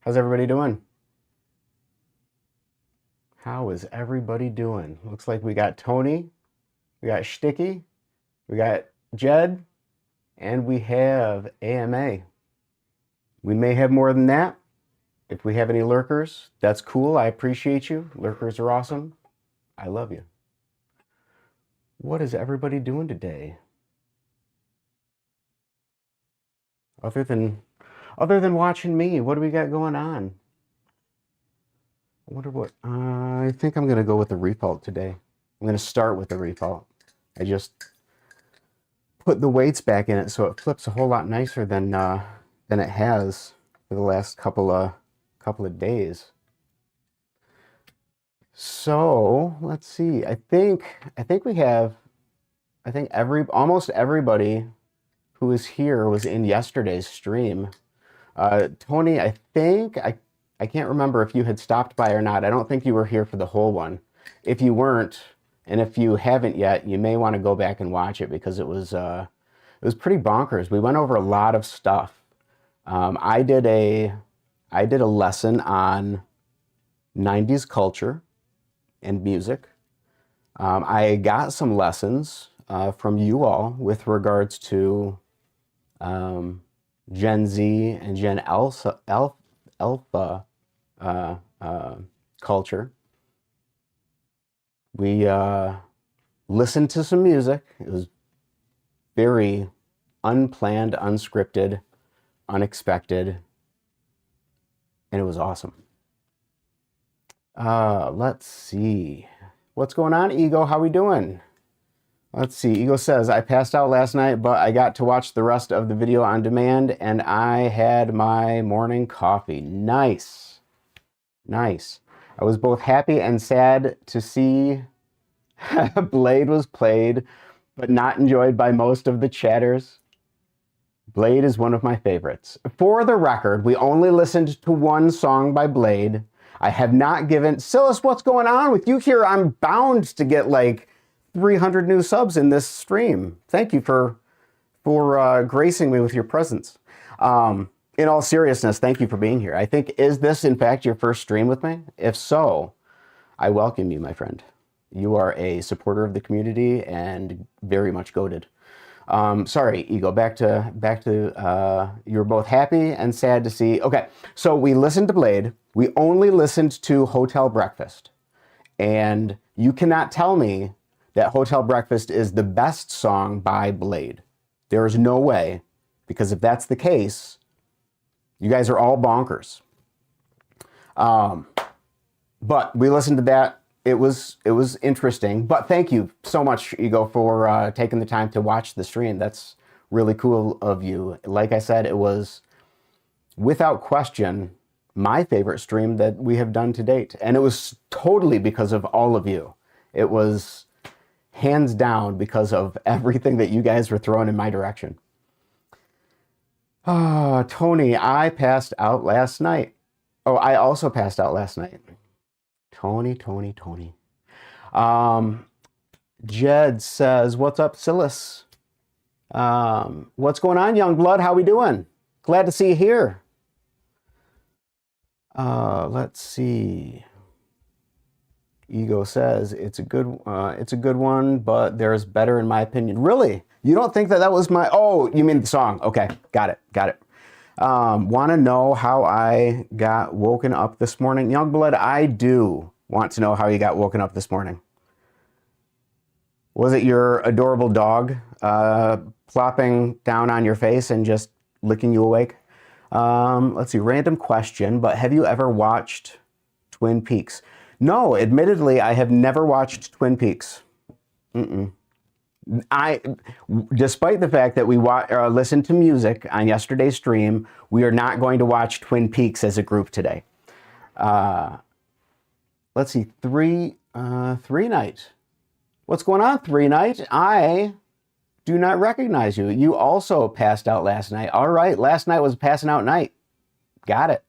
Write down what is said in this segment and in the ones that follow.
How's everybody doing? How is everybody doing? Looks like we got Tony, we got Shticky, we got Jed, and we have AMA. We may have more than that. If we have any lurkers, that's cool. I appreciate you. Lurkers are awesome. I love you. What is everybody doing today? Other than watching me, what do we got going on? I wonder what, I think I'm gonna go with the refault today. I'm gonna start with the refault. I just put the weights back in it so it flips a whole lot nicer than it has for the last couple of days. So let's see. I think we have, almost everybody who was here was in yesterday's stream. Tony, I can't remember if you had stopped by or not. I don't think you were here for the whole one. If you weren't, and if you haven't yet, you may want to go back and watch it because it was pretty bonkers. We went over a lot of stuff. I did a lesson on 90s culture and music. I got some lessons from you all with regards to Gen Z and Gen Alpha culture. We listened to some music. It was very unplanned, unscripted, unexpected, and it was awesome. Let's see. What's going on, Ego? How we doing? Let's see. Ego says, I passed out last night, but I got to watch the rest of the video on demand, and I had my morning coffee. Nice. Nice. I was both happy and sad to see Blade was played, but not enjoyed by most of the chatters. Blade is one of my favorites. For the record, we only listened to one song by Blade. I have not given... Silas, what's going on with you here? I'm bound to get like 300 new subs in this stream. Thank you for gracing me with your presence. In all seriousness, thank you for being here. I think, is this in fact your first stream with me? If so, I welcome you, my friend. You are a supporter of the community and very much goated. Sorry, Ego, back to you were both happy and sad to see. Okay, so we listened to Blade. We only listened to Hotel Breakfast. And you cannot tell me that Hotel Breakfast is the best song by Blade. There is no way, because if that's the case, you guys are all bonkers. But we listened to that. It was interesting. But thank you so much, Ego, for taking the time to watch the stream. That's really cool of you. Like I said, it was, without question, my favorite stream that we have done to date. And it was totally because of all of you. It was hands down because of everything that you guys were throwing in my direction. Tony, I passed out last night. Oh, I also passed out last night. Tony. Jed says, what's up, Silas? What's going on, young blood? How we doing? Glad to see you here. Let's see. Ego says, it's a good one, but there's better in my opinion. Really? You don't think that was my... Oh, you mean the song. Okay, got it. Want to know how I got woken up this morning? Youngblood, I do want to know how you got woken up this morning. Was it your adorable dog plopping down on your face and just licking you awake? Let's see, random question, but have you ever watched Twin Peaks? No, admittedly, I have never watched Twin Peaks. Despite the fact that we listened to music on yesterday's stream, we are not going to watch Twin Peaks as a group today. Let's see, Three Night. What's going on, Three Night? I do not recognize you. You also passed out last night. All right, last night was a passing out night. Got it.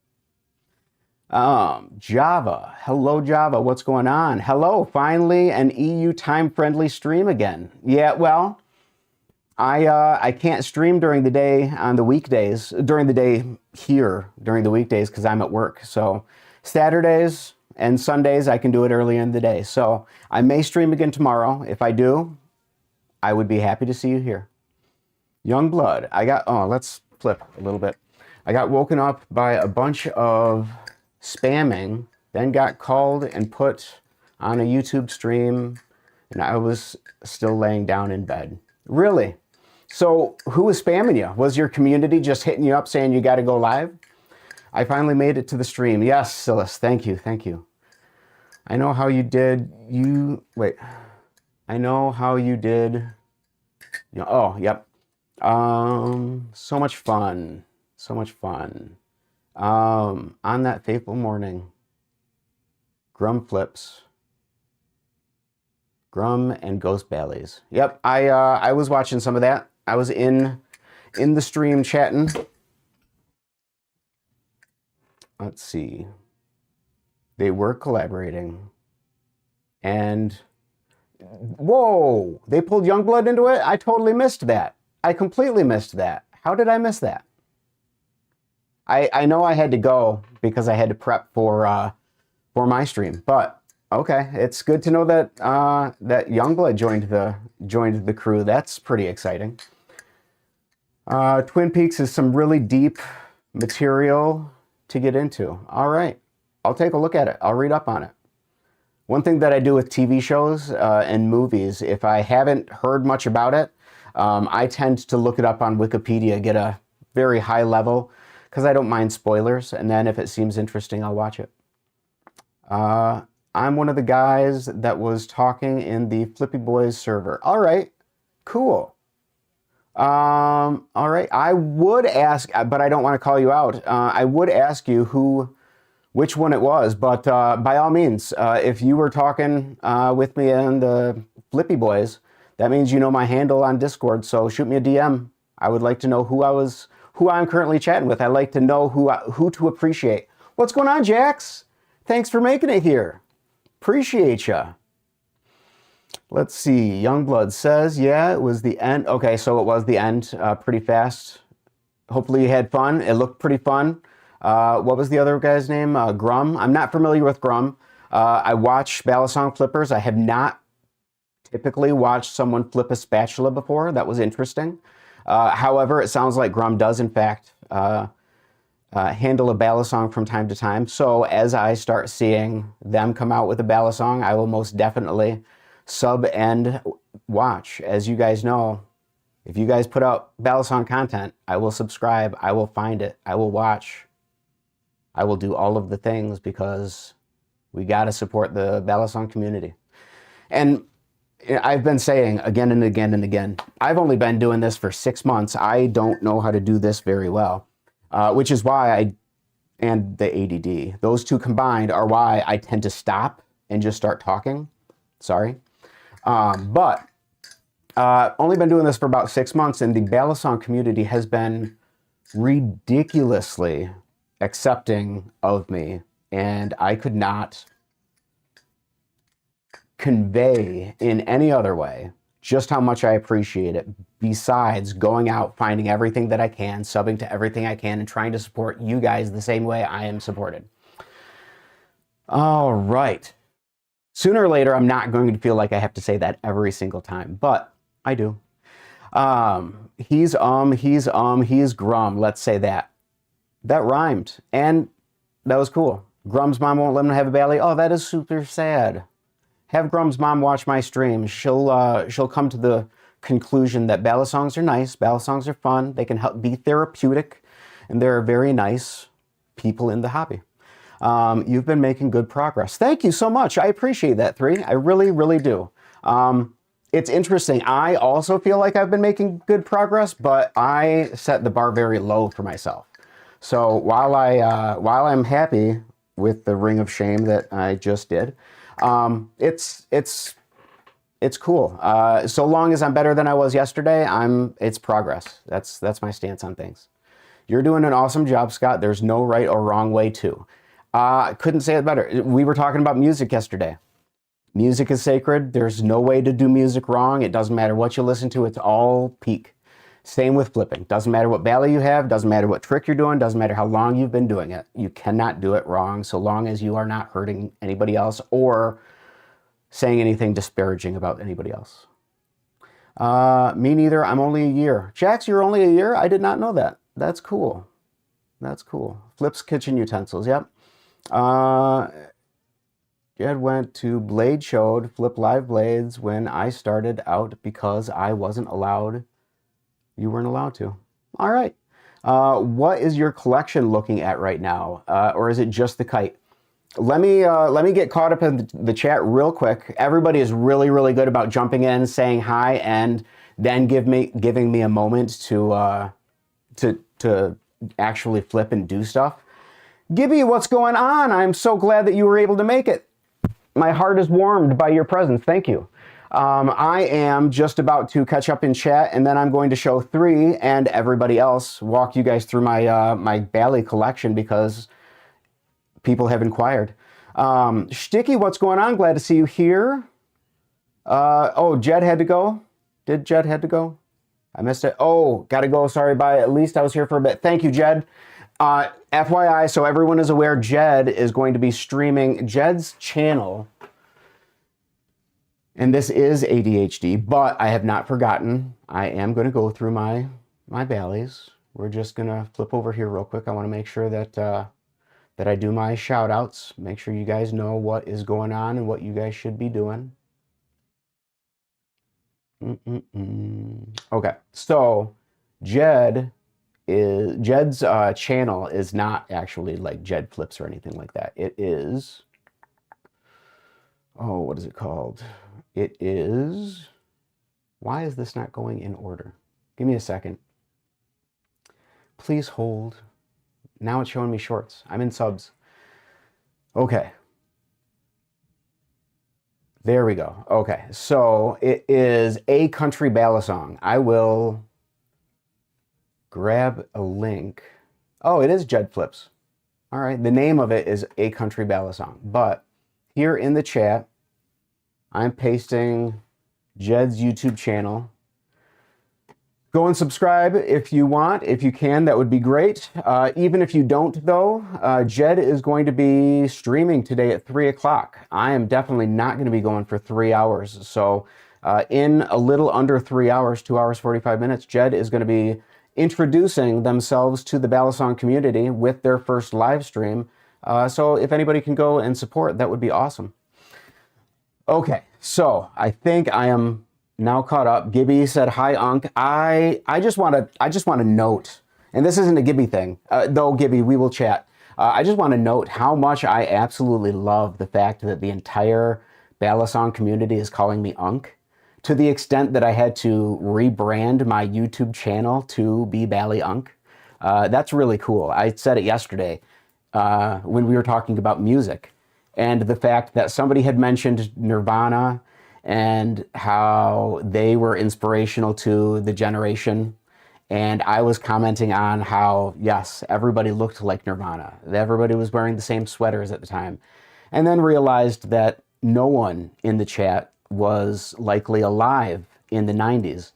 Java. Hello, Java. What's going on? Hello, finally an EU time-friendly stream again. Yeah, well, I can't stream during the day on the weekdays, during the day here, during the weekdays, because I'm at work. So Saturdays and Sundays, I can do it early in the day. So I may stream again tomorrow. If I do, I would be happy to see you here. Young blood. Let's flip a little bit. I got woken up by a bunch of spamming, then got called and put on a YouTube stream, and I was still laying down in bed. Really? So who was spamming you? Was your community just hitting you up saying you got to go live? I finally made it to the stream. Yes, Silas, thank you, thank you. I know how you did. I know how you did. Oh, yep. So much fun. So much fun. On that fateful morning, Grum flips. Grum and Ghost Ballys. Yep, I was watching some of that. I was in the stream chatting. Let's see. They were collaborating. And whoa, they pulled Youngblood into it? I totally missed that. I completely missed that. How did I miss that? I know I had to go because I had to prep for my stream, but okay, it's good to know that that Youngblood joined the crew. That's pretty exciting. Twin Peaks is some really deep material to get into. All right, I'll take a look at it. I'll read up on it. One thing that I do with TV shows and movies, if I haven't heard much about it, I tend to look it up on Wikipedia, get a very high level, because I don't mind spoilers, and then if it seems interesting, I'll watch it. I'm one of the guys that was talking in the Flippy Boys server. All right, cool. All right, I would ask, but I don't want to call you out. I would ask you which one it was, but by all means, if you were talking with me and the Flippy Boys, that means you know my handle on Discord, so shoot me a DM. I would like to know who I'm currently chatting with. I'd like to know who to appreciate. What's going on, Jax? Thanks for making it here. Appreciate ya. Let's see. Youngblood says, yeah, it was the end. Okay, so it was the end pretty fast. Hopefully you had fun. It looked pretty fun. What was the other guy's name? Grum. I'm not familiar with Grum. I watch Balisong flippers. I have not typically watched someone flip a spatula before. That was interesting. However, it sounds like Grum does, in fact, handle a Balisong from time to time. So as I start seeing them come out with a Balisong, I will most definitely sub and watch. As you guys know, if you guys put out Balisong content, I will subscribe, I will find it, I will watch, I will do all of the things, because we got to support the Balisong community. And I've been saying again and again and again, I've only been doing this for 6 months. I don't know how to do this very well, which is why and the ADD, those two combined are why I tend to stop and just start talking. Sorry. But only been doing this for about 6 months, and the Balisong community has been ridiculously accepting of me, and I could not convey in any other way just how much I appreciate it, besides going out, finding everything that I can, subbing to everything I can, and trying to support you guys the same way I am supported. All right. Sooner or later, I'm not going to feel like I have to say that every single time, but I do. He's Grum. Let's say that. That rhymed, and that was cool. Grum's mom won't let him have a Bally. Oh, that is super sad. Have Grum's mom watch my stream. She'll come to the conclusion that Balisongs are nice. Balisongs are fun. They can help be therapeutic, and there are very nice people in the hobby. You've been making good progress. Thank you so much. I appreciate that, 3. I really, really do. It's interesting. I also feel like I've been making good progress, but I set the bar very low for myself. So while I'm happy with the Ring of Shame that I just did, it's cool. So long as I'm better than I was yesterday, it's progress. That's my stance on things. You're doing an awesome job, Scott. There's no right or wrong way to. Couldn't say it better. We were talking about music yesterday. Music is sacred. There's no way to do music wrong. It doesn't matter what you listen to. It's all peak. Same with flipping. Doesn't matter what Bali you have. Doesn't matter what trick you're doing. Doesn't matter how long you've been doing it. You cannot do it wrong so long as you are not hurting anybody else or saying anything disparaging about anybody else. Me neither. I'm only a year. Jax, you're only a year? I did not know that. That's cool. That's cool. Flips kitchen utensils. Yep. Jed went to Blade Showed, Flip Live Blades when I started out because I wasn't allowed. You weren't allowed to. All right. What is your collection looking at right now? Or is it just the kite? Let me get caught up in the chat real quick. Everybody is really, really good about jumping in, saying hi, and then giving me a moment to actually flip and do stuff. Gibby, what's going on? I'm so glad that you were able to make it. My heart is warmed by your presence. Thank you. I am just about to catch up in chat, and then I'm going to show 3 and everybody else, walk you guys through my my Bali collection because people have inquired. Shticky, what's going on? Glad to see you here. Oh, Jed had to go? Did Jed had to go? I missed it. Oh, gotta go. Sorry, bye. At least I was here for a bit. Thank you, Jed. FYI, so everyone is aware, Jed is going to be streaming Jed's channel. And this is ADHD, but I have not forgotten. I am going to go through my Balis. We're just going to flip over here real quick. I want to make sure that that I do my shout outs. Make sure you guys know what is going on and what you guys should be doing. Okay, so Jed's channel is not actually like Jed Flips or anything like that. It is, oh, what is it called? It is, why is this not going in order? Give me a second. Please hold. Now it's showing me shorts. I'm in subs. Okay. There we go. Okay, so it is A Country Ballad Song. I will grab a link. Oh, it is Jed Flips. All right, the name of it is A Country Ballad Song. But here in the chat, I'm pasting Jed's YouTube channel. Go and subscribe if you want. If you can, that would be great. Even if you don't, though, Jed is going to be streaming today at 3 o'clock. I am definitely not going to be going for 3 hours. So in a little under 3 hours, 2 hours, 45 minutes, Jed is going to be introducing themselves to the Ballad Song community with their first live stream. So if anybody can go and support, that would be awesome. Okay, so I think I am now caught up. Gibby said, hi, Unc. I just want to note, and this isn't a Gibby thing, though, Gibby, we will chat. I just want to note how much I absolutely love the fact that the entire Ballad Song community is calling me Unc, to the extent that I had to rebrand my YouTube channel to be Bali Unc. That's really cool. I said it yesterday when we were talking about music, and the fact that somebody had mentioned Nirvana and how they were inspirational to the generation. And I was commenting on how, yes, everybody looked like Nirvana. Everybody was wearing the same sweaters at the time. And then realized that no one in the chat was likely alive in the 90s,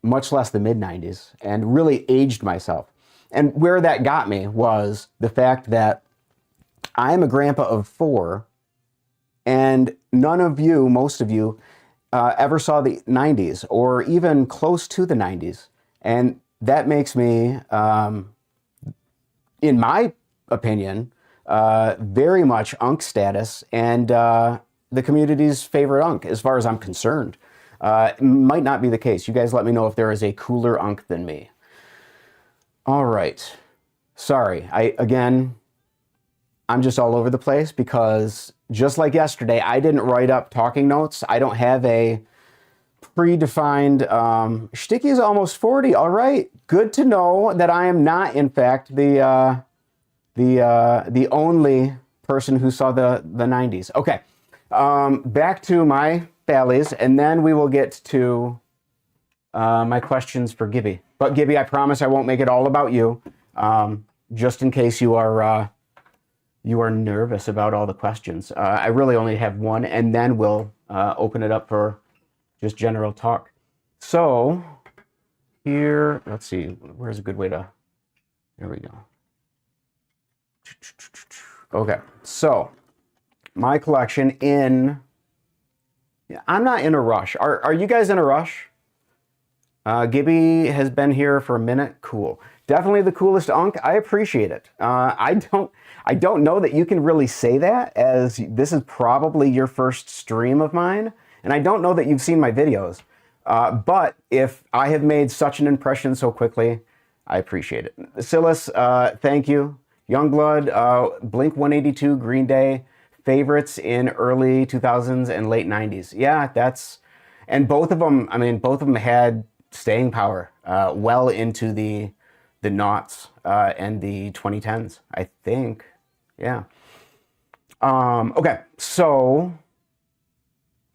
much less the mid-90s, and really aged myself. And where that got me was the fact that I'm a grandpa of 4, and none of you, most of you, ever saw the 90s or even close to the 90s. And that makes me, in my opinion, very much Unc status and the community's favorite Unc, as far as I'm concerned. It might not be the case. You guys let me know if there is a cooler Unc than me. All right. Sorry. I'm just all over the place because just like yesterday, I didn't write up talking notes. I don't have a predefined, Shticky is almost 40. All right. Good to know that I am not, in fact, the only person who saw the 90s. Okay. Back to my Ballies, and then we will get to my questions for Gibby. But Gibby, I promise I won't make it all about you, just in case you are you are nervous about all the questions. I really only have one, and then we'll open it up for just general talk. So here, let's see, where's a good way to, there we go. Okay, so my collection I'm not in a rush. Are you guys in a rush? Gibby has been here for a minute. Cool. Definitely the coolest Unc. I appreciate it. I don't know that you can really say that, as this is probably your first stream of mine, and I don't know that you've seen my videos. But if I have made such an impression so quickly, I appreciate it. Silas, thank you. Youngblood, Blink 182, Green Day, favorites in early 2000s and late 90s. Yeah, and both of them, I mean, both of them had staying power well into the noughts and the 2010s, I think. Yeah. Okay, so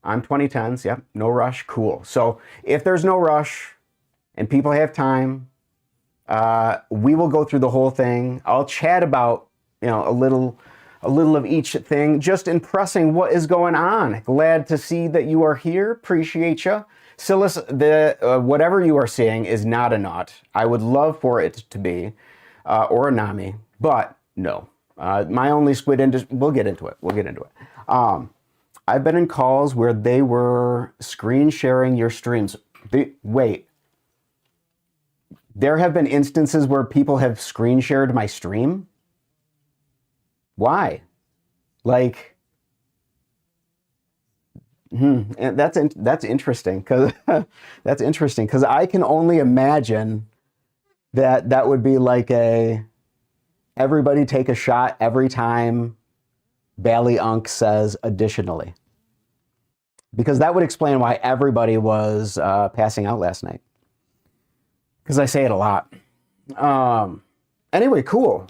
I'm 2010s. Yep, no rush. Cool. So if there's no rush and people have time, we will go through the whole thing. I'll chat about, a little of each thing, just impressing what is going on. Glad to see that you are here. Appreciate you. Silas, whatever you are seeing is not a knot. I would love for it to be, or a nami, but no. My only squid industry, we'll get into it. I've been in calls where they were screen sharing your streams. Wait. There have been instances where people have screen shared my stream? Why? Like, and that's interesting, because because I can only imagine that would be like everybody take a shot every time Bali Unc says additionally, because that would explain why everybody was passing out last night, because I say it a lot. Anyway, cool.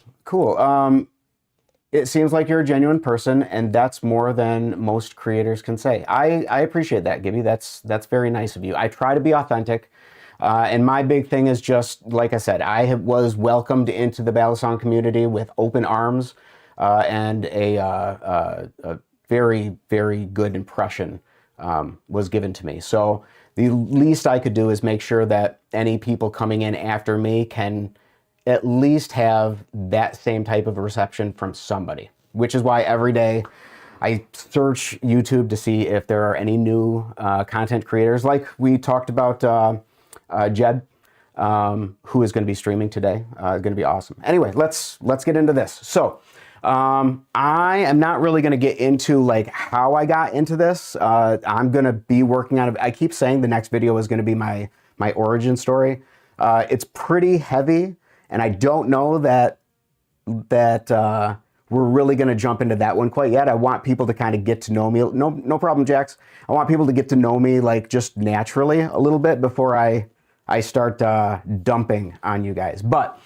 It seems like you're a genuine person, and that's more than most creators can say. I appreciate that, Gibby. That's very nice of you. I try to be authentic, and my big thing is just, like I said, I was welcomed into the Balisong community with open arms, and a very, very good impression was given to me. So the least I could do is make sure that any people coming in after me can at least have that same type of reception from somebody, which is why every day I search YouTube to see if there are any new content creators, like we talked about Jed, who is going to be streaming today. Going to be awesome. Anyway, let's get into this. So I am not really going to get into like how I got into this. I'm going to be working on it. I keep saying the next video is going to be my origin story. It's pretty heavy, and I don't know that we're really going to jump into that one quite yet. I want people to kind of get to know me. No problem, Jax. I want people to get to know me like just naturally a little bit before I start dumping on you guys. But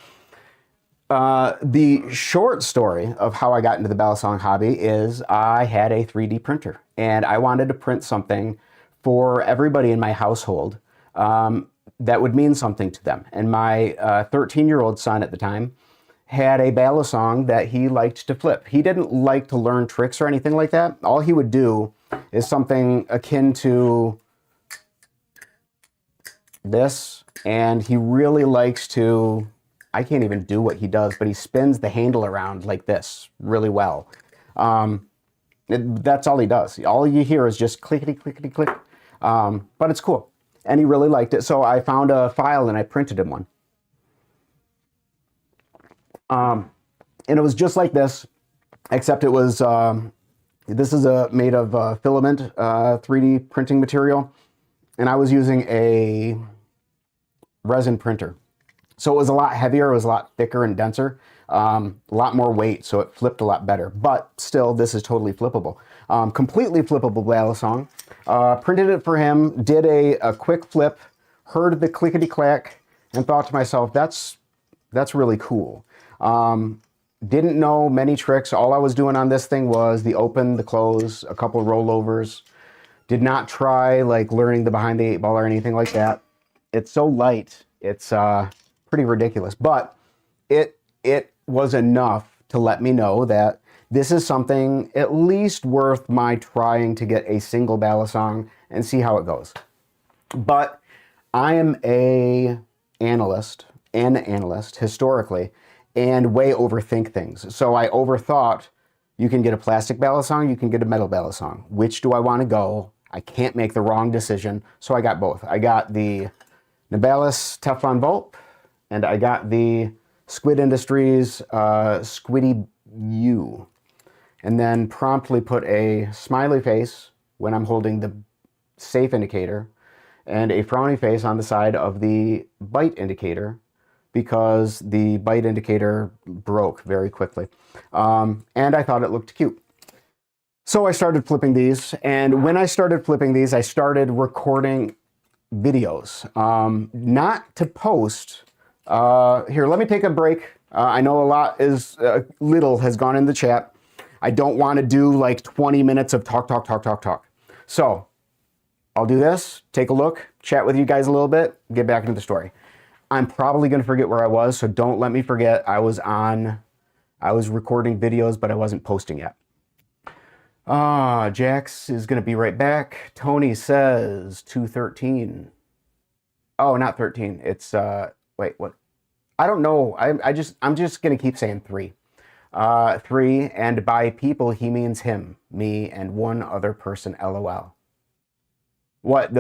the short story of how I got into the Balisong hobby is I had a 3D printer, and I wanted to print something for everybody in my household that would mean something to them. And my 13-year-old son at the time had a Balisong that he liked to flip. He didn't like to learn tricks or anything like that. All he would do is something akin to this, and he really likes to, I can't even do what he does, but he spins the handle around like this really well. That's all he does. All you hear is just clickety, clickety, click. But it's cool. And he really liked it. So I found a file and I printed him one. And it was just like this, except it was, this is made of filament 3D printing material. And I was using a resin printer. So it was a lot heavier, it was a lot thicker and denser, a lot more weight, so it flipped a lot better. But still, this is totally flippable. Completely flippable Balisong. Printed it for him, did a quick flip, heard the clickety-clack, and thought to myself, that's really cool. Didn't know many tricks. All I was doing on this thing was the open, the close, a couple rollovers. Did not try like learning the behind the 8-ball or anything like that. It's so light, it's pretty ridiculous. But it was enough to let me know that this is something at least worth my trying to get a single ballad song and see how it goes. But I am an analyst historically, and way overthink things. So I overthought, you can get a plastic ballad song, you can get a metal ballad song. Which do I want to go? I can't make the wrong decision, so I got both. I got the Nibalis Teflon Volt, and I got the Squid Industries Squiddy U. And then promptly put a smiley face when I'm holding the safe indicator, and a frowny face on the side of the bite indicator, because the bite indicator broke very quickly. And I thought it looked cute. So I started flipping these, and when I started flipping these, I started recording videos. Not to post. Here, let me take a break. I know little has gone in the chat. I don't want to do like 20 minutes of talk. So I'll do this, take a look, chat with you guys a little bit, get back into the story. I'm probably going to forget where I was, so don't let me forget. I was recording videos, but I wasn't posting yet. Jax is going to be right back. Tony says 213. Oh, not 13. It's, wait, what? I don't know. I'm just going to keep saying 3. 3, and by people, he means him, me, and one other person, LOL. What,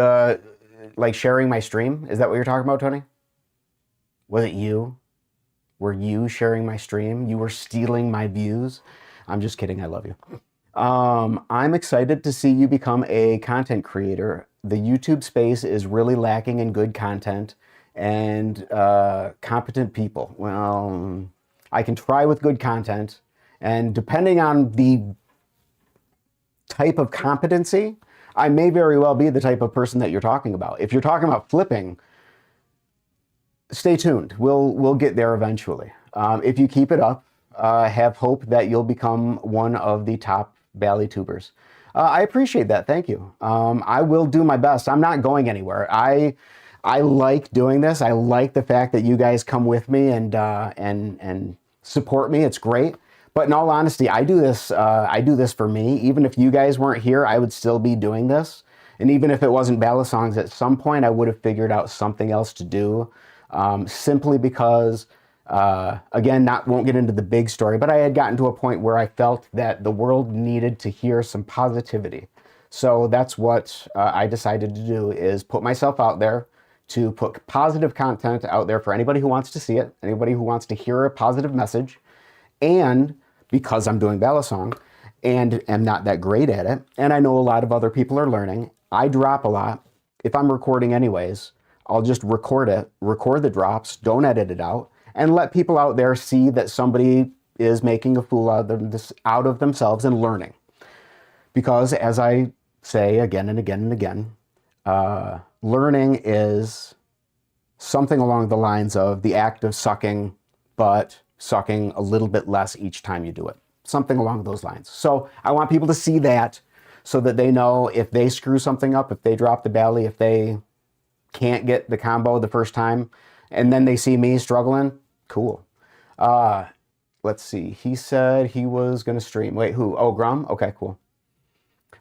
like sharing my stream? Is that what you're talking about, Tony? Was it you? Were you sharing my stream? You were stealing my views? I'm just kidding. I love you. I'm excited to see you become a content creator. The YouTube space is really lacking in good content and competent people. Well, I can try with good content, and depending on the type of competency, I may very well be the type of person that you're talking about. If you're talking about flipping, stay tuned. We'll get there eventually. If you keep it up, have hope that you'll become one of the top Bali tubers. I appreciate that. Thank you. I will do my best. I'm not going anywhere. I like doing this. I like the fact that you guys come with me and support me. It's great. But in all honesty, I do this for me. Even if you guys weren't here, I would still be doing this. And even if it wasn't ballad songs, at some point I would have figured out something else to do. Simply because, again, won't get into the big story, but I had gotten to a point where I felt that the world needed to hear some positivity. So that's what I decided to do, is put myself out there, to put positive content out there for anybody who wants to see it, anybody who wants to hear a positive message. And because I'm doing ballad song and am not that great at it, and I know a lot of other people are learning, I drop a lot. If I'm recording anyways, I'll just record it, record the drops, don't edit it out, and let people out there see that somebody is making a fool out of themselves and learning. Because as I say again and again and again, learning is something along the lines of the act of sucking, but sucking a little bit less each time you do it. Something along those lines. So I want people to see that so that they know if they screw something up, if they drop the belly, if they can't get the combo the first time, and then they see me struggling, cool. Let's see. He said he was going to stream. Wait, who? Oh, Grum? Okay, cool.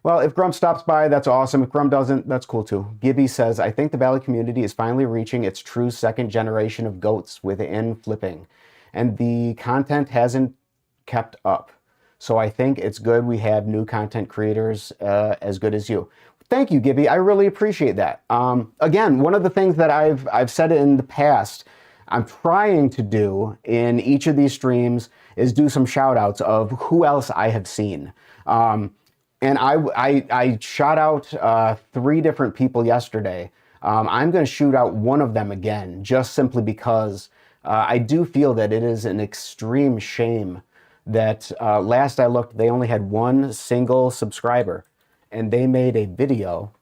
Well, if Grum stops by, that's awesome. If Grum doesn't, that's cool too. Gibby says, I think the Bali community is finally reaching its true second generation of goats within flipping, and the content hasn't kept up. So I think it's good we have new content creators as good as you. Thank you, Gibby. I really appreciate that. Again, one of the things that I've said in the past, I'm trying to do in each of these streams is do some shout outs of who else I have seen. And I shot out 3 different people yesterday. I'm going to shoot out one of them again, just simply because I do feel that it is an extreme shame that last I looked, they only had 1 single subscriber, and they made a video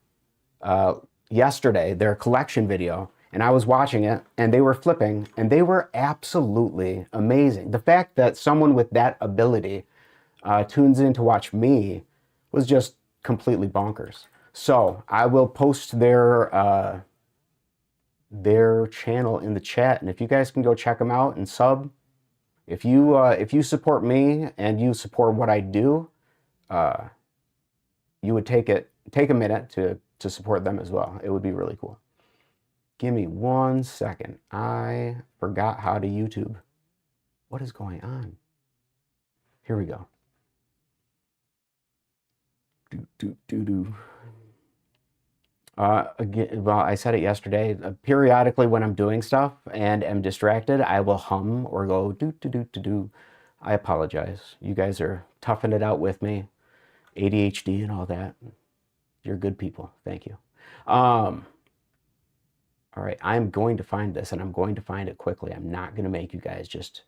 yesterday, their collection video, and I was watching it, and they were flipping, and they were absolutely amazing. The fact that someone with that ability tunes in to watch me was just completely bonkers. So I will post their channel in the chat, and if you guys can go check them out and sub, If you support me and you support what I do, you would take a minute to support them as well. It would be really cool. Give me 1 second. I forgot how to YouTube. What is going on? Here we go. Again, well, I said it yesterday. Periodically, when I'm doing stuff and am distracted, I will hum or go do. I apologize. You guys are toughing it out with me. ADHD and all that. You're good people. Thank you. All right, I'm going to find this, and I'm going to find it quickly. I'm not going to make you guys just...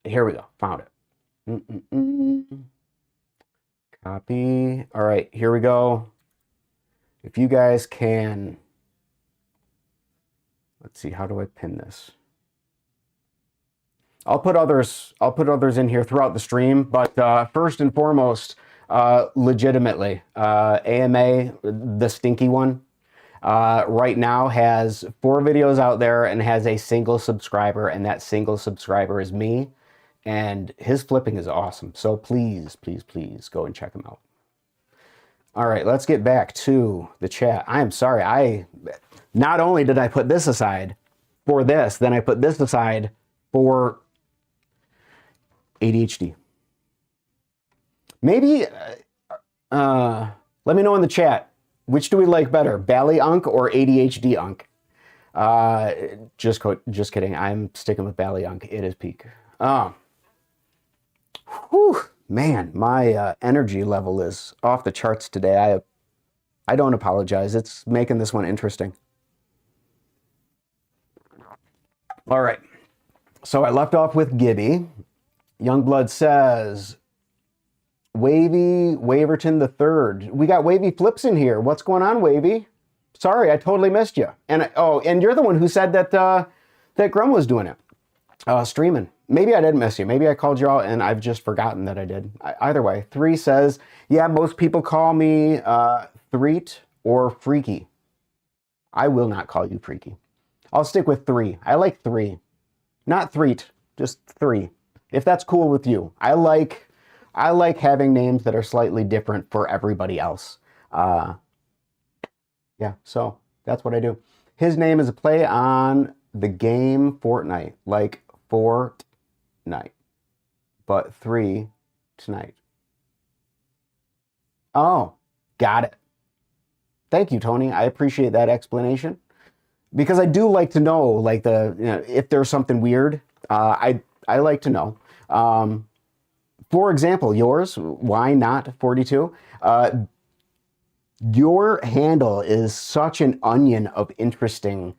Here we go. Found it. Copy. All right, here we go. If you guys can... Let's see, how do I pin this? I'll put others in here throughout the stream, but first and foremost, legitimately, AMA, the stinky one, right now has 4 videos out there and has a single subscriber, and that single subscriber is me, and his flipping is awesome. So please, please, please go and check him out. All right, let's get back to the chat. I am sorry. Not only did I put this aside for this, then I put this aside for ADHD. Maybe, let me know in the chat, which do we like better, Bali Unc or ADHD Unc? Just kidding. I'm sticking with Bali Unc. It is peak. Whew, man, my energy level is off the charts today. I don't apologize. It's making this one interesting. All right. So I left off with Gibby. Youngblood says, Wavy Waverton the Third. We got Wavy Flips in here. What's going on, Wavy? Sorry, I totally missed you. And and you're the one who said that that Grum was doing it, streaming. Maybe I didn't miss you. Maybe I called you out and I've just forgotten that I did. Either way, 3 says, yeah, most people call me Threet or Freaky. I will not call you Freaky. I'll stick with 3. I like 3. Not Threet, just 3. If that's cool with you. I like having names that are slightly different for everybody else. Yeah, so that's what I do. His name is a play on the game Fortnite, like Fortnite, but 3 tonight. Oh, got it. Thank you, Tony. I appreciate that explanation, because I do like to know, like, if there's something weird. I like to know. For example, yours, why not 42? Your handle is such an onion of interesting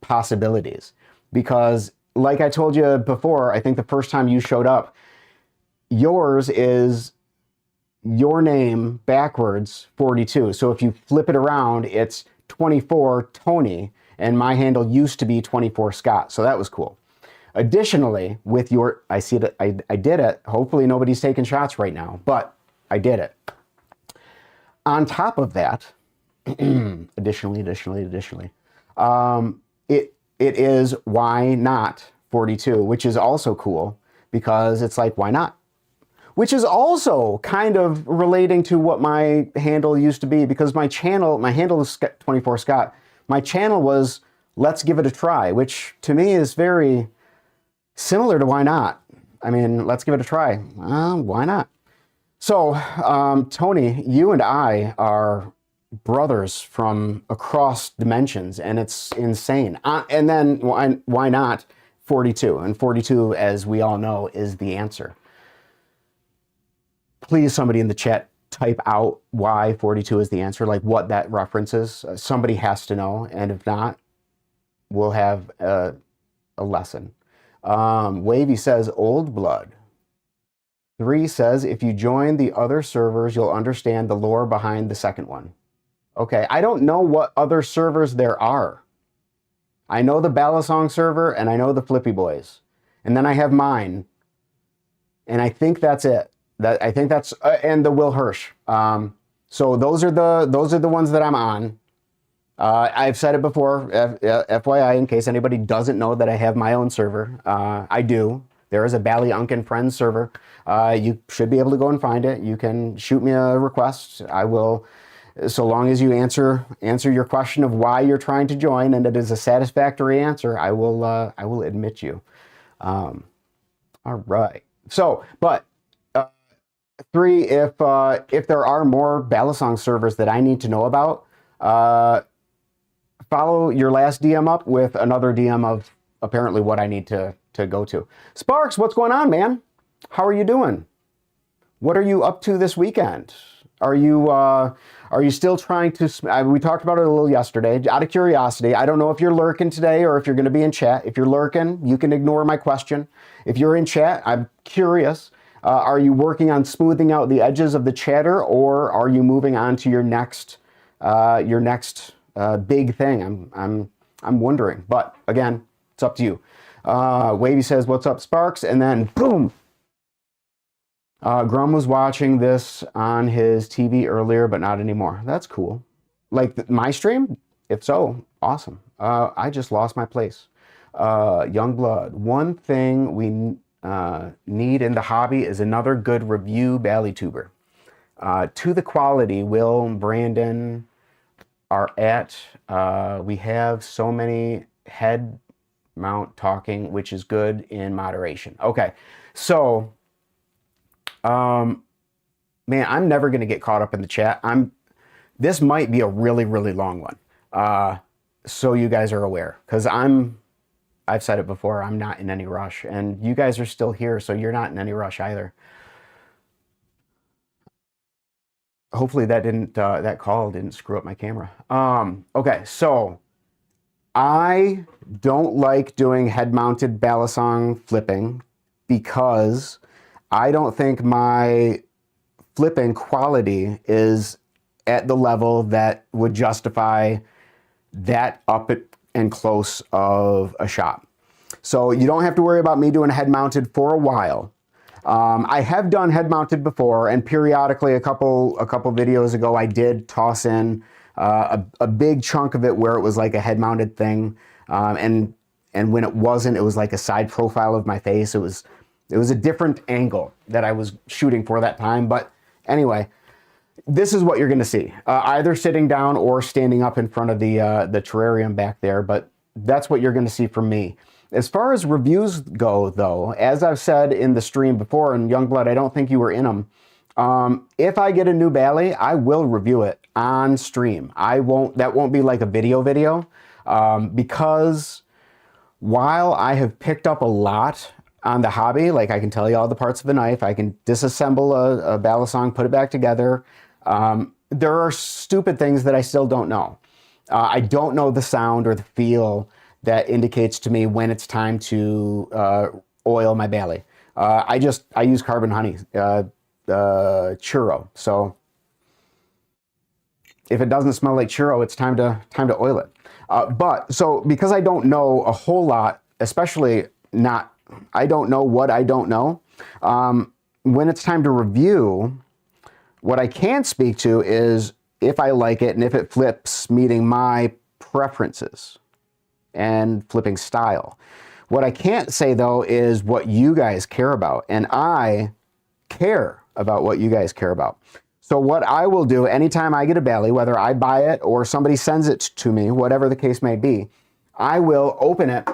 possibilities, because like I told you before, I think the first time you showed up, yours is your name backwards 42. So if you flip it around, it's 24 Tony, and my handle used to be 24 Scott. So that was cool. Additionally, with your, I see that I did it. Hopefully nobody's taking shots right now, but I did it. On top of that, additionally, it is why not 42, which is also cool, because it's like, why not? Which is also kind of relating to what my handle used to be, because my handle was 24 Scott. My channel was Let's Give It a Try, which to me is very similar to why not. I mean, let's give it a try. Why not? So, Tony, you and I are brothers from across dimensions, and it's insane. And then why not 42? And 42, as we all know, is the answer. Please, somebody in the chat, type out why 42 is the answer, like what that references. Somebody has to know, and if not, we'll have a lesson. Wavy says Old Blood. 3 says if you join the other servers, you'll understand the lore behind the second one. Okay, I don't know what other servers there are. I know the Balisong server, and I know the Flippy Boys, and then I have mine, and I think that's it. I think that's and the Will Hirsch. So those are the ones that I'm on. I've said it before, FYI, in case anybody doesn't know that I have my own server. I do. There is a Bali Unc and Friends server. You should be able to go and find it. You can shoot me a request. I will, so long as you answer your question of why you're trying to join, and it is a satisfactory answer, I will admit you. All right. So, but three, if there are more Balisong servers that I need to know about, follow your last DM up with another DM of apparently what I need to go to. Sparks, what's going on, man? How are you doing? What are you up to this weekend? Are you still trying to, we talked about it a little yesterday, out of curiosity. I don't know if you're lurking today or if you're going to be in chat. If you're lurking, you can ignore my question. If you're in chat, I'm curious. Are you working on smoothing out the edges of the chatter, or are you moving on to your next big thing? I'm wondering, but again, it's up to you. Wavy says, "What's up, Sparks?" And then boom. Grum was watching this on his TV earlier, but not anymore. That's cool. Like my stream? If so, awesome. I just lost my place. Young Blood. One thing we need in the hobby is another good review BaliTuber. To the quality Will and Brandon are at. We have so many head mount talking, which is good in moderation. Okay, so man, I'm never going to get caught up in the chat. This might be a really, really long one. So you guys are aware, because I've said it before, I'm not in any rush, and you guys are still here, so you're not in any rush either. Hopefully that call didn't screw up my camera. Okay, so I don't like doing head-mounted Balisong flipping because I don't think my flipping quality is at the level that would justify that up and close of a shot. So you don't have to worry about me doing head-mounted for a while. I have done head-mounted before, and periodically a couple videos ago I did toss in a big chunk of it where it was like a head-mounted thing, and when it wasn't, it was like a side profile of my face. It was a different angle that I was shooting for that time. But anyway, this is what you're going to see, either sitting down or standing up in front of the terrarium back there. But that's what you're going to see from me. As far as reviews go, though, as I've said in the stream before, and Youngblood, I don't think you were in them. If I get a new Bali, I will review it on stream. That won't be like a video, because while I have picked up a lot on the hobby, like I can tell you all the parts of the knife, I can disassemble a Balisong, put it back together. There are stupid things that I still don't know. I don't know the sound or the feel that indicates to me when it's time to oil my Bali. I use carbon honey, churro. So if it doesn't smell like churro, it's time to oil it. But so because I don't know a whole lot, especially I don't know what I don't know. When it's time to review, what I can speak to is if I like it and if it flips meeting my preferences and flipping style. What I can't say, though, is what you guys care about, and I care about what you guys care about. So what I will do anytime I get a Bali, whether I buy it or somebody sends it to me, whatever the case may be, I will open it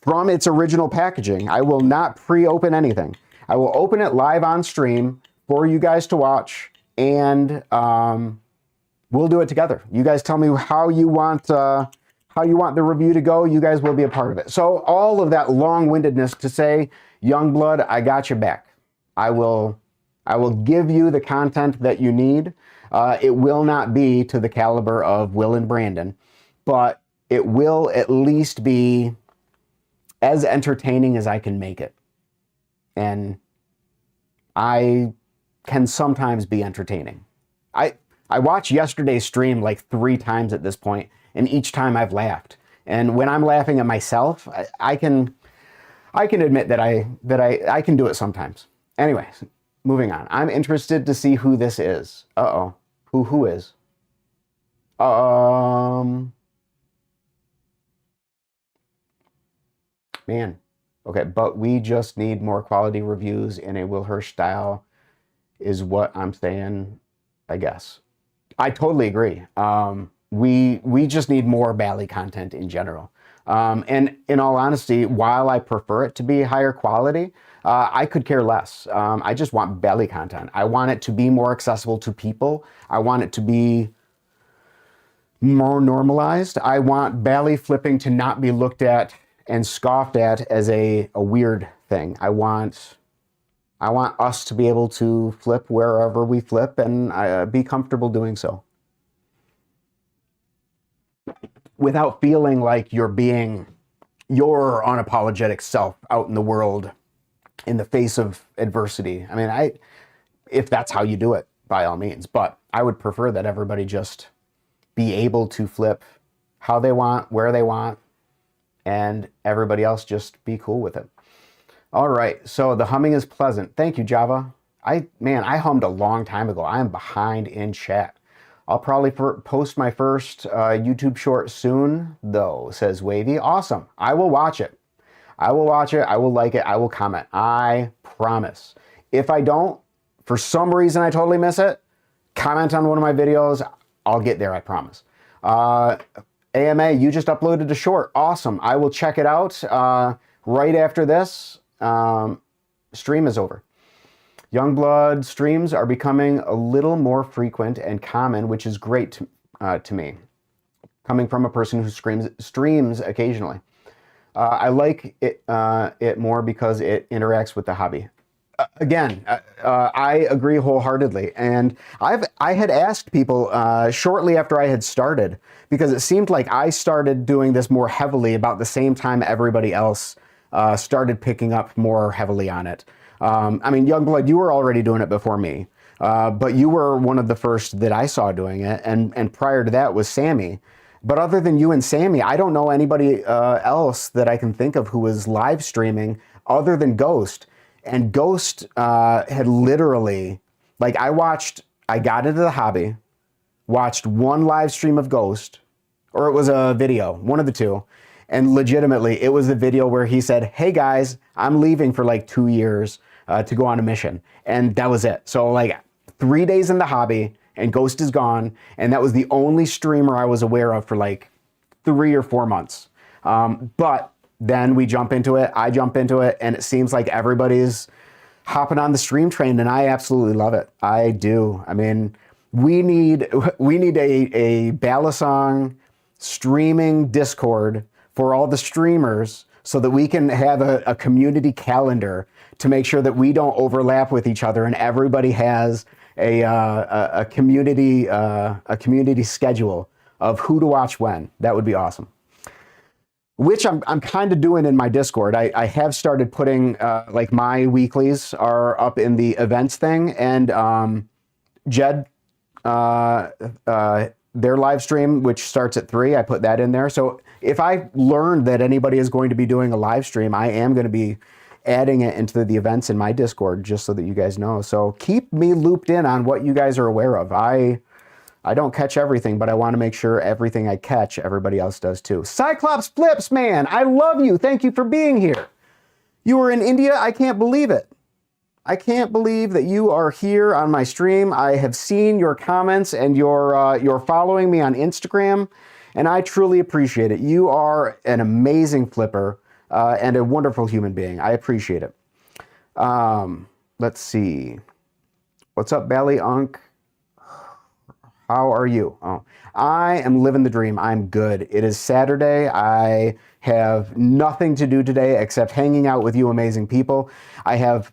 from its original packaging. I will not pre-open anything. I will open it live on stream for you guys to watch, and we'll do it together. You guys tell me how you want the review to go. You guys will be a part of it. So all of that long-windedness to say, Youngblood, I got your back. I will give you the content that you need. It will not be to the caliber of Will and Brandon, but it will at least be as entertaining as I can make it. And I can sometimes be entertaining. I watched yesterday's stream like 3 times at this point, and each time I've laughed. And when I'm laughing at myself, I can admit that I can do it sometimes. Anyways, moving on. I'm interested to see who this is. Uh-oh. Who is? Um, man. Okay, but we just need more quality reviews in a Will Hirsch style, is what I'm saying, I guess. I totally agree. We just need more Bali content in general. And in all honesty, while I prefer it to be higher quality, I could care less. I just want Bali content. I want it to be more accessible to people. I want it to be more normalized. I want Bali flipping to not be looked at and scoffed at as a weird thing. I want us to be able to flip wherever we flip and be comfortable doing so, without feeling like you're being your unapologetic self out in the world in the face of adversity. I mean, if that's how you do it, by all means, but I would prefer that everybody just be able to flip how they want, where they want, and everybody else just be cool with it. All right, so the humming is pleasant. Thank you, Java. I hummed a long time ago. I am behind in chat. I'll probably post my first YouTube short soon, though, says Wavy. Awesome. I will watch it. I will watch it. I will like it. I will comment. I promise. If I don't, for some reason I totally miss it, comment on one of my videos. I'll get there, I promise. AMA, you just uploaded a short. Awesome. I will check it out right after this stream is over. Youngblood streams are becoming a little more frequent and common, which is great to me, coming from a person who streams occasionally. I like it more because it interacts with the hobby. Again, I agree wholeheartedly. And I had asked people shortly after I had started, because it seemed like I started doing this more heavily about the same time everybody else started picking up more heavily on it. I mean, Youngblood, you were already doing it before me, but you were one of the first that I saw doing it, and prior to that was Sammy. But other than you and Sammy, I don't know anybody else that I can think of who was live streaming other than Ghost. And Ghost had literally, like, I got into the hobby, watched one live stream of Ghost, or it was a video, one of the two. And legitimately, it was the video where he said, hey guys, I'm leaving for like 2 years to go on a mission. And that was it. So like 3 days in the hobby and Ghost is gone. And that was the only streamer I was aware of for like 3 or 4 months. But then we jump into it, I jump into it, and it seems like everybody's hopping on the stream train, and I absolutely love it. I do. I mean, we need a Balisong streaming Discord for all the streamers so that we can have a community calendar to make sure that we don't overlap with each other and everybody has a community schedule of who to watch when. That would be awesome. Which I'm kind of doing in my Discord. I have started putting, like, my weeklies are up in the events thing, and Jed, their live stream, which starts at 3, I put that in there. So if I learn that anybody is going to be doing a live stream, I am going to be adding it into the events in my Discord, just so that you guys know. So keep me looped in on what you guys are aware of. I don't catch everything, but I want to make sure everything I catch, everybody else does too. Cyclops Flips, man, I love you. Thank you for being here. You were in India? I can't believe it. I can't believe that you are here on my stream. I have seen your comments and you're following me on Instagram, and I truly appreciate it. You are an amazing flipper and a wonderful human being. I appreciate it. Let's see. What's up, Bali Unc? How are you? Oh, I am living the dream. I'm good. It is Saturday. I have nothing to do today except hanging out with you amazing people. I have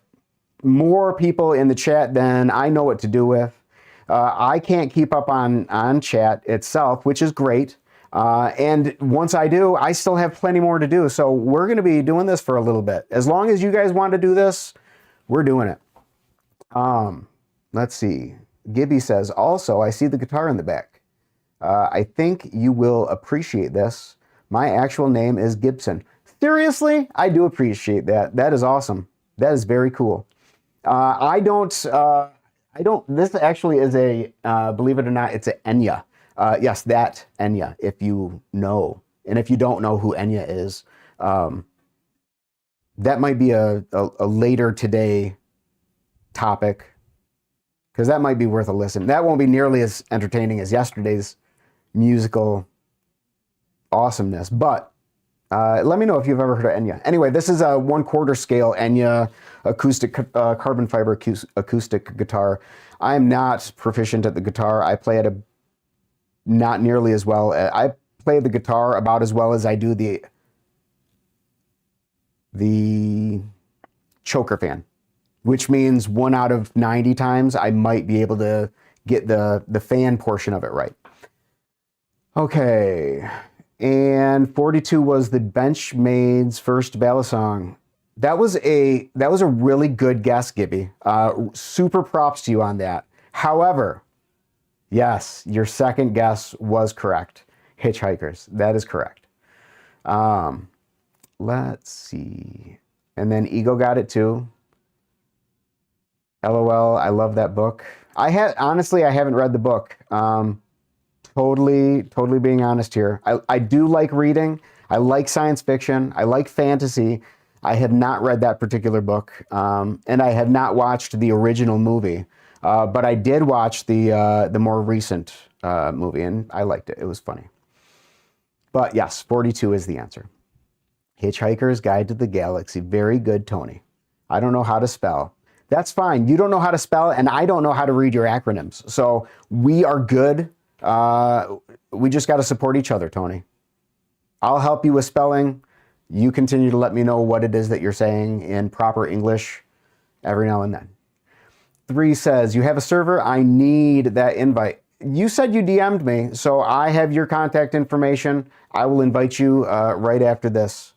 more people in the chat than I know what to do with. I can't keep up on chat itself, which is great. And once I do, I still have plenty more to do. So we're going to be doing this for a little bit. As long as you guys want to do this, we're doing it. Let's see. Gibby says, also, I see the guitar in the back. I think you will appreciate this. My actual name is Gibson. Seriously? I do appreciate that. That is awesome. That is very cool. This actually is a, believe it or not, it's an Enya. Yes, that Enya, if you know. And if you don't know who Enya is, that might be a later today topic, because that might be worth a listen. That won't be nearly as entertaining as yesterday's musical awesomeness, but let me know if you've ever heard of Enya. Anyway, this is a 1/4 scale Enya acoustic carbon fiber acoustic guitar. I'm not proficient at the guitar. I play it not nearly as well. I play the guitar about as well as I do the choker fan, which means 1 out of 90 times I might be able to get the fan portion of it right. Okay, and 42 was the Benchmaid's first ballad song. That was a really good guess, Gibby. Super props to you on that. However, yes, your second guess was correct. Hitchhikers, that is correct. Let's see. And then Ego got it too. LOL, I love that book. Honestly, I haven't read the book. Totally being honest here. I do like reading. I like science fiction. I like fantasy. I have not read that particular book. And I have not watched the original movie. But I did watch the more recent movie, and I liked it. It was funny. But yes, 42 is the answer. Hitchhiker's Guide to the Galaxy. Very good, Tony. I don't know how to spell. That's fine. You don't know how to spell, and I don't know how to read your acronyms. So we are good. We just got to support each other, Tony. I'll help you with spelling. You continue to let me know what it is that you're saying in proper English every now and then. 3 says, you have a server? I need that invite. You said you DM'd me, so I have your contact information. I will invite you right after this.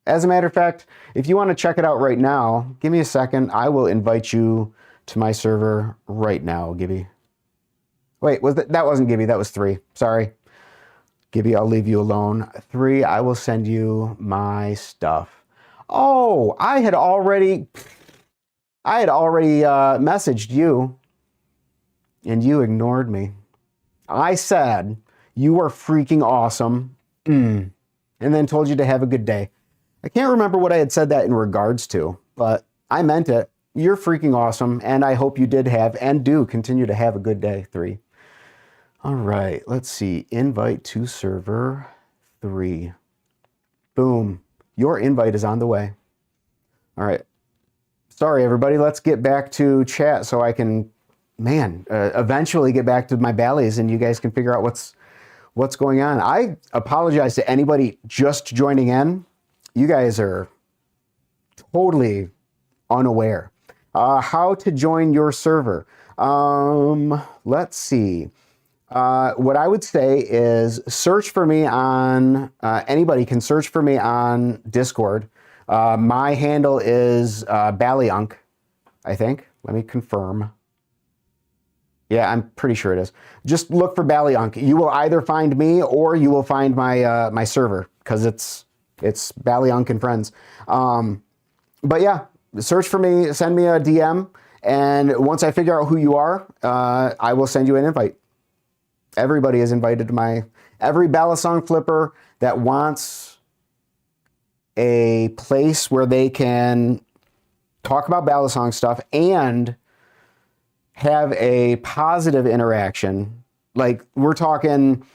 As a matter of fact, if you want to check it out right now, give me a second. I will invite you to my server right now, Gibby. Wait, that wasn't Gibby, that was 3. Sorry. Gibby, I'll leave you alone. 3, I will send you my stuff. Oh, I had already messaged you, and you ignored me. I said you are freaking awesome, and then told you to have a good day. I can't remember what I had said that in regards to, but I meant it. You're freaking awesome, and I hope you did have and do continue to have a good day, 3. All right, let's see. Invite to server 3. Boom. Your invite is on the way. All right. Sorry, everybody. Let's get back to chat so I can, eventually get back to my ballets and you guys can figure out what's going on. I apologize to anybody just joining in. You guys are totally unaware. How to join your server? Let's see. What I would say is search for me on, anybody can search for me on Discord. My handle is Bali Unc, I think. Let me confirm. Yeah, I'm pretty sure it is. Just look for Bali Unc. You will either find me or you will find my my server, because it's Bali Unc and Friends. But yeah, search for me, send me a DM, and once I figure out who you are, I will send you an invite. Everybody is invited to every ballad song flipper that wants a place where they can talk about ballad song stuff and have a positive interaction. Like, we're talking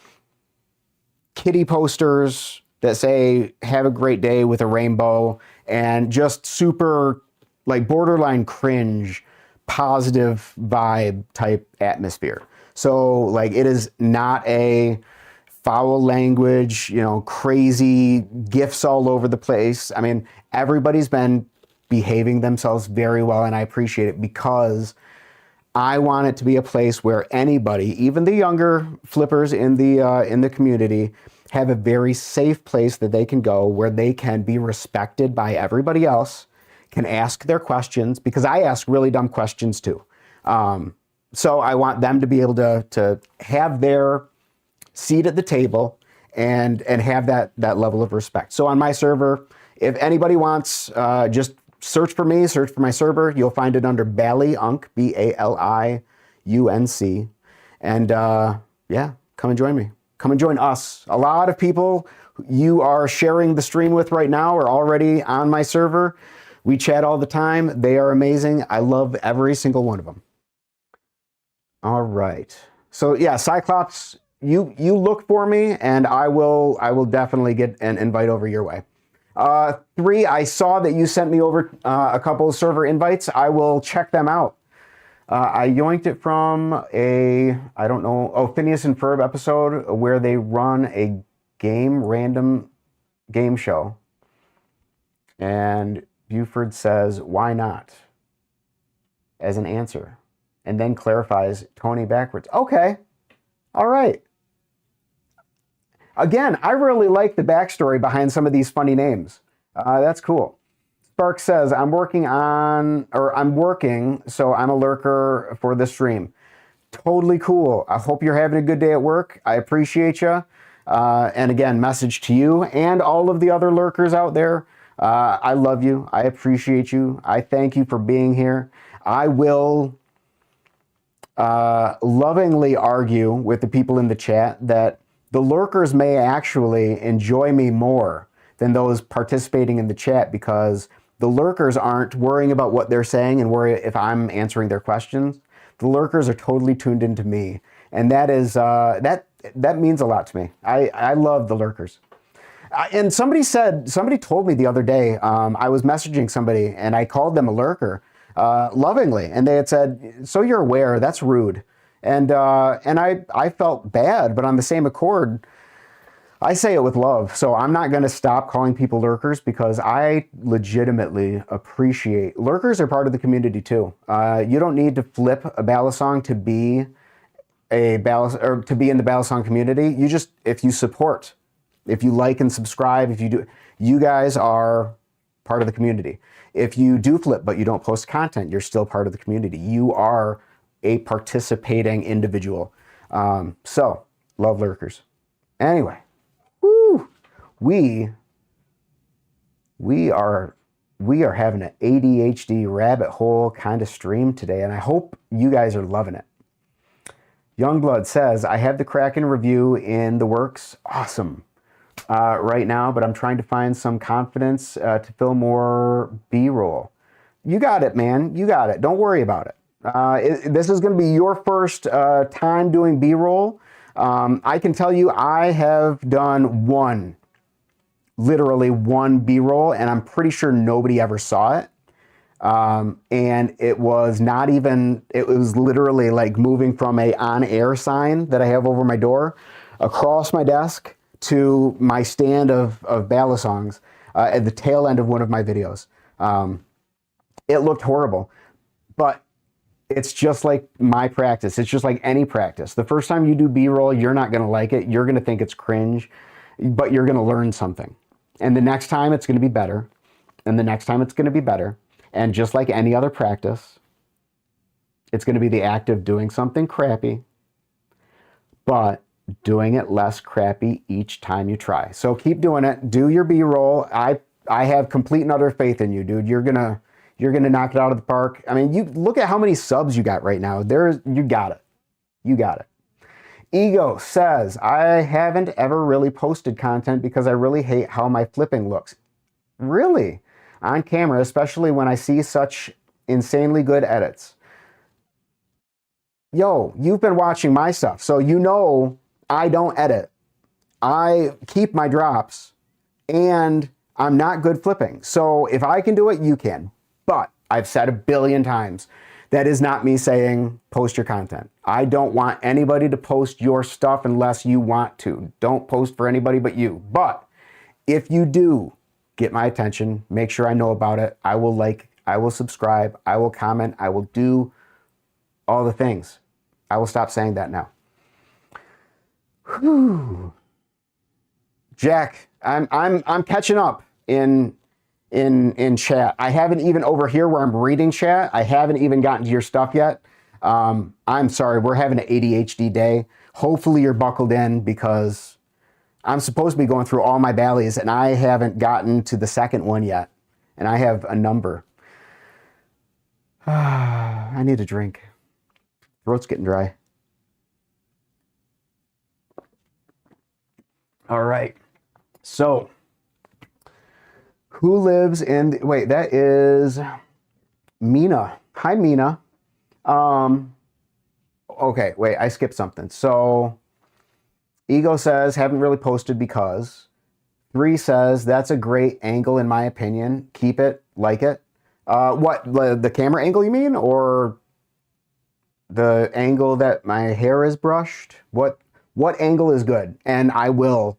kitty posters that say, have a great day with a rainbow, and just super, like, borderline cringe, positive vibe type atmosphere. So, like, it is not a foul language, crazy GIFs all over the place. I mean, everybody's been behaving themselves very well, and I appreciate it, because I want it to be a place where anybody, even the younger flippers in the community, have a very safe place that they can go where they can be respected by everybody else, can ask their questions, because I ask really dumb questions too. So I want them to be able to have their seat at the table and have that level of respect. So on my server, if anybody wants, just search for me, search for my server. You'll find it under Bali Unc, Baliunc. And yeah, come and join me. Come and join us. A lot of people you are sharing the stream with right now are already on my server. We chat all the time. They are amazing. I love every single one of them. All right. So yeah, Cyclops, you look for me, and I will definitely get an invite over your way. 3, I saw that you sent me over a couple of server invites. I will check them out. I yoinked it from I don't know, Phineas and Ferb episode where they run a random game show. And Buford says, why not? As an answer. And then clarifies Tony backwards. Okay. All right. Again, I really like the backstory behind some of these funny names. That's cool. Spark says, I'm working, so I'm a lurker for the stream. Totally cool. I hope you're having a good day at work. I appreciate you. And again, message to you and all of the other lurkers out there. I love you. I appreciate you. I thank you for being here. I will lovingly argue with the people in the chat that the lurkers may actually enjoy me more than those participating in the chat, because the lurkers aren't worrying about what they're saying and worry if I'm answering their questions. The lurkers are totally tuned into me, and that is that means a lot to me. I love the lurkers. And somebody told me the other day, I was messaging somebody and I called them a lurker lovingly, and they had said, "So you're aware? That's rude." And I felt bad, but on the same accord, I say it with love. So I'm not going to stop calling people lurkers, because I legitimately appreciate lurkers are part of the community too. You don't need to flip a Balisong to be in the Balisong community. You just, if you support, if you like and subscribe, if you do, you guys are part of the community. If you do flip but you don't post content, you're still part of the community. You are a participating individual. So love lurkers. Anyway, woo, we are having an ADHD rabbit hole kind of stream today, and I hope you guys are loving it. Youngblood says, I have the Kraken review in the works. Awesome. Right now, but I'm trying to find some confidence to fill more B-roll. You got it, man. You got it. Don't worry about it. This is going to be your first time doing B-roll. I can tell you I have done literally one B-roll, and I'm pretty sure nobody ever saw it. And it was literally like moving from a on-air sign that I have over my door across my desk to my stand of Balisongs at the tail end of one of my videos. It looked horrible, but it's just like my practice. It's just like any practice. The first time you do B-roll, you're not going to like it. You're going to think it's cringe, but you're going to learn something. And the next time it's going to be better. And the next time it's going to be better. And just like any other practice, it's going to be the act of doing something crappy, but doing it less crappy each time you try. So keep doing it. Do your B-roll. I have complete and utter faith in you, dude. You're gonna knock it out of the park. I mean, you look at how many subs you got right now. You got it. You got it. Ego says, I haven't ever really posted content because I really hate how my flipping looks. Really? On camera, especially when I see such insanely good edits. Yo, you've been watching my stuff, so you know I don't edit. I keep my drops, and I'm not good flipping. So if I can do it, you can. But I've said 1 billion times, that is not me saying post your content. I don't want anybody to post your stuff unless you want to. Don't post for anybody but you. But if you do, get my attention, make sure I know about it. I will like, I will subscribe, I will comment, I will do all the things. I will stop saying that now. Whew. Jack, I'm catching up in chat. I haven't even over here where I'm reading chat. I haven't even gotten to your stuff yet. I'm sorry, we're having an ADHD day. Hopefully you're buckled in, because I'm supposed to be going through all my Balis and I haven't gotten to the second one yet. And I have a number. I need a drink. Throat's getting dry. All right. So, who lives in, wait, that is Mina. Hi, Mina. Okay, wait, I skipped something. So, Ego says, haven't really posted because. 3 says, that's a great angle in my opinion. Keep it, like it. What, the camera angle you mean? Or the angle that my hair is brushed? What angle is good? And I will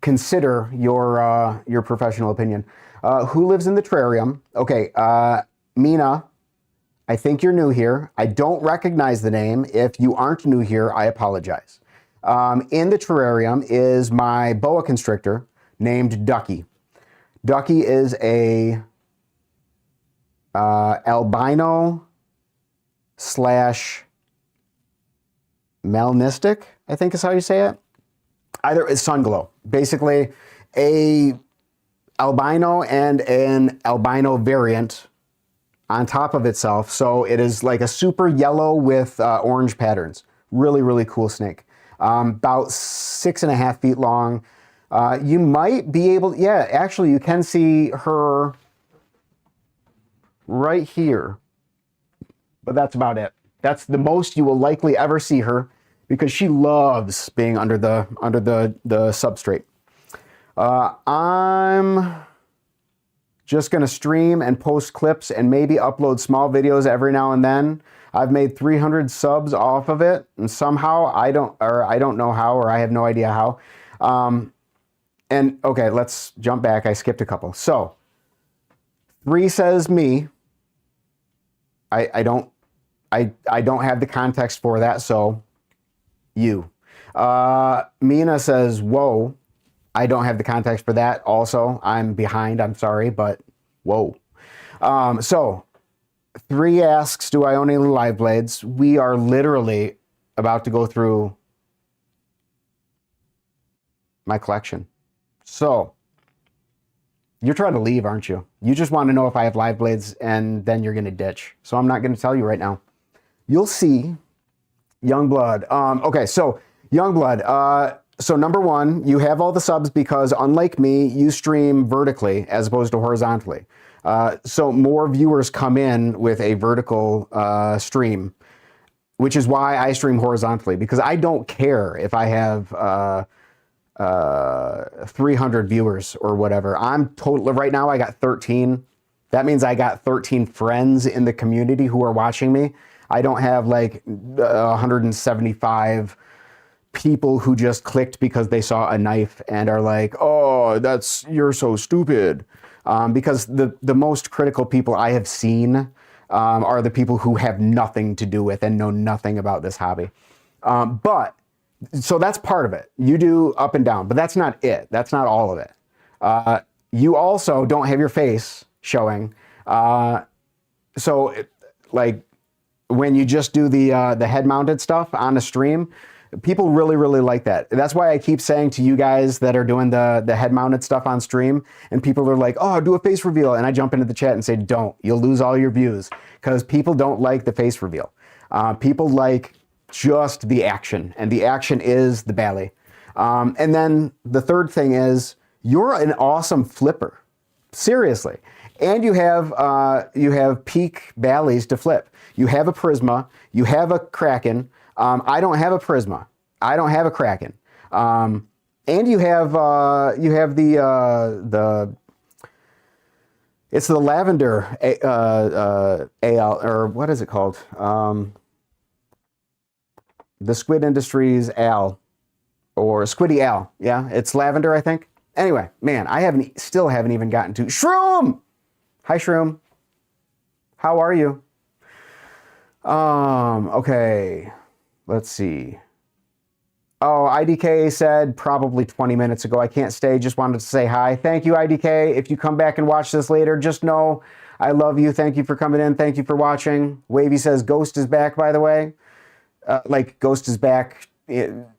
consider your professional opinion. Who lives in the terrarium? Okay, Mina, I think you're new here. I don't recognize the name. If you aren't new here, I apologize. In the terrarium is my boa constrictor named Ducky. Ducky is a albino / melanistic, I think is how you say it. Either it's sunglow. Basically, a albino and an albino variant on top of itself. So it is like a super yellow with orange patterns. Really, really cool snake. About 6.5 feet long. You might be able, yeah, actually you can see her right here. But that's about it. That's the most you will likely ever see her because she loves being under the substrate. I'm just going to stream and post clips and maybe upload small videos every now and then. I've made 300 subs off of it, and somehow I don't know how, or I have no idea how. And okay, let's jump back. I skipped a couple. So 3 says me. I don't have the context for that, so you. Mina says, whoa. I don't have the context for that. Also, I'm behind. I'm sorry, but whoa. So 3 asks, do I own any live blades? We are literally about to go through my collection. So you're trying to leave, aren't you? You just want to know if I have live blades and then you're going to ditch. So I'm not going to tell you right now. You'll see. Youngblood. Okay, so Youngblood. So number 1, you have all the subs because unlike me, you stream vertically as opposed to horizontally. So more viewers come in with a vertical stream, which is why I stream horizontally, because I don't care if I have 300 viewers or whatever. I'm totally, right now I got 13. That means I got 13 friends in the community who are watching me. I don't have like 175 people who just clicked because they saw a knife and are like, oh, you're so stupid. Because the most critical people I have seen are the people who have nothing to do with and know nothing about this hobby. So that's part of it. You do up and down, but that's not it. That's not all of it. You also don't have your face showing. Like when you just do the head-mounted stuff on a stream, people really, really like that. That's why I keep saying to you guys that are doing the head-mounted stuff on stream, and people are like, oh, do a face reveal. And I jump into the chat and say, don't. You'll lose all your views. Because people don't like the face reveal. People like just the action. And the action is the Bali. And then the third thing is, you're an awesome flipper. Seriously. And you have peak Balis to flip. You have a Prisma. You have a Kraken. I don't have a Prisma. I don't have a Kraken. And you have the it's the lavender AL, or what is it called? The Squid Industries Al, or Squiddy Al. Yeah, it's lavender, I think. Anyway, man, I still haven't even gotten to Shroom. Hi, Shroom. How are you? Okay. Let's see. Oh, IDK said probably 20 minutes ago, I can't stay, just wanted to say hi. Thank you, IDK. If you come back and watch this later, just know I love you. Thank you for coming in. Thank you for watching. Wavy says Ghost is back, by the way. Like Ghost is back,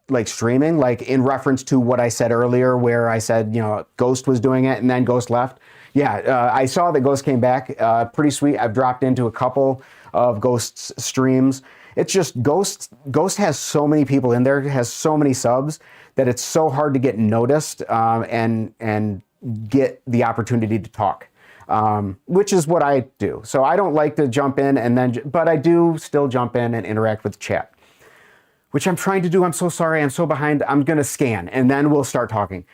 like streaming, like in reference to what I said earlier, where I said, you know, Ghost was doing it and then Ghost left. Yeah, I saw that Ghost came back. Pretty sweet. I've dropped into a couple of Ghost's streams. It's just Ghost has so many people in there, has so many subs that it's so hard to get noticed and get the opportunity to talk, which is what I do. So I don't like to jump in and then, but I do still jump in and interact with chat, which I'm trying to do. I'm so sorry. I'm so behind. I'm going to scan and then we'll start talking.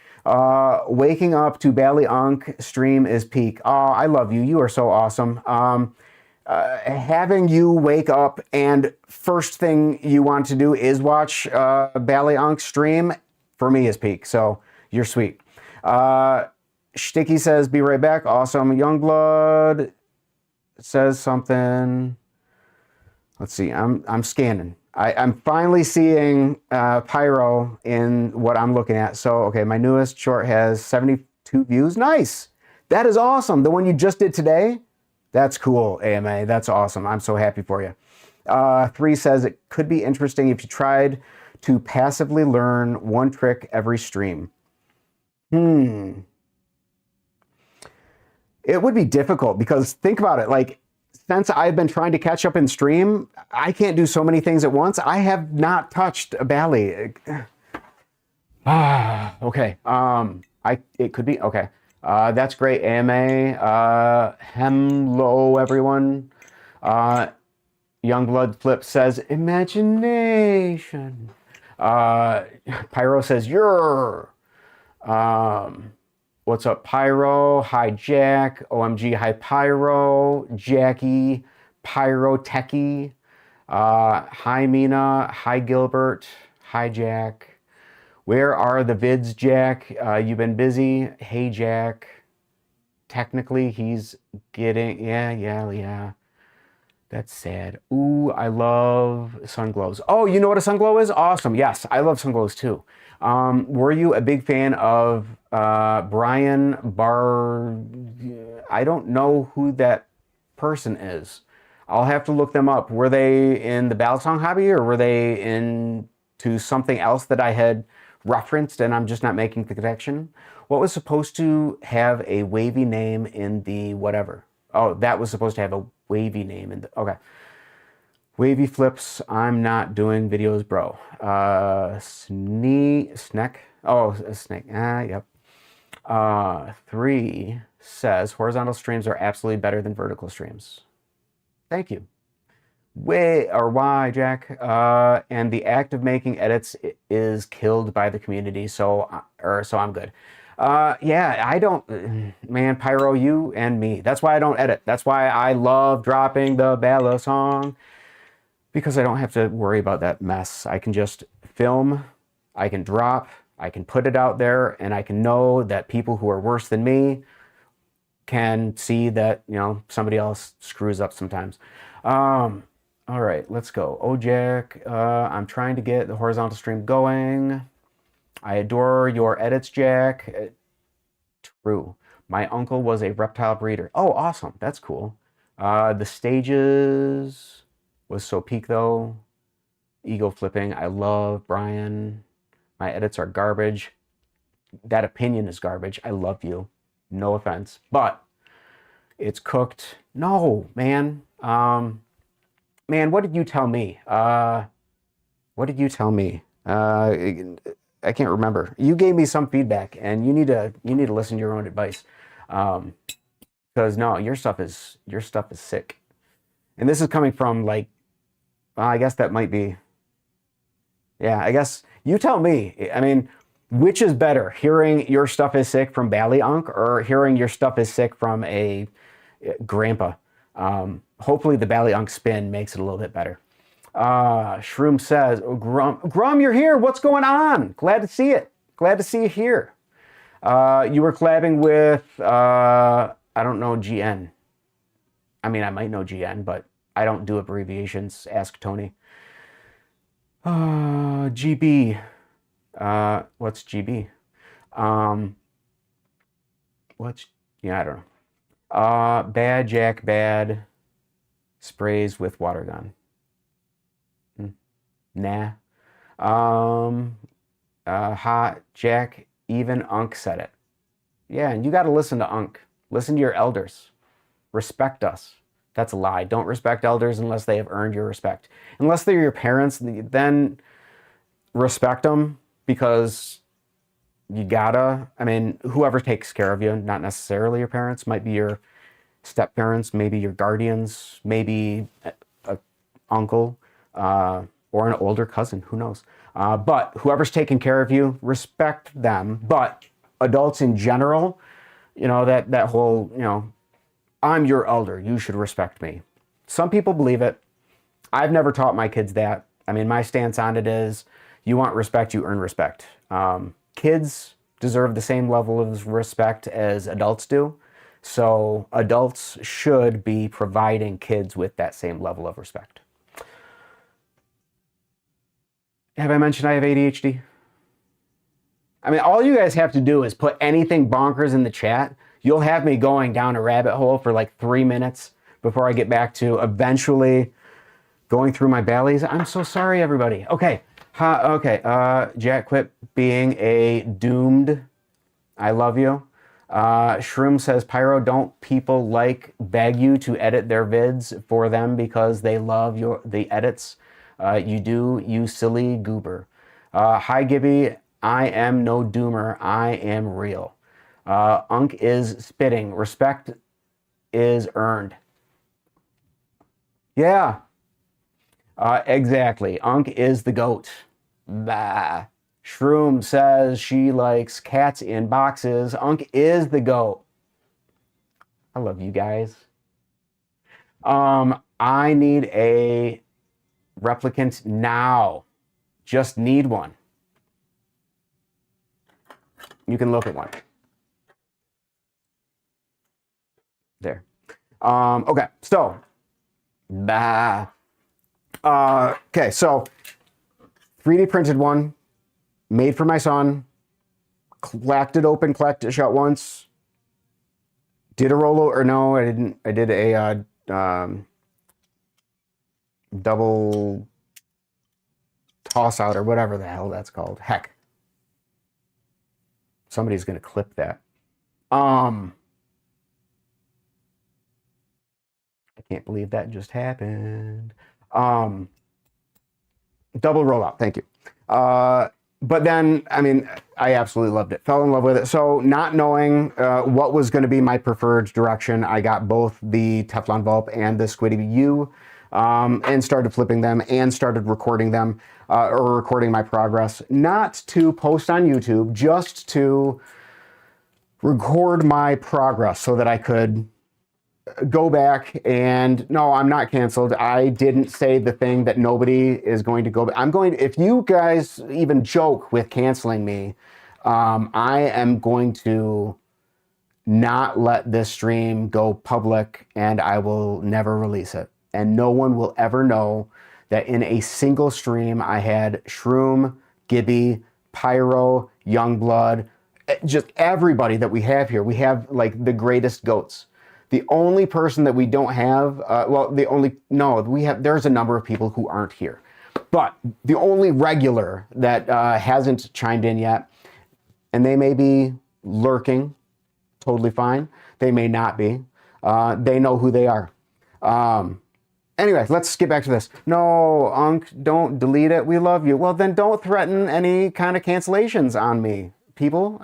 Waking up to Bali Unc stream is peak. Oh, I love you. You are so awesome. Having you wake up and first thing you want to do is watch Bali Unc stream for me is peak. So you're sweet. Sticky says, be right back. Awesome. Youngblood says something. Let's see. I'm scanning. I'm finally seeing Pyro in what I'm looking at. So, okay, my newest short has 72 views. Nice. That is awesome. The one you just did today? That's cool, AMA. That's awesome. I'm so happy for you. 3 says, it could be interesting if you tried to passively learn one trick every stream. It would be difficult because think about it. Like, since I've been trying to catch up in stream, I can't do so many things at once. I have not touched a Bali. Okay. It could be okay. That's great, AMA. Hello, everyone. Youngblood Flip says imagination. Pyro says you're. What's up, Pyro? Hi, Jack. OMG, hi, Pyro. Jackie. Pyro Techie. Hi, Mina. Hi, Gilbert. Hi, Jack. Where are the vids, Jack? You've been busy. Hey, Jack. Technically, he's getting... Yeah. That's sad. Ooh, I love sun glows. Oh, you know what a sun glow is? Awesome. Yes, I love sun glows too. Were you a big fan of Brian Bar... I don't know who that person is. I'll have to look them up. Were they in the ballad song hobby or were they into something else that I had referenced and I'm just not making the connection? What was supposed to have a wavy name in the whatever? Oh, that was supposed to have a wavy name in the... Okay. Wavy flips, I'm not doing videos, bro. Snack. Oh, a snake. Yep. 3 says, horizontal streams are absolutely better than vertical streams. Thank you. Why, Jack? And the act of making edits is killed by the community, so I'm good. Yeah, I don't, man, Pyro, you and me. That's why I don't edit. That's why I love dropping the Bala song. Because I don't have to worry about that mess. I can just film, I can drop, I can put it out there, and I can know that people who are worse than me can see that, you know, somebody else screws up sometimes. All right, let's go. Oh, Jack, I'm trying to get the horizontal stream going. I adore your edits, Jack. True. My uncle was a reptile breeder. Oh, awesome. That's cool. The stages... was so peak though. Ego flipping. I love Brian. My edits are garbage. That opinion is garbage. I love you. No offense. But it's cooked. No, man. Man, what did you tell me? What did you tell me? I can't remember. You gave me some feedback and you need to listen to your own advice. Because no, your stuff is sick. And this is coming from like, well, I guess that might be, yeah, I guess you tell me. I mean, which is better, hearing your stuff is sick from Bali Unc or hearing your stuff is sick from a grandpa? Hopefully the Bali Unc spin makes it a little bit better. Shroom says, oh, Grum, you're here. What's going on? Glad to see it. Glad to see you here. You were collabing with, I don't know, GN. I mean, I might know GN, but I don't do abbreviations. Ask Tony. GB. What's GB? Yeah, I don't know. Bad Jack, bad. Sprays with water gun. Nah. Hot Jack, even Unc said it. Yeah, and you got to listen to Unc. Listen to your elders. Respect us. That's a lie. Don't respect elders unless they have earned your respect. Unless they're your parents, then respect them, because you gotta. I mean, whoever takes care of you, not necessarily your parents, might be your step parents, maybe your guardians, maybe a uncle, or an older cousin, who knows. But whoever's taking care of you, respect them. But adults in general, that whole, I'm your elder, you should respect me. Some people believe it. I've never taught my kids that. I mean, my stance on it is, you want respect, you earn respect. Kids deserve the same level of respect as adults do. So adults should be providing kids with that same level of respect. Have I mentioned I have ADHD? I mean, all you guys have to do is put anything bonkers in the chat. You'll have me going down a rabbit hole for like 3 minutes before I get back to eventually going through my Balis. I'm so sorry, everybody. Okay. Jack, quit being a doomed. I love you. Shroom says, Pyro, don't people beg you to edit their vids for them because they love the edits? You do, you silly goober. Hi, Gibby. I am no doomer. I am real. Unc is spitting. Respect is earned. Yeah. Exactly. Unc is the goat. Bah. Shroom says she likes cats in boxes. Unc is the goat. I love you guys. I need a replicant now. Just need one. You can look at one. There. Okay, so. Bah. Okay, so 3D printed one, made for my son, clacked it open, clacked it shut once, did a Rolo, or no, I didn't. I did a double toss out or whatever the hell that's called. Heck. Somebody's going to clip that. I can't believe that just happened. Double rollout, thank you. But then, I mean, I absolutely loved it. Fell in love with it. So not knowing what was going to be my preferred direction, I got both the Teflon Vulp and the Squiddy U, and started flipping them and started recording them, or recording my progress. Not to post on YouTube, just to record my progress so that I could go back and, no, I'm not canceled. I didn't say the thing that nobody is going to go back. If you guys even joke with canceling me, I am going to not let this stream go public, and I will never release it. And no one will ever know that in a single stream I had Shroom, Gibby, Pyro, Youngblood, just everybody that we have here. We have like the greatest goats. The only person that we don't have, there's a number of people who aren't here. But the only regular that hasn't chimed in yet, and they may be lurking, totally fine. They may not be. They know who they are. Anyway, let's get back to this. No, Unc, don't delete it. We love you. Well, then don't threaten any kind of cancellations on me, people.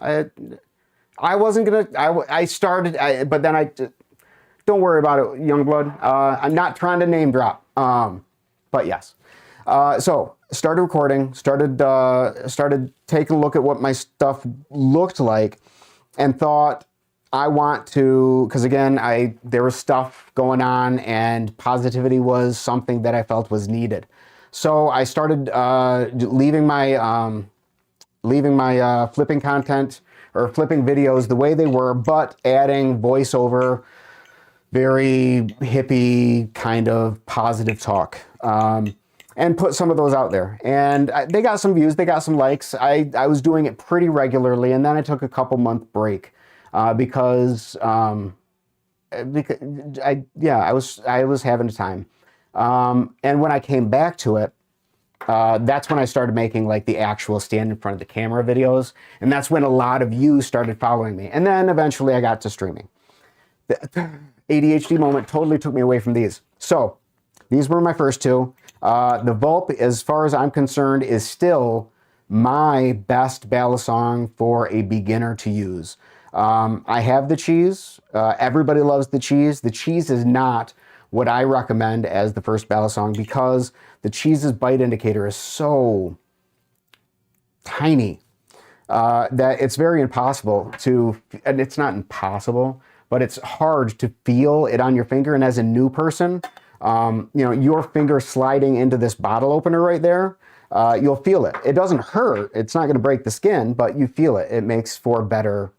I wasn't going to, but then I... Don't worry about it, Youngblood. I'm not trying to name drop, but yes. So started recording, started taking a look at what my stuff looked like, and thought I want to, because again, there was stuff going on, and positivity was something that I felt was needed. So I started leaving my flipping content or flipping videos the way they were, but adding voiceover. Very hippie kind of positive talk, and put some of those out there. And they got some views, they got some likes. I was doing it pretty regularly, and then I took a couple-month break because I was having a time. And when I came back to it, that's when I started making like the actual stand in front of the camera videos, and that's when a lot of you started following me. And then eventually I got to streaming. The ADHD moment totally took me away from these. So these were my first two. The Vulp, as far as I'm concerned, is still my best balisong for a beginner to use. I have the cheese. Everybody loves the cheese. The cheese is not what I recommend as the first balisong because the cheese's bite indicator is so tiny that it's very impossible to, and it's not impossible, but it's hard to feel it on your finger. And as a new person, you know, your finger sliding into this bottle opener right there, you'll feel it. It doesn't hurt. It's not going to break the skin, but you feel it. It makes for better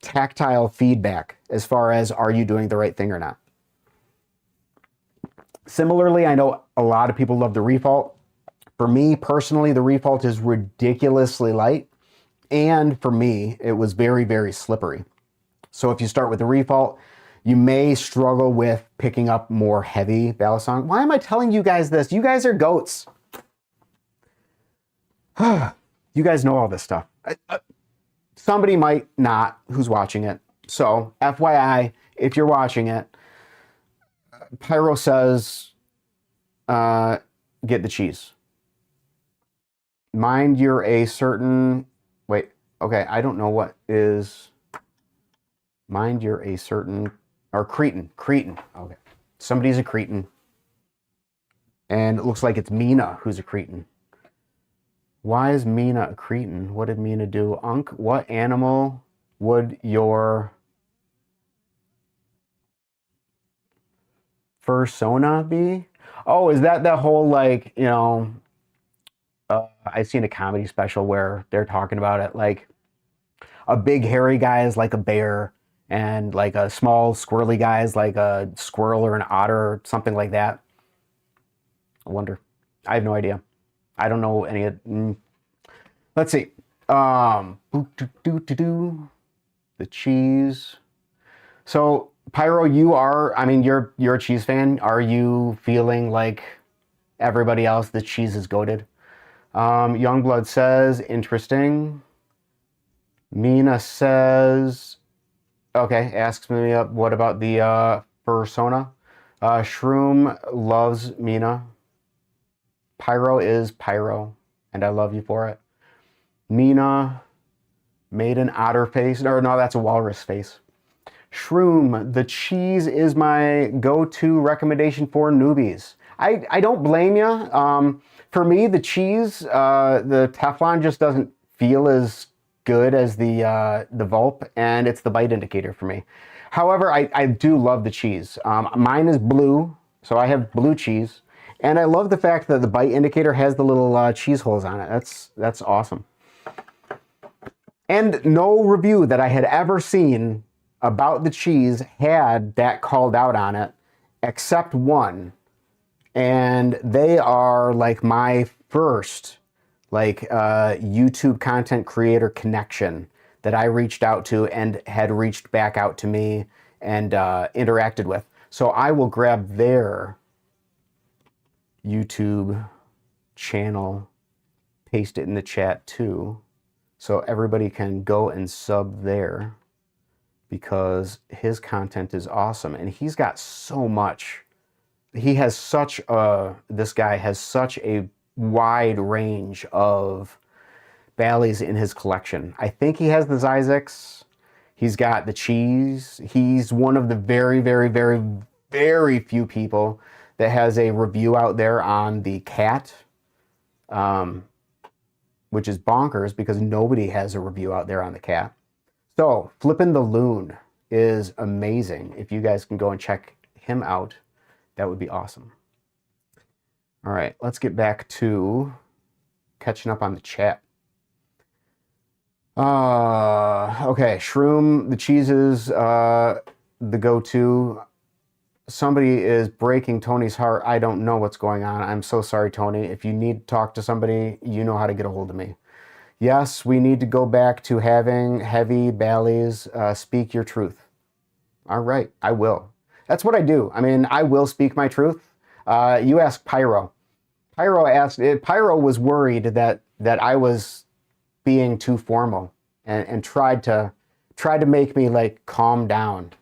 tactile feedback as far as are you doing the right thing or not. Similarly, I know a lot of people love the Refault. For me personally, the Refault is ridiculously light, and for me, it was very, very slippery. So if you start with the Refault, you may struggle with picking up more heavy balisong. Why am I telling you guys this? You guys are goats. You guys know all this stuff. Somebody might not who's watching it. So FYI, if you're watching it, Pyro says, get the cheese. Mind you're a certain, wait, okay, I don't know what is, mind you're a certain, or Cretan, okay. Somebody's a Cretan. And it looks like it's Mina who's a Cretan. Why is Mina a Cretan? What did Mina do? Unc, what animal would your fursona be? Oh, is that whole, like, you know, I've seen a comedy special where they're talking about it, like a big hairy guy is like a bear and like a small squirrely guy is like a squirrel or an otter or something like that. I wonder. I have no idea. I don't know any of... Let's see. The cheese. So, Pyro, you are... I mean, you're a cheese fan. Are you feeling like everybody else, the cheese is goated? Youngblood says, interesting. Mina says... Okay, asks me what about the fursona? Shroom loves Mina. Pyro is Pyro, and I love you for it. Mina made an otter face, or no, that's a walrus face. Shroom, the cheese is my go-to recommendation for newbies. I don't blame you. For me, the cheese, the Teflon just doesn't feel as good as the Vulp, and it's the bite indicator for me. However, I do love the cheese. Mine is blue, so I have blue cheese. And I love the fact that the bite indicator has the little cheese holes on it. That's awesome. And no review that I had ever seen about the cheese had that called out on it, except one. And they are like my first YouTube content creator connection that I reached out to and had reached back out to me and interacted with. So I will grab their YouTube channel, paste it in the chat too, so everybody can go and sub there because his content is awesome and he's got so much. He has such a, this guy has such a wide range of Balis in his collection. I think he has the Zyzix. He's got the cheese. He's one of the very, very, very, very few people that has a review out there on the cat, which is bonkers because nobody has a review out there on the cat. So Flippin' the Loon is amazing. If you guys can go and check him out, that would be awesome. All right, let's get back to catching up on the chat. Okay, Shroom, the cheeses, the go-to. Somebody is breaking Tony's heart. I don't know what's going on. I'm so sorry, Tony. If you need to talk to somebody, you know how to get a hold of me. Yes, we need to go back to having heavy Balis. Speak your truth. All right, I will. That's what I do. I mean, I will speak my truth. You ask Pyro. Pyro was worried that I was being too formal and tried to tried to make me like calm down.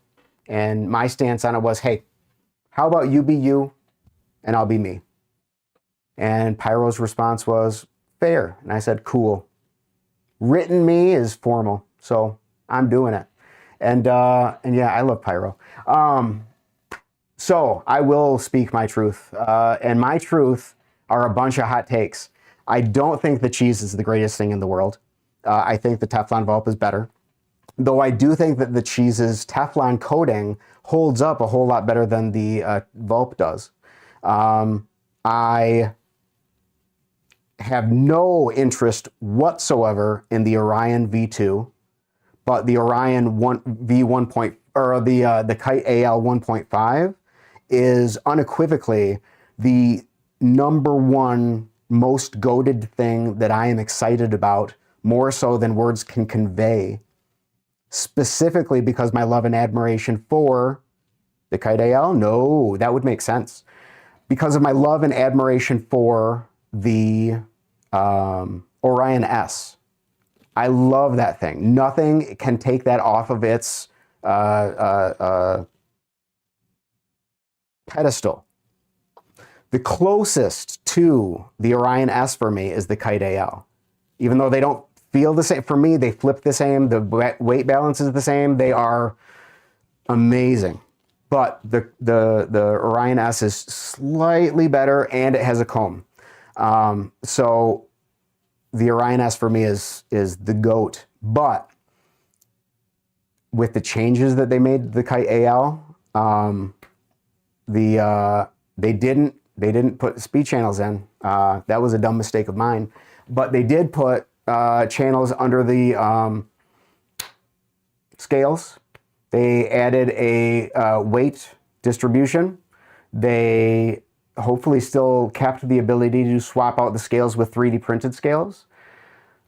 And my stance on it was, hey, how about you be you and I'll be me? And Pyro's response was fair. And I said, cool. Written me is formal, so I'm doing it. And yeah, I love Pyro. So I will speak my truth. And my truth are a bunch of hot takes. I don't think the cheese is the greatest thing in the world. I think the Teflon Vulp is better. Though I do think that the cheese's Teflon coating holds up a whole lot better than the Vulp does. I have no interest whatsoever in the Orion V2, but the Orion V1 or the Kite AL 1.5 is unequivocally the #1 most goated thing that I am excited about, more so than words can convey, specifically because my love and admiration for the Kite AL. No, that would make sense. Because of my love and admiration for the Orion S. I love that thing. Nothing can take that off of its pedestal. The closest to the Orion S for me is the Kite AL. Even though they don't feel the same, for me, they flip the same. The weight balance is the same. They are amazing. But the Orion S is slightly better, and it has a comb. So the Orion S for me is the GOAT. But with the changes that they made to the Kite AL, they didn't put speed channels in. That was a dumb mistake of mine. But they did put channels under the scales. They added a weight distribution. They hopefully still kept the ability to swap out the scales with 3D printed scales.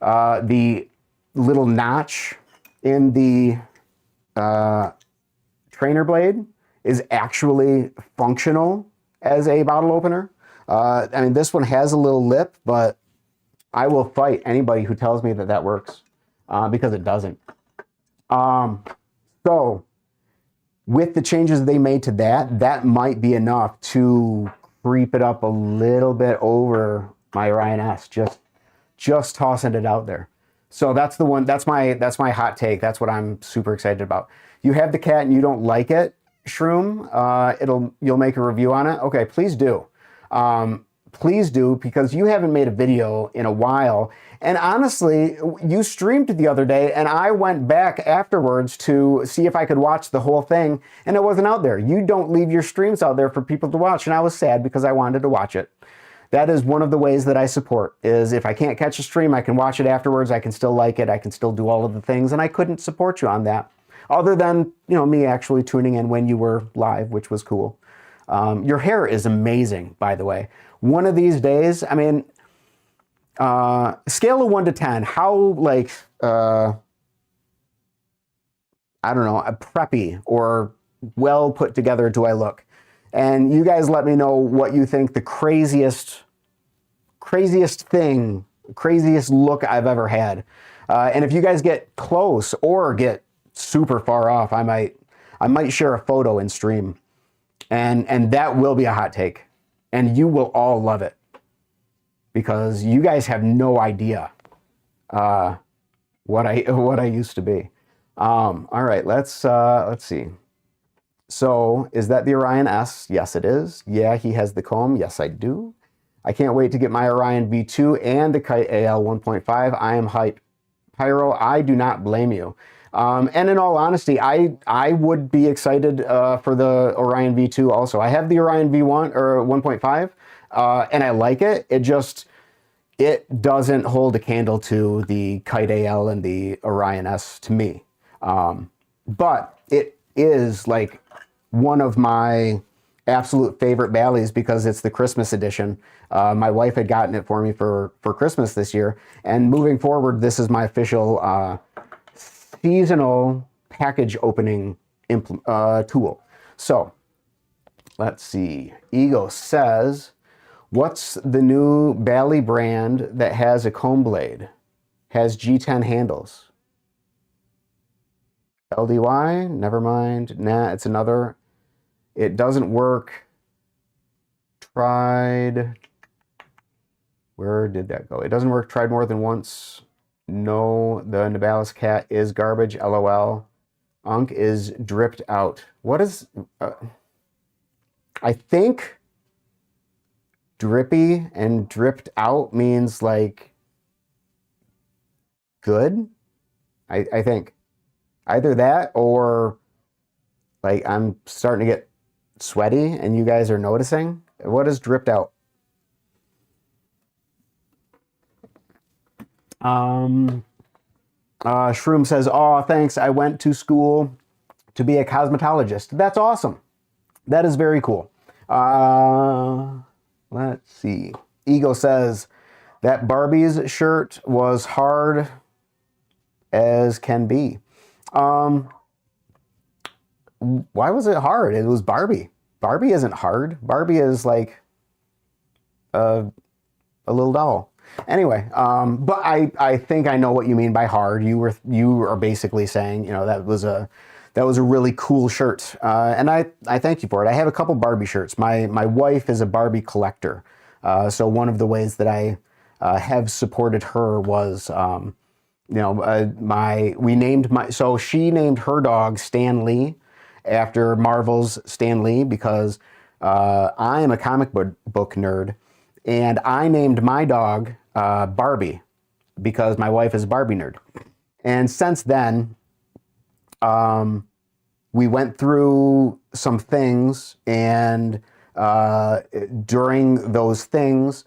The little notch in the trainer blade is actually functional as a bottle opener. I mean, this one has a little lip, but I will fight anybody who tells me that that works, because it doesn't. So with the changes they made to that, that might be enough to creep it up a little bit over my Orion S. Just tossing it out there. So that's the one. That's my hot take. That's what I'm super excited about. You have the cat and you don't like it, Shroom. You'll make a review on it. Okay, please do. Please do, because you haven't made a video in a while. And honestly, you streamed the other day and I went back afterwards to see if I could watch the whole thing, and it wasn't out there. You don't leave your streams out there for people to watch, and I was sad because I wanted to watch it. That is one of the ways that I support, is if I can't catch a stream, I can watch it afterwards, I can still like it, I can still do all of the things, and I couldn't support you on that. Other than, me actually tuning in when you were live, which was cool. Your hair is amazing, by the way. One of these days, I mean, scale of 1 to 10, how I don't know, preppy or well put together do I look? And you guys let me know what you think the craziest look I've ever had. And if you guys get close or get super far off, I might share a photo in stream. And that will be a hot take. And you will all love it, because you guys have no idea what I used to be. All right, let's see. So is that the Orion S? Yes, it is. Yeah, he has the comb. Yes, I do. I can't wait to get my Orion V2 and the Kite AL 1.5. I am hyped. Pyro, I do not blame you. And in all honesty, I would be excited for the Orion V2 also. I have the Orion V1 or 1.5, and I like it. It doesn't hold a candle to the Kite AL and the Orion S to me. But it is like one of my absolute favorite Balis because it's the Christmas edition. My wife had gotten it for me for Christmas this year, and moving forward, this is my official seasonal package opening tool. So let's see. Ego says, what's the new Bali brand that has a comb blade? Has G10 handles? LDY, never mind. Nah, it's another. It doesn't work. Tried. Where did that go? It doesn't work. Tried more than once. No, the Nibalis cat is garbage. LOL. Unc is dripped out. What is... I think drippy and dripped out means like good. I think. Either that or like I'm starting to get sweaty and you guys are noticing. What is dripped out? Shroom says, oh, thanks. I went to school to be a cosmetologist. That's awesome. That is very cool. Let's see. Ego says, that Barbie's shirt was hard as can be. Why was it hard? It was Barbie. Barbie isn't hard. Barbie is like a little doll. Anyway, but I think I know what you mean by hard. You are basically saying, you know, that was a really cool shirt, and I thank you for it. I have a couple Barbie shirts. My wife is a Barbie collector, so one of the ways that I have supported her was, you know, she named her dog Stan Lee after Marvel's Stan Lee because I am a comic book nerd. And I named my dog Barbie because my wife is a Barbie nerd. And since then, we went through some things, and during those things,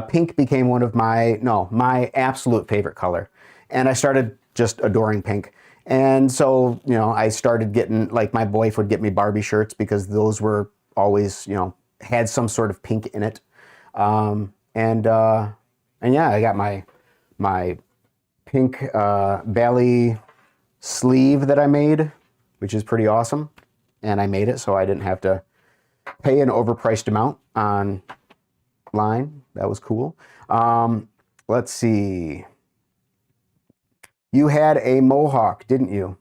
pink became one of my absolute favorite color. And I started just adoring pink. And so, you know, I started getting, like, my wife would get me Barbie shirts because those were always, you know, had some sort of pink in it. And yeah, I got my pink Bali sleeve that I made, which is pretty awesome. And I made it so I didn't have to pay an overpriced amount online. That was cool. Let's see. You had a mohawk, didn't you?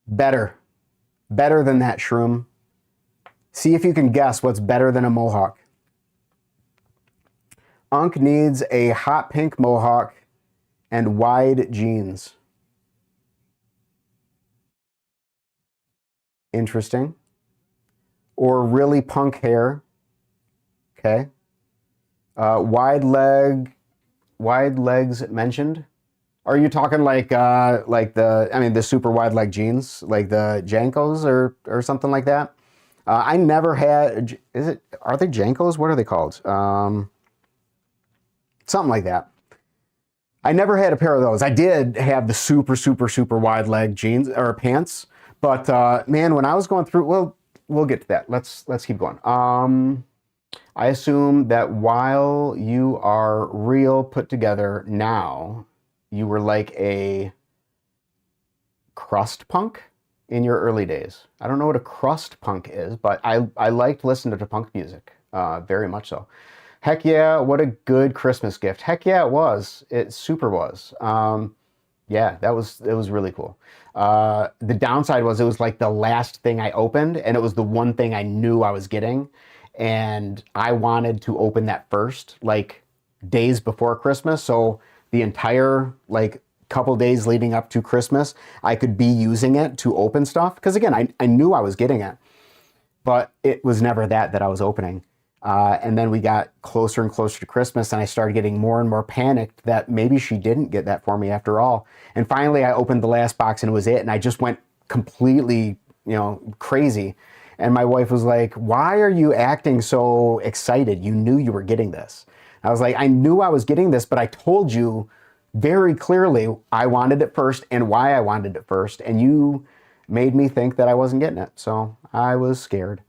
Better than that, Shroom. See if you can guess what's better than a mohawk. Unc needs a hot pink mohawk and wide jeans. Interesting. Or really punk hair. Okay. Wide legs mentioned. Are you talking like the super wide leg jeans, like the Jankos or something like that? I never had. Are they Jankos? What are they called? Something like that. I never had a pair of those. I did have the super wide leg jeans or pants, but man, when I was going through, well, we'll get to that. Let's keep going. I assume that while you are real put together now, you were like a crust punk in your early days. I don't know what a crust punk is, but I liked listening to punk music, very much so. Heck yeah, what a good Christmas gift. Heck yeah, it was. It super was. Yeah, it was really cool. The downside was it was like the last thing I opened, and it was the one thing I knew I was getting, and I wanted to open that first, like days before Christmas, so the entire like couple days leading up to Christmas, I could be using it to open stuff. Because again, I knew I was getting it, but it was never that I was opening. And then we got closer and closer to Christmas, and I started getting more and more panicked that maybe she didn't get that for me after all. And finally, I opened the last box, and it was it. And I just went completely, crazy. And my wife was like, "Why are you acting so excited? You knew you were getting this." I was like, "I knew I was getting this, but I told you very clearly I wanted it first and why I wanted it first, and you made me think that I wasn't getting it." So I was scared.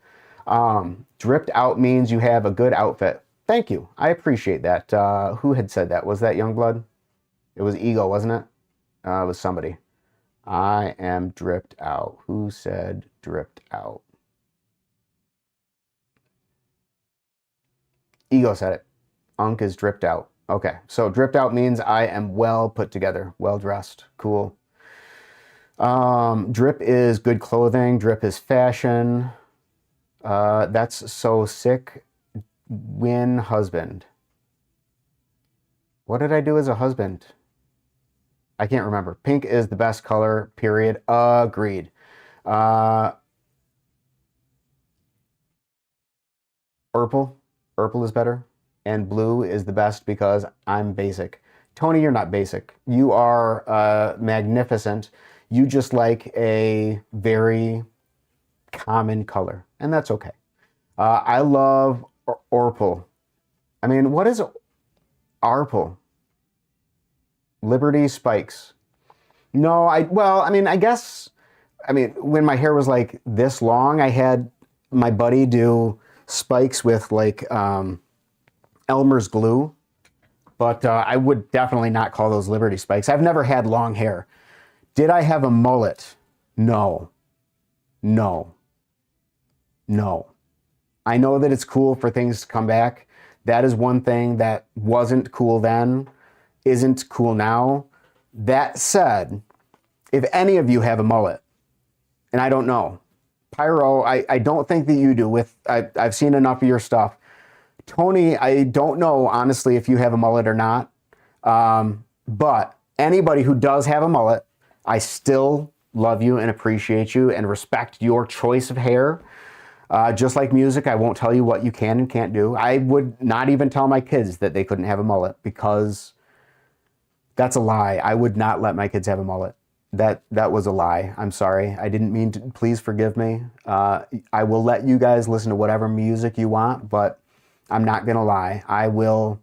Dripped out means you have a good outfit. Thank you. I appreciate that. Who had said that? Was that Youngblood? It was Ego, wasn't it? It was somebody. I am dripped out. Who said dripped out? Ego said it. Unc is dripped out. Okay, so dripped out means I am well put together, well dressed, cool. Drip is good clothing. Drip is fashion. That's so sick. Win husband. What did I do as a husband? I can't remember. Pink is the best color, period. Agreed. Purple. Purple is better. And blue is the best because I'm basic. Tony, you're not basic. You are magnificent. You just like a very common color, and that's okay. I love Orpal. I mean, what is Arpal? Liberty Spikes. No, I guess, when my hair was like this long, I had my buddy do spikes with like Elmer's glue, but I would definitely not call those Liberty Spikes. I've never had long hair. Did I have a mullet? No. No. No. I know that it's cool for things to come back. That is one thing that wasn't cool then, isn't cool now. That said, if any of you have a mullet, and I don't know, Pyro, I don't think that you do. I've seen enough of your stuff. Tony, I don't know, honestly, if you have a mullet or not. But anybody who does have a mullet, I still love you and appreciate you and respect your choice of hair. Just like music, I won't tell you what you can and can't do. I would not even tell my kids that they couldn't have a mullet because that's a lie. I would not let my kids have a mullet. That was a lie. I'm sorry. I didn't mean to. Please forgive me. I will let you guys listen to whatever music you want, but I'm not gonna lie. I will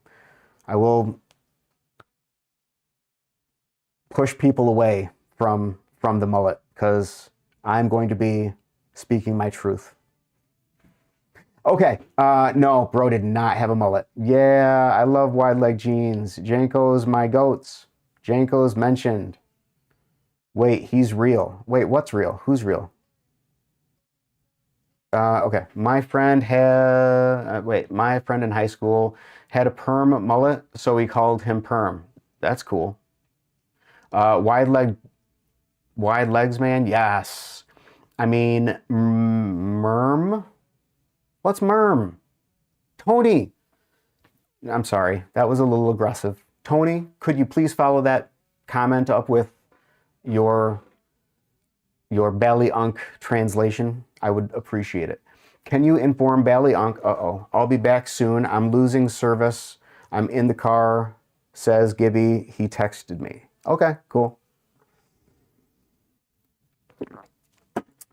push people away from the mullet because I'm going to be speaking my truth. Okay, no, bro did not have a mullet. Yeah, I love wide leg jeans. Janko's my goats. Janko's mentioned. Wait, he's real. Wait, what's real? Who's real? Okay, my friend in high school had a perm mullet, so we called him Perm. That's cool. Wide legs, man. Yes. I mean, merm. What's merm? Tony. I'm sorry. That was a little aggressive. Tony, could you please follow that comment up with your Bali Unc translation? I would appreciate it. Can you inform Bali Unc? I'll be back soon. I'm losing service. I'm in the car, says Gibby. He texted me. Okay, cool.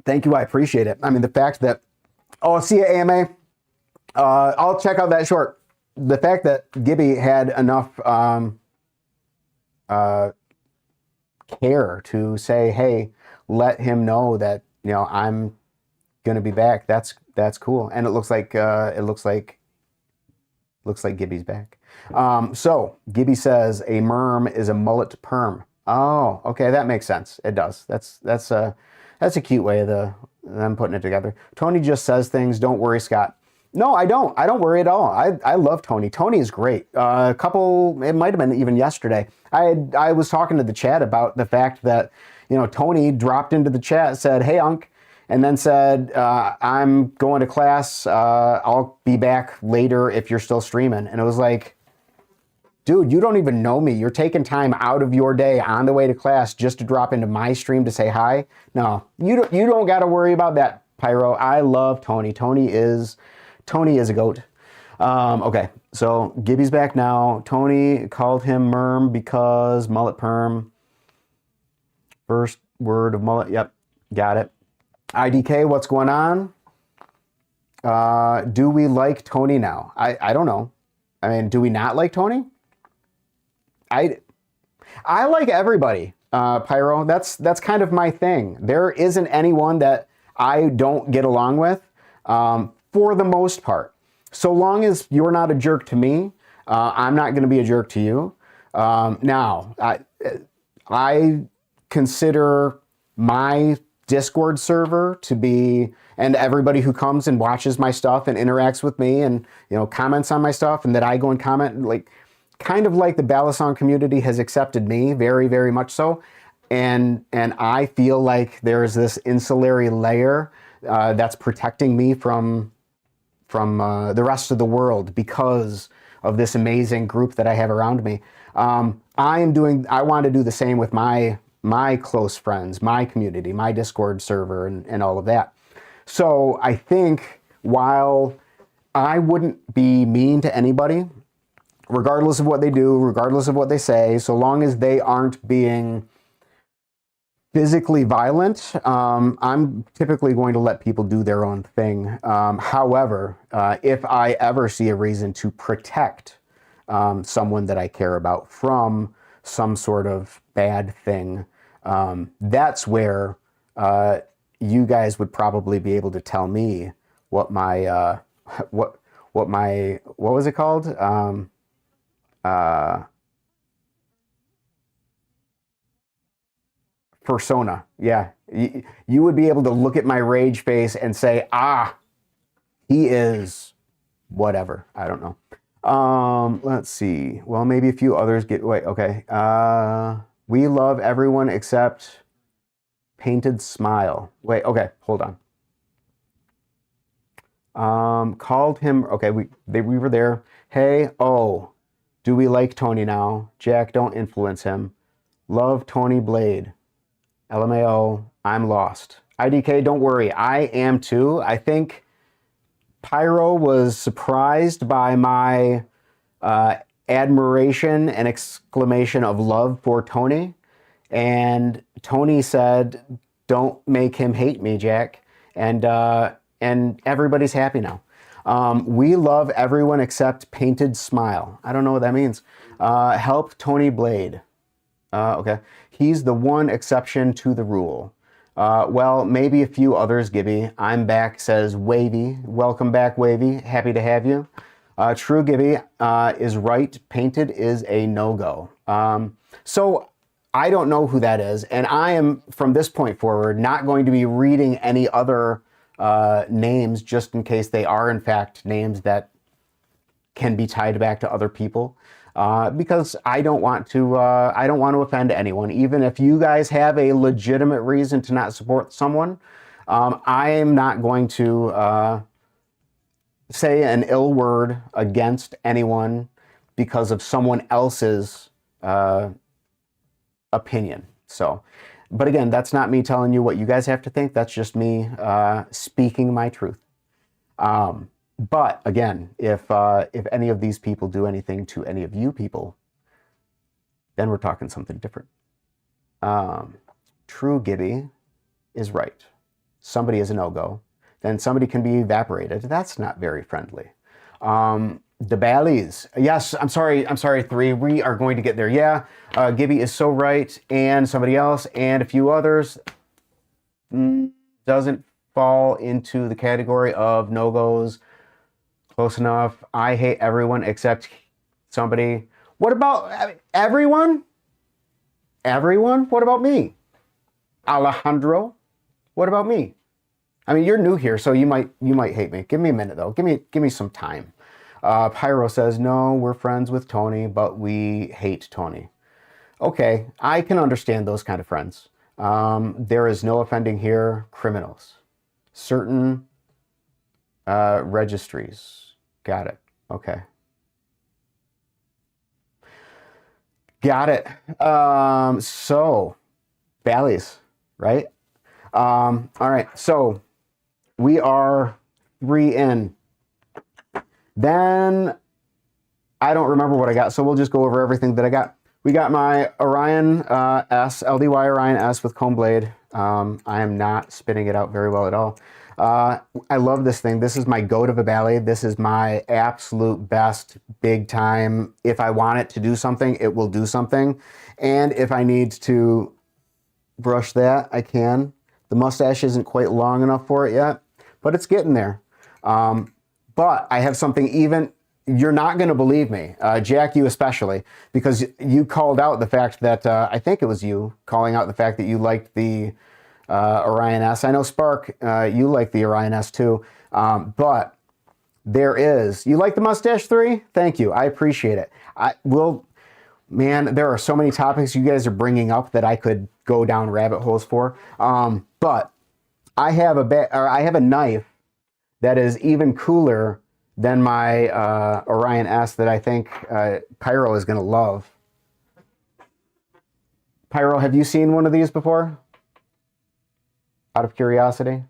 Thank you. I appreciate it. I mean, the fact that, see you, AMA. I'll check out that short. The fact that Gibby had enough care to say, hey, let him know that, I'm gonna be back. That's cool. And it looks like Gibby's back. So Gibby says a merm is a mullet perm. Oh, okay, that makes sense. It does. That's a cute way of them putting it together. Tony just says things. Don't worry, Scott. No, I don't. I don't worry at all. I love Tony. Tony is great. It might have been even yesterday. I was talking to the chat about the fact that, Tony dropped into the chat, said, hey, Unc, and then said, I'm going to class. I'll be back later if you're still streaming. And it was like, dude, you don't even know me. You're taking time out of your day on the way to class just to drop into my stream to say hi. No, you don't got to worry about that, Pyro. I love Tony. Tony is a goat. Okay, so Gibby's back now. Tony called him Merm because mullet perm. First word of mullet. Yep, got it. IDK, what's going on? Do we like Tony now? I don't know. I mean, do we not like Tony? I like everybody, Pyro. That's kind of my thing. There isn't anyone that I don't get along with, for the most part. So long as you're not a jerk to me, I'm not going to be a jerk to you. Now, I consider my Discord server to be, and everybody who comes and watches my stuff and interacts with me and, comments on my stuff and that I go and comment, kind of like the Bali Unc community has accepted me very, very much so. and I feel like there's this insulary layer that's protecting me from the rest of the world because of this amazing group that I have around me. I want to do the same with my close friends, my community, my Discord server, and all of that. So I think while I wouldn't be mean to anybody, regardless of what they do, regardless of what they say, so long as they aren't being physically violent, I'm typically going to let people do their own thing. However, if I ever see a reason to protect someone that I care about from some sort of bad thing, that's where you guys would probably be able to tell me what my what was it called? Persona. Yeah. You would be able to look at my rage face and say, ah, he is whatever. I don't know. Let's see. Well, maybe a few others get, wait, okay. We love everyone except Painted Smile. Wait, okay, hold on. Called him, okay, we were there. Hey, oh, do we like Tony now? Jack, don't influence him. Love Tony Blade. LMAO, I'm lost. IDK, don't worry, I am too. I think Pyro was surprised by my admiration and exclamation of love for Tony. And Tony said, don't make him hate me, Jack. And everybody's happy now. We love everyone except Painted Smile. I don't know what that means. Help Tony Blade. Okay. He's the one exception to the rule. Well, maybe a few others, Gibby. I'm back, says Wavy. Welcome back, Wavy. Happy to have you. True Gibby is right. Painted is a no-go. So I don't know who that is, and I am, from this point forward, not going to be reading any other names just in case they are, in fact, names that can be tied back to other people. Because I don't want to offend anyone. Even if you guys have a legitimate reason to not support someone, I am not going to say an ill word against anyone because of someone else's opinion. So, but again, that's not me telling you what you guys have to think. That's just me speaking my truth. But again, if any of these people do anything to any of you people, then we're talking something different. True Gibby is right. Somebody is a no-go. Then somebody can be evaporated. That's not very friendly. The Bally's. Yes, I'm sorry, 3. We are going to get there. Yeah, Gibby is so right. And somebody else and a few others doesn't fall into the category of no-goes. Close enough. I hate everyone except somebody. What about everyone? Everyone? What about me? Alejandro? What about me? I mean, you're new here, so you might hate me. Give me a minute though. Give me some time. Pyro says, no, we're friends with Tony, but we hate Tony. Okay, I can understand those kind of friends. There is no offending here. Criminals. Certain registries. Got it. Okay. Got it. So, Bally's, right? All right. So, we are 3 in. Then, I don't remember what I got, so we'll just go over everything that I got. We got my Orion S, LDY Orion S with comb blade. I am not spinning it out very well at all. I love this thing. This is my goat of a Bali. This is my absolute best, big time. If I want it to do something, it will do something. And if I need to brush that, I can. The mustache isn't quite long enough for it yet, but it's getting there. But I have something even, you're not going to believe me, Jack, you especially, because you called out the fact that, I think it was you calling out the fact that you liked the Orion S. I know Spark, you like the Orion S too, but there is, you like the mustache 3? Thank you, I appreciate it. Man, there are so many topics you guys are bringing up that I could go down rabbit holes for. But I have a knife that is even cooler than my Orion S that I think Pyro is going to love. Pyro, have you seen one of these before? Out of curiosity?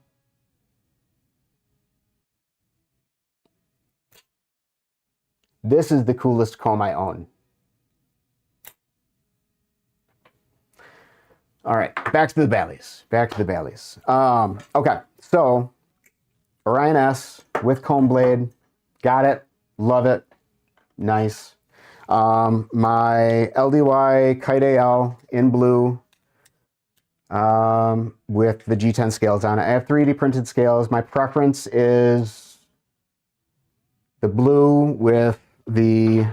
This is the coolest comb I own. All right, back to the Balis. Okay, so Orion S with comb blade. Got it. Love it. Nice. My LDY Kite AL in blue with the G10 scales on it. I have 3D printed scales. My preference is the blue with the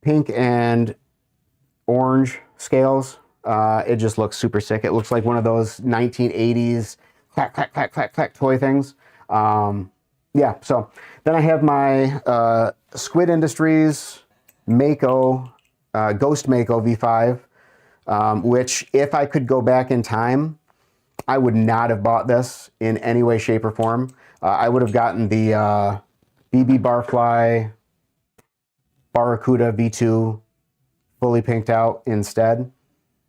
pink and orange scales. It just looks super sick. It looks like one of those 1980s clack, clack, clack, clack, clack toy things. Yeah, so then I have my Squid Industries Mako, Ghost Mako V5, which if I could go back in time, I would not have bought this in any way, shape, or form. I would have gotten the BB Barfly Barracuda V2 fully pinked out instead,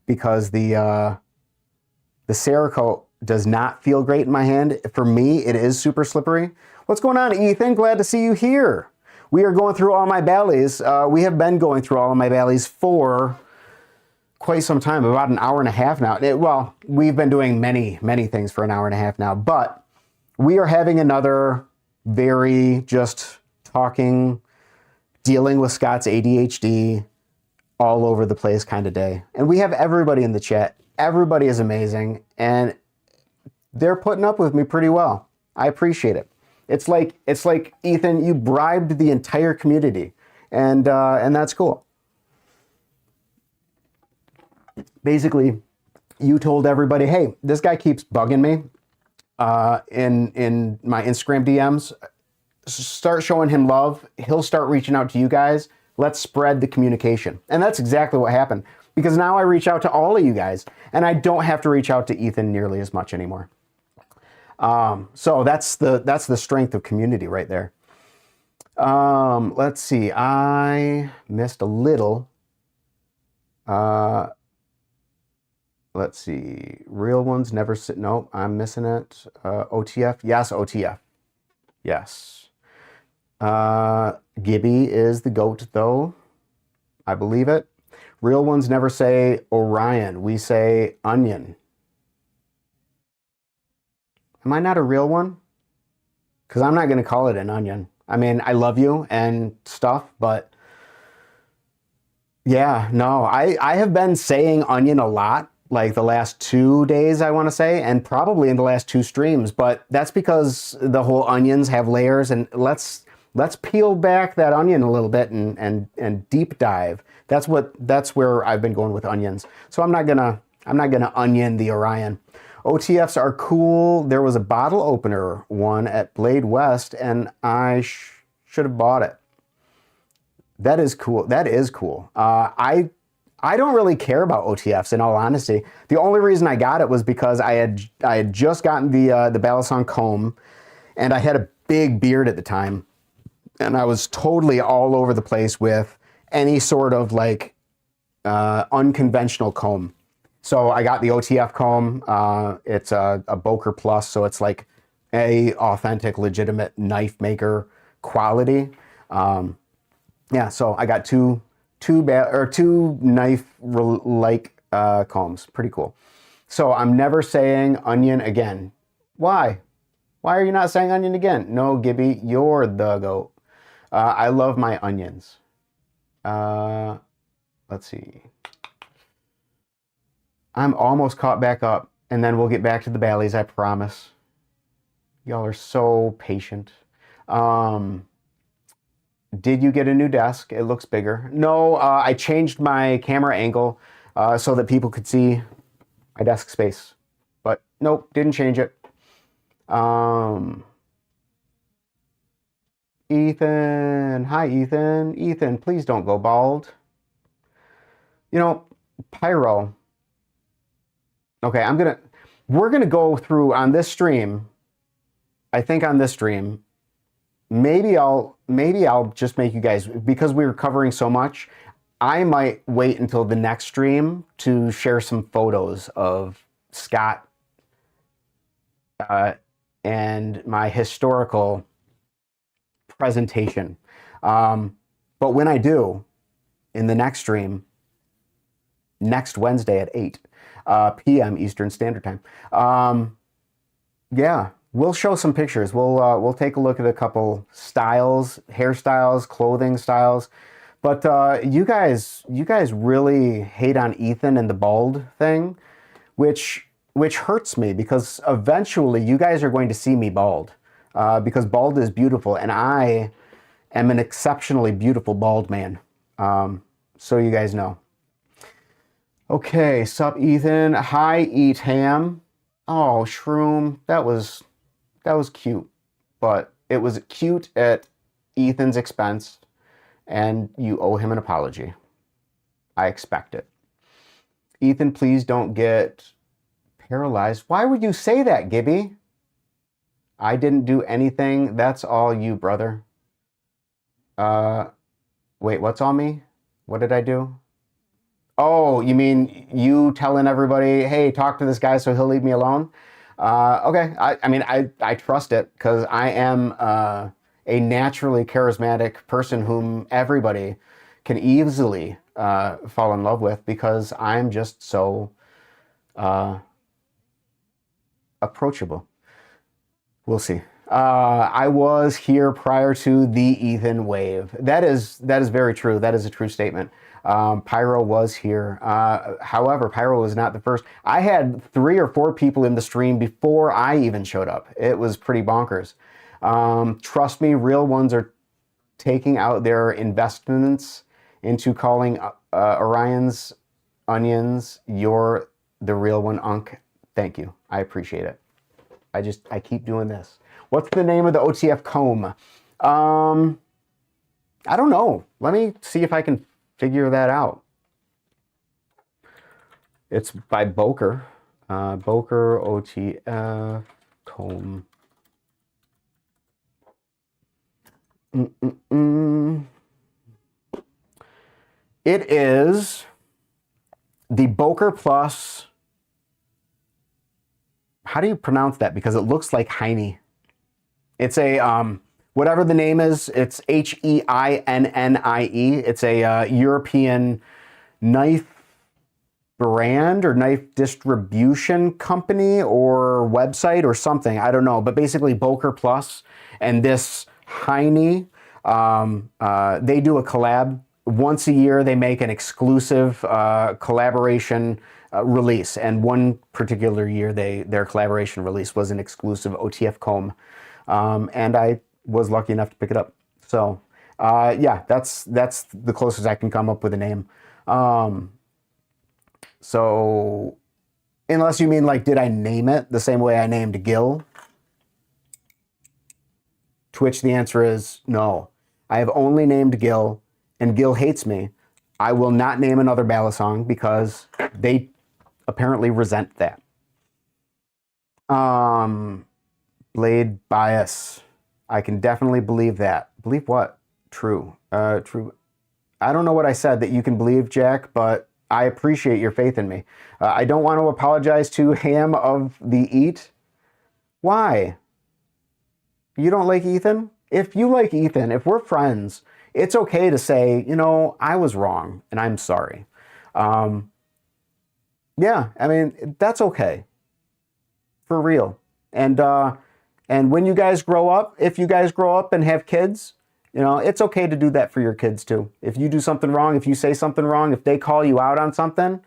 because the Cerakote does not feel great in my hand. For me, it is super slippery. What's going on, Ethan? Glad to see you here. We are going through all my Balis. We have been going through all of my Balis for quite some time, about an hour and a half now. Well, we've been doing many, many things for an hour and a half now, but we are having another very just talking, dealing with Scott's ADHD, all over the place kind of day. And we have everybody in the chat. Everybody is amazing, and they're putting up with me pretty well. I appreciate it. It's like Ethan, you bribed the entire community, and that's cool. Basically, you told everybody, hey, this guy keeps bugging me in my Instagram DMs. Start showing him love. He'll start reaching out to you guys. Let's spread the communication. And that's exactly what happened, because now I reach out to all of you guys, and I don't have to reach out to Ethan nearly as much anymore. So that's the strength of community right there. Let's see. I missed a little. Let's see. Real ones never sit. No, I'm missing it. OTF. Yes, OTF. Yes. Gibby is the goat, though. I believe it. Real ones never say Orion. We say onion. Am I not a real one? Because I'm not going to call it an onion. I mean, I love you and stuff, but yeah, no. I have been saying onion a lot, like the last 2 days, I want to say, and probably in the last 2 streams, but that's because the whole onions have layers, and let's peel back that onion a little bit and deep dive. That's where I've been going with onions. So I'm not gonna onion the Orion. OTFs are cool. There was a bottle opener one at Blade West, and I should have bought it. That is cool. That is cool. I don't really care about OTFs, in all honesty. The only reason I got it was because I had just gotten the Bali Unc comb, and I had a big beard at the time, and I was totally all over the place with any sort of like unconventional comb. So I got the OTF comb. It's a Boker Plus, so it's like a authentic, legitimate knife maker quality. Yeah, so I got two knife like combs. Pretty cool. So I'm never saying onion again. Why? Why are you not saying onion again? No, Gibby, you're the goat. I love my onions. Let's see. I'm almost caught back up, and then we'll get back to the Balis, I promise. Y'all are so patient. Did you get a new desk? It looks bigger. No, I changed my camera angle so that people could see my desk space. But nope, didn't change it. Ethan, Ethan. Hi, Ethan. Ethan, please don't go bald. You know, Pyro. Okay, we're gonna go through on this stream. I think on this stream, maybe I'll just make you guys, because we were covering so much, I might wait until the next stream to share some photos of Scott and my historical presentation. But when I do, in the next stream, next Wednesday at 8 p.m. Eastern Standard Time, yeah, we'll show some pictures. We'll take a look at a couple styles, hairstyles, clothing styles. But you guys really hate on Ethan and the bald thing, which hurts me, because eventually you guys are going to see me bald, because bald is beautiful, and I am an exceptionally beautiful bald man. So you guys know. Okay, sup Ethan. Hi, Eat Ham. Oh, Shroom, that was cute, but it was cute at Ethan's expense, and you owe him an apology. I expect it. Ethan, please don't get paralyzed. Why would you say that, Gibby? I didn't do anything. That's all you, brother. Wait, what's all me? What did I do? Oh, you mean you telling everybody, hey, talk to this guy so he'll leave me alone? Okay, I mean, I trust it, because I am a naturally charismatic person whom everybody can easily fall in love with, because I'm just so approachable. We'll see. I was here prior to the Ethan wave. That is very true. That is a true statement. Pyro was here. However, Pyro was not the first. I had 3 or 4 people in the stream before I even showed up. It was pretty bonkers. Trust me, real ones are taking out their investments into calling Orion's onions. You're the real one, Unc. Thank you. I appreciate it. I keep doing this. What's the name of the OTF comb? I don't know. Let me see if I can figure that out. It's by Boker. Boker OTF comb. It is the Boker Plus. How do you pronounce that? Because it looks like Heine. It's a, whatever the name is, it's Heinnie. It's a European knife brand or knife distribution company or website or something. I don't know. But basically Boker Plus and this Heine, they do a collab. Once a year, they make an exclusive collaboration release, and one particular year their collaboration release was an exclusive OTF comb, and I was lucky enough to pick it up. So yeah, that's the closest I can come up with a name. So unless you mean like, did I name it the same way I named Gil? To which the answer is no. I have only named Gil, and Gil hates me. I will not name another Balisong because they apparently resent that. Blade bias. I can definitely believe that. Believe what? True. True. I don't know what I said that you can believe, Jack, but I appreciate your faith in me. I don't want to apologize to Ham of the Eat. Why? You don't like Ethan? If you like Ethan, if we're friends, it's okay to say, you know, I was wrong and I'm sorry. Yeah, I mean, that's okay. For real. And when you guys grow up, if you guys grow up and have kids, you know, it's okay to do that for your kids too. If you do something wrong, if you say something wrong, if they call you out on something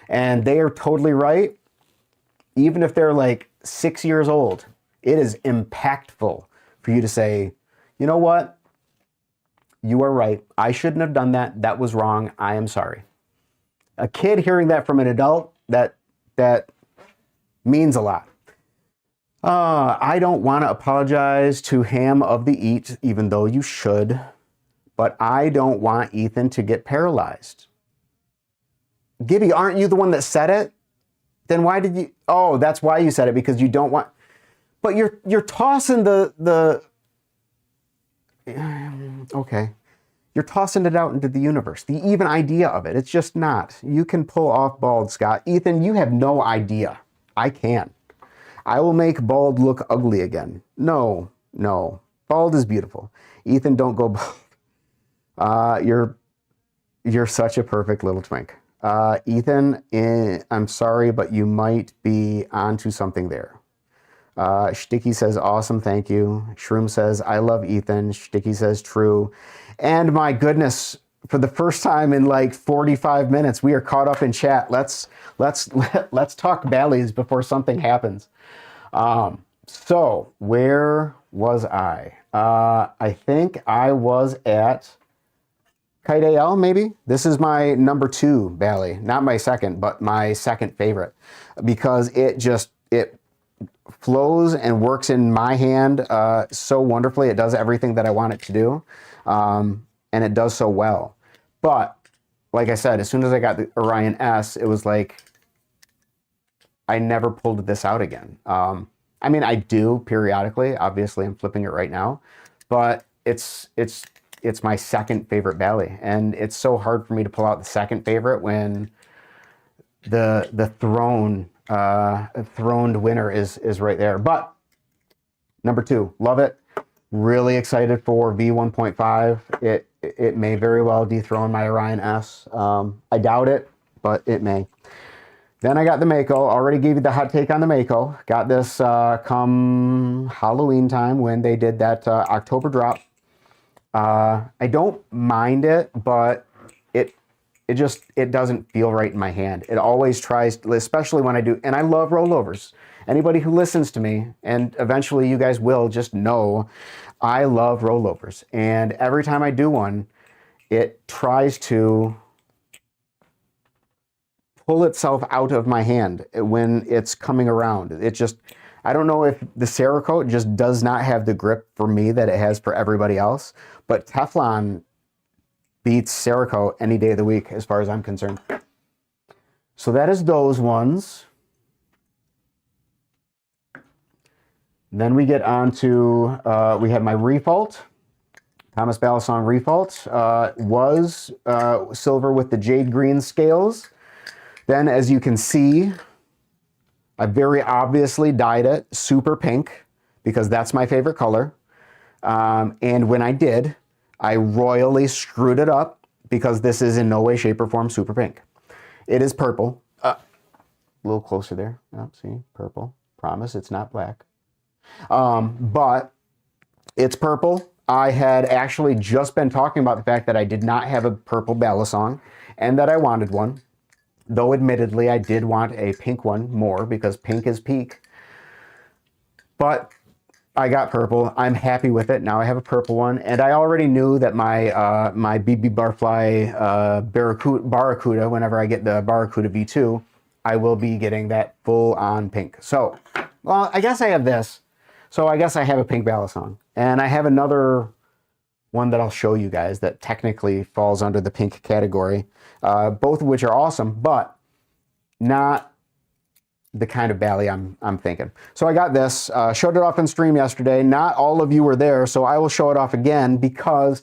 and they are totally right, even if they're like 6 years old, it is impactful for you to say, you know what? You are right. I shouldn't have done that. That was wrong. I am sorry. A kid hearing that from an adult, that means a lot. I don't want to apologize to Ham of the Eat, even though you should. but I don't want Ethan to get paralyzed. Gibby, aren't you the one that said it? Then why did you? Oh, that's why you said it, because you don't want. But you're tossing the. Okay, you're tossing it out into the universe. The even idea of it, it's just not. You can pull off bald, Scott. Ethan, you have no idea. I can. I will make bald look ugly again. No. Bald is beautiful. Ethan, don't go bald. You're such a perfect little twink. Ethan, I'm sorry, but you might be onto something there. Sticky says, awesome, thank you. Shroom says, I love Ethan. Sticky says, true. And my goodness, for the first time in like 45 minutes, we are caught up in chat. Let's talk Bally's before something happens. So where was I? I think I was at Kite AL, maybe? This is my number 2 Bally. Not my second, but my second favorite. Because it flows and works in my hand so wonderfully. It does everything that I want it to do. And it does so well. But, like I said, as soon as I got the Orion S, it was like, I never pulled this out again. I mean, I do periodically. Obviously, I'm flipping it right now. But it's my second favorite Bally. And it's so hard for me to pull out the second favorite when the throned winner is right there. But number 2, love it. Really excited for V1.5. It may very well dethrone my Orion S. I doubt it, but it may. Then I got the Mako. Already gave you the hot take on the Mako. Got this come Halloween time when they did that October drop. I don't mind it, but it doesn't feel right in my hand. It always tries, especially when I do, and I love rollovers. Anybody who listens to me, and eventually you guys will just know, I love rollovers. And every time I do one, it tries to pull itself out of my hand when it's coming around. It just, I don't know if the Cerakote just does not have the grip for me that it has for everybody else, but Teflon beats Cerakote any day of the week as far as I'm concerned. So that is those ones. Then we get on to, we have my Refault. Thomas Balisong Refault was silver with the jade green scales. Then, as you can see, I very obviously dyed it super pink because that's my favorite color. And when I did, I royally screwed it up because this is in no way, shape, or form super pink. It is purple. A little closer there. Oh, see, purple. Promise it's not black. But it's purple. I had actually just been talking about the fact that I did not have a purple Balisong and that I wanted one. Though admittedly, I did want a pink one more because pink is peak. But I got purple. I'm happy with it. Now I have a purple one. And I already knew that my my BB Barfly Barracuda, whenever I get the Barracuda V2, I will be getting that full-on pink. So, well, I guess I have this. So I guess I have a pink Balisong. And I have another one that I'll show you guys that technically falls under the pink category. Both of which are awesome, but not the kind of Bally I'm thinking. So I got this, showed it off on stream yesterday. Not all of you were there, so I will show it off again because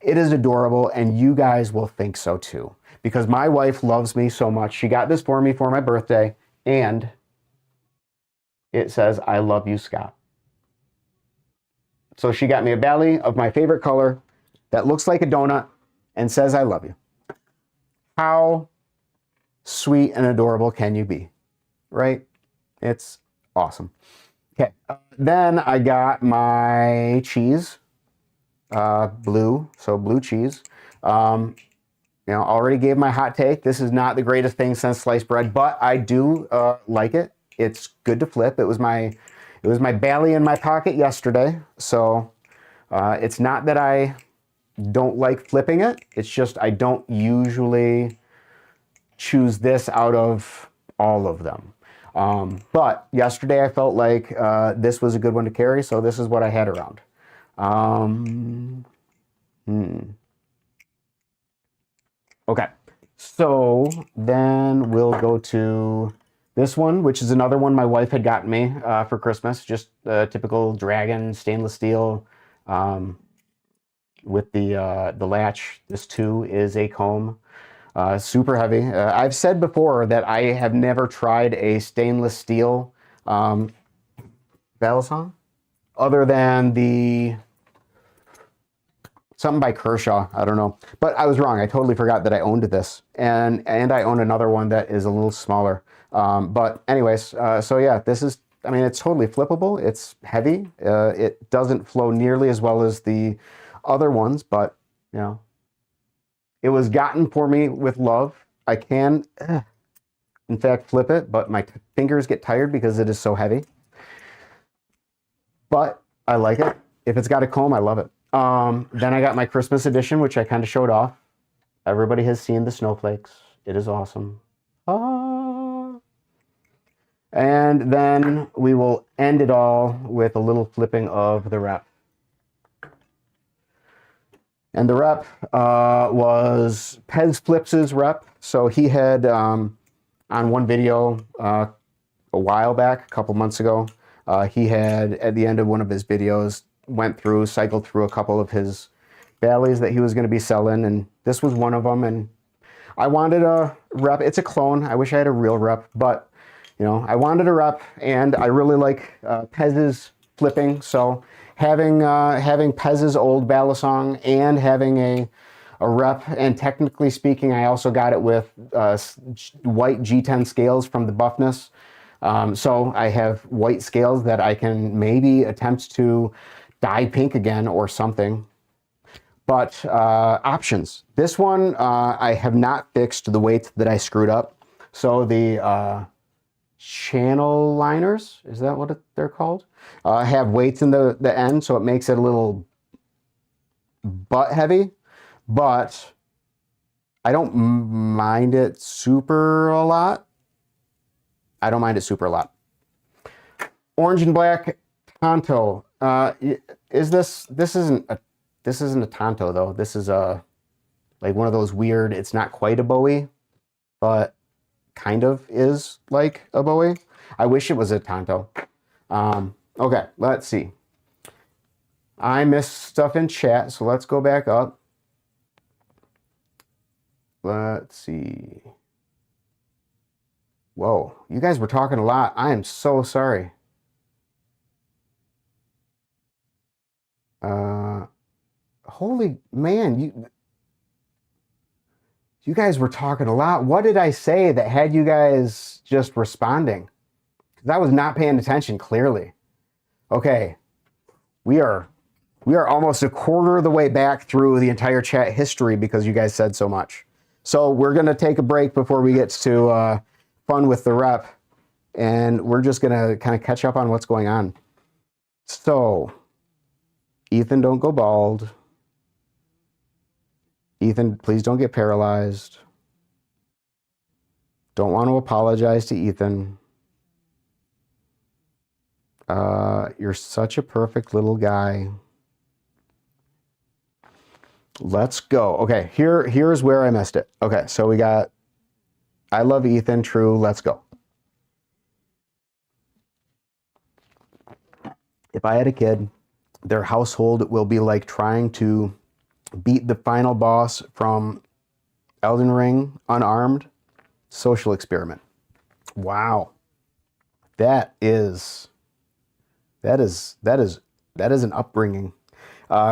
it is adorable and you guys will think so too. Because my wife loves me so much. She got this for me for my birthday and it says, I love you, Scott. So she got me a Bally of my favorite color that looks like a donut and says, I love you. How sweet and adorable can you be, right? It's awesome. Okay, then I got my cheese, blue, so blue cheese. You know, already gave my hot take. This is not the greatest thing since sliced bread, but I do like it. It's good to flip. It was my Bally in my pocket yesterday, so it's not that I don't like flipping it. It's just I don't usually choose this out of all of them. But yesterday I felt like this was a good one to carry, so this is what I had around. Okay, so then we'll go to this one, which is another one my wife had gotten me for Christmas. Just a typical dragon stainless steel with the latch. This too is a comb. Super heavy. I've said before that I have never tried a stainless steel balisong other than the something by Kershaw. I don't know, but I was wrong. I totally forgot that I owned this, and I own another one that is a little smaller. But anyways, so yeah, this is. I mean, it's totally flippable. It's heavy. It doesn't flow nearly as well as the other ones, but you know, it was gotten for me with love. I can, in fact, flip it, but my fingers get tired because it is so heavy. But I like it. If it's got a comb, I love it. Then I got my Christmas edition, which I kind of showed off. Everybody has seen the snowflakes. It is awesome. And then we will end it all with a little flipping of the rep. And the rep was Pez Flips' rep. So he had, on one video a while back, a couple months ago, he had, at the end of one of his videos, cycled through a couple of his Balis that he was going to be selling, and this was one of them. And I wanted a rep. It's a clone. I wish I had a real rep, but you know, I wanted a rep, and I really like Pez's flipping. So having Pez's old balisong and having a rep, and technically speaking, I also got it with white G10 scales from the Buffness. So I have white scales that I can maybe attempt to dye pink again or something. But options. This one, I have not fixed the weight that I screwed up. So the channel liners, is that what they're called? Have weights in the end, so it makes it a little butt heavy. But I don't mind it super a lot. I don't mind it super a lot. Orange and black Tonto. This isn't a Tonto though. This is like one of those weird, it's not quite a Bowie, but kind of is like a Bowie. I wish it was a Tonto. Okay, let's see. I missed stuff in chat, so let's go back up. Let's see. Whoa, you guys were talking a lot. I am so sorry. Holy man, you guys were talking a lot. What did I say that had you guys just responding? Because I was not paying attention, clearly. Okay, we are almost a quarter of the way back through the entire chat history because you guys said so much. So we're going to take a break before we get to fun with the rep, and we're just going to kind of catch up on what's going on. So, Ethan, don't go bald. Ethan, please don't get paralyzed. Don't want to apologize to Ethan. You're such a perfect little guy. Let's go. Okay, here's where I missed it. Okay, so we got I love Ethan, true, let's go. If I had a kid, their household will be like trying to beat the final boss from Elden Ring unarmed. Social experiment. Wow. That is an upbringing.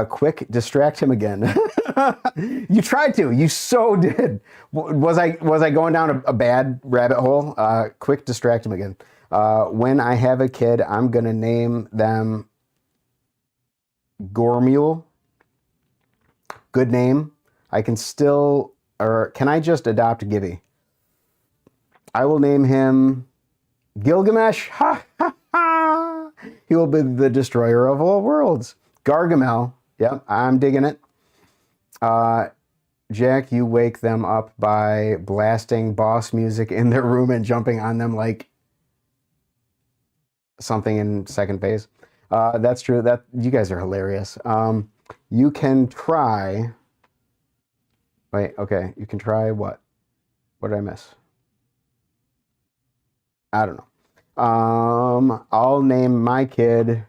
Quick, distract him again. You tried to. You so did. Was I going down a bad rabbit hole? Quick, distract him again. When I have a kid, I'm gonna name them Gormule. Good name. I can still, or can I just adopt Gibby? I will name him Gilgamesh. Ha ha ha! He will be the destroyer of all worlds. Gargamel. Yep, I'm digging it. Jack, you wake them up by blasting boss music in their room and jumping on them like something in second phase. That's true. That you guys are hilarious. You can try Wait, okay. You can try what? What did I miss? I don't know. I'll name my kid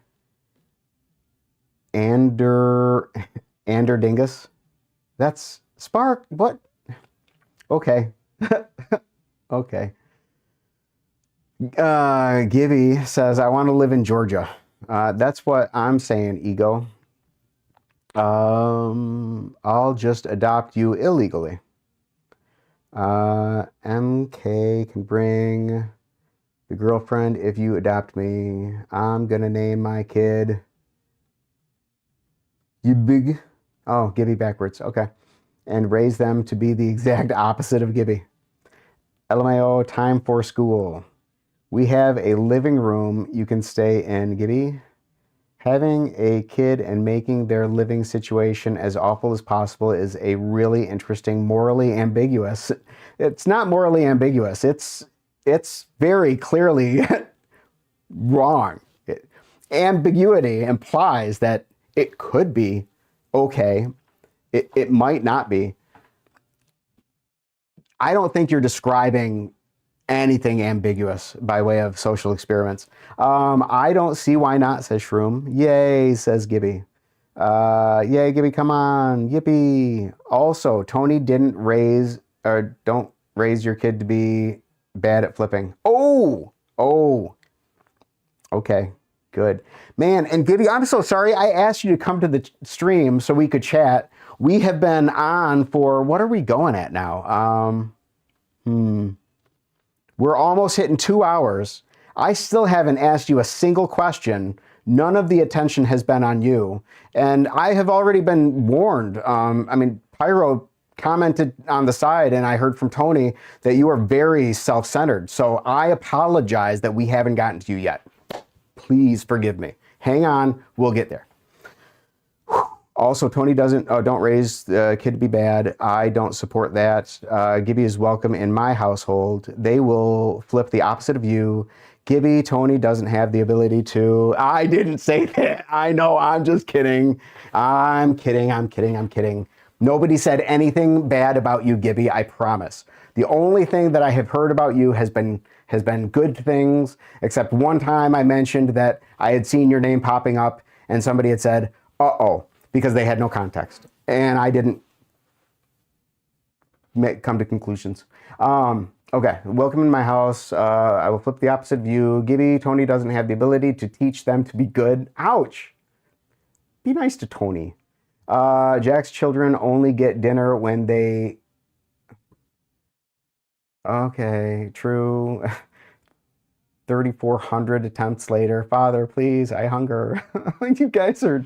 Ander Dingus. That's Spark. What? Okay. Okay. Gibby says, I want to live in Georgia. That's what I'm saying, Ego. I'll just adopt you illegally. MK can bring the girlfriend if you adopt me. I'm gonna name my kid you big. Oh, Gibby backwards. Okay. And raise them to be the exact opposite of Gibby. LMAO, time for school. We have a living room you can stay in, Gibby. Having a kid and making their living situation as awful as possible is a really interesting, morally ambiguous. It's not morally ambiguous. It's very clearly wrong. Ambiguity implies that it could be okay. It might not be. I don't think you're describing anything ambiguous by way of social experiments. I don't see why not, says Shroom. Yay, says Gibby. Yay, Gibby, come on. Yippee. Also, Tony don't raise your kid to be bad at flipping. Oh, okay, good. Man, and Gibby, I'm so sorry. I asked you to come to the stream so we could chat. We have been on for, what are we going at now? We're almost hitting 2 hours. I still haven't asked you a single question. None of the attention has been on you. And I have already been warned. I mean, Pyro commented on the side, and I heard from Tony that you are very self-centered. So I apologize that we haven't gotten to you yet. Please forgive me. Hang on, we'll get there. Also, Tony don't raise the kid to be bad. I don't support that. Gibby is welcome in my household. They will flip the opposite of you. Gibby, Tony doesn't have the ability to. I didn't say that. I know, I'm just kidding. I'm kidding. Nobody said anything bad about you, Gibby, I promise. The only thing that I have heard about you has been good things, except one time I mentioned that I had seen your name popping up and somebody had said, uh-oh, because they had no context. And I didn't come to conclusions. Okay, welcome in my house. I will flip the opposite view. Gibby, Tony doesn't have the ability to teach them to be good. Ouch. Be nice to Tony. Jack's children only get dinner when they... Okay, true. 3,400 attempts later. Father, please, I hunger. You guys are...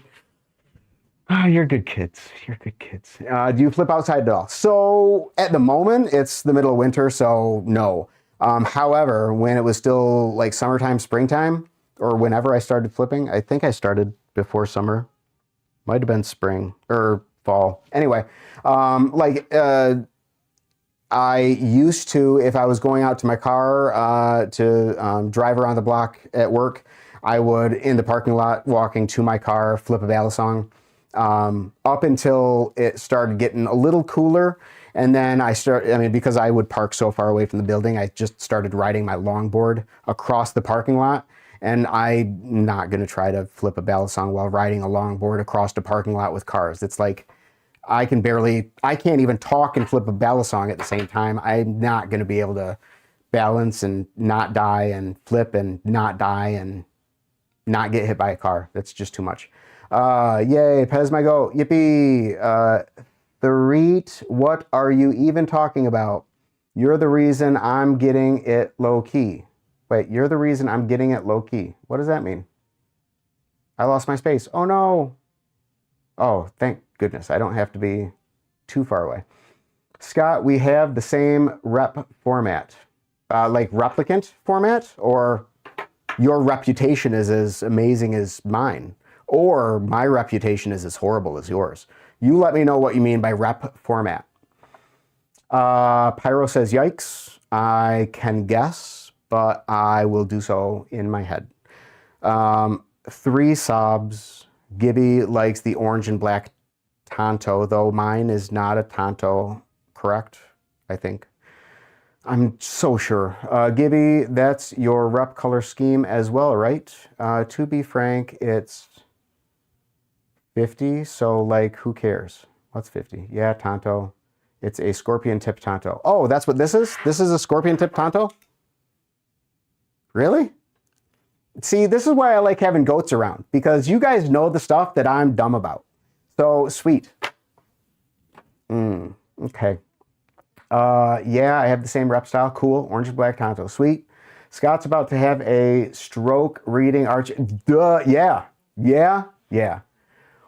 Oh, you're good kids. You're good kids. Do you flip outside at all? So at the moment, it's the middle of winter, so no. However, when it was still like summertime, springtime, or whenever I started flipping, I think I started before summer. Might have been spring or fall. Anyway, I used to, if I was going out to my car to drive around the block at work, I would, in the parking lot, walking to my car, flip a ballad song. Up until it started getting a little cooler. And then because I would park so far away from the building, I just started riding my longboard across the parking lot. And I'm not going to try to flip a ballad song while riding a longboard across the parking lot with cars. It's like, I can't even talk and flip a ballad song at the same time. I'm not going to be able to balance and not die and flip and not die and not get hit by a car. That's just too much. Yay, Pez my goat. Yippee. Thareet, what are you even talking about? You're the reason I'm getting it low key. Wait, you're the reason I'm getting it low key. What does that mean? I lost my space. Oh no. Oh, thank goodness. I don't have to be too far away. Scott, we have the same rep format. Like replicant format, or your reputation is as amazing as mine. Or my reputation is as horrible as yours. You let me know what you mean by rep format. Pyro says, yikes. I can guess, but I will do so in my head. 3 sobs. Gibby likes the orange and black Tonto, though mine is not a Tonto, correct? I think. I'm so sure. Gibby, that's your rep color scheme as well, right? To be frank, it's 50, so like, who cares? What's 50? Yeah, Tonto. It's a scorpion tip Tonto. Oh, that's what this is? This is a scorpion tip Tonto? Really? See, this is why I like having goats around, because you guys know the stuff that I'm dumb about. So, sweet. Okay. Yeah, I have the same rep style. Cool. Orange and black Tonto. Sweet. Scott's about to have a stroke reading arch. Duh. Yeah. Yeah. Yeah.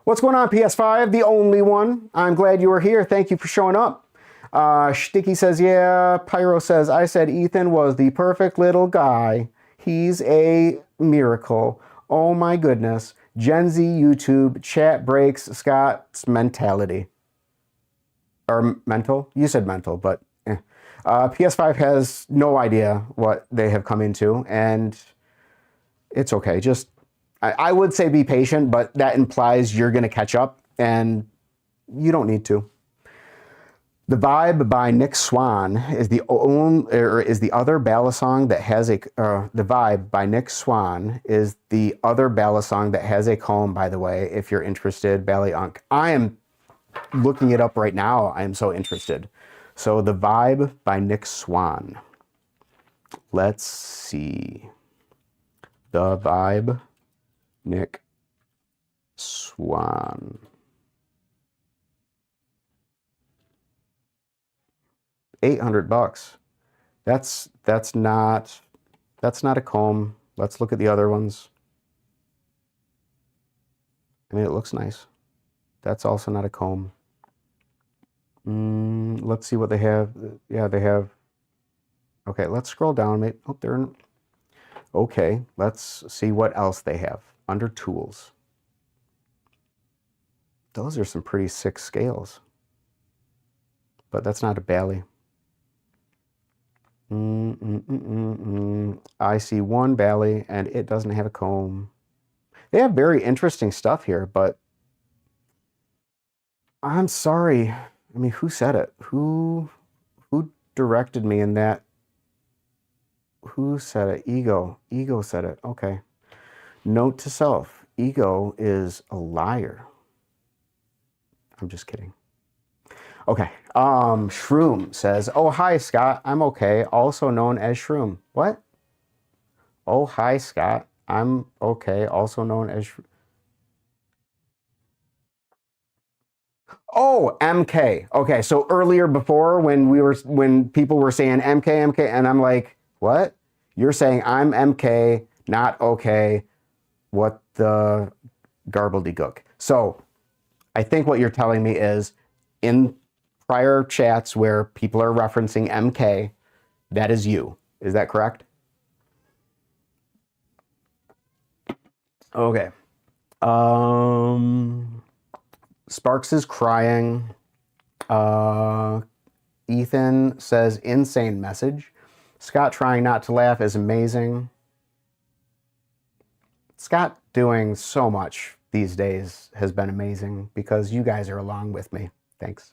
What's going on, PS5? The only one. I'm glad you were here. Thank you for showing up. Sticky says, yeah. Pyro says, I said Ethan was the perfect little guy. He's a miracle. Oh my goodness. Gen Z YouTube chat breaks Scott's mentality. Or mental? You said mental, but PS5 has no idea what they have come into, and it's okay. Just, I would say be patient, but that implies you're going to catch up, and you don't need to. The Vibe by Nick Swan is the other ballad song that has a. The Vibe by Nick Swan is the other ballad song that has a comb. By the way, if you're interested, Bali Unc. I am looking it up right now. I am so interested. So The Vibe by Nick Swan. Let's see. The Vibe, Nick Swan. $800. That's not a comb. Let's look at the other ones. I mean, it looks nice. That's also not a comb. Let's see what they have. Yeah, they have. Okay, let's scroll down. Maybe, oh, they're. Okay, let's see what else they have under tools. Those are some pretty sick scales. But that's not a Bali. I see one Bali and it doesn't have a comb. They have very interesting stuff here, but I'm sorry. I mean, who said it? Who directed me in that? Who said it? Ego. Ego said it. Okay. Note to self. Ego is a liar. I'm just kidding. Okay. Shroom says, oh, hi, Scott. I'm okay. Also known as Shroom. What? Oh, hi, Scott. I'm okay. Also known as Shroom. Oh, MK. Okay, so earlier before when people were saying MK, and I'm like, what? You're saying I'm MK, not okay. What the garbledygook? So I think what you're telling me is in prior chats where people are referencing MK, that is you. Is that correct? Okay. Sparks is crying. Ethan says, insane message. Scott trying not to laugh is amazing. Scott doing so much these days has been amazing because you guys are along with me. Thanks.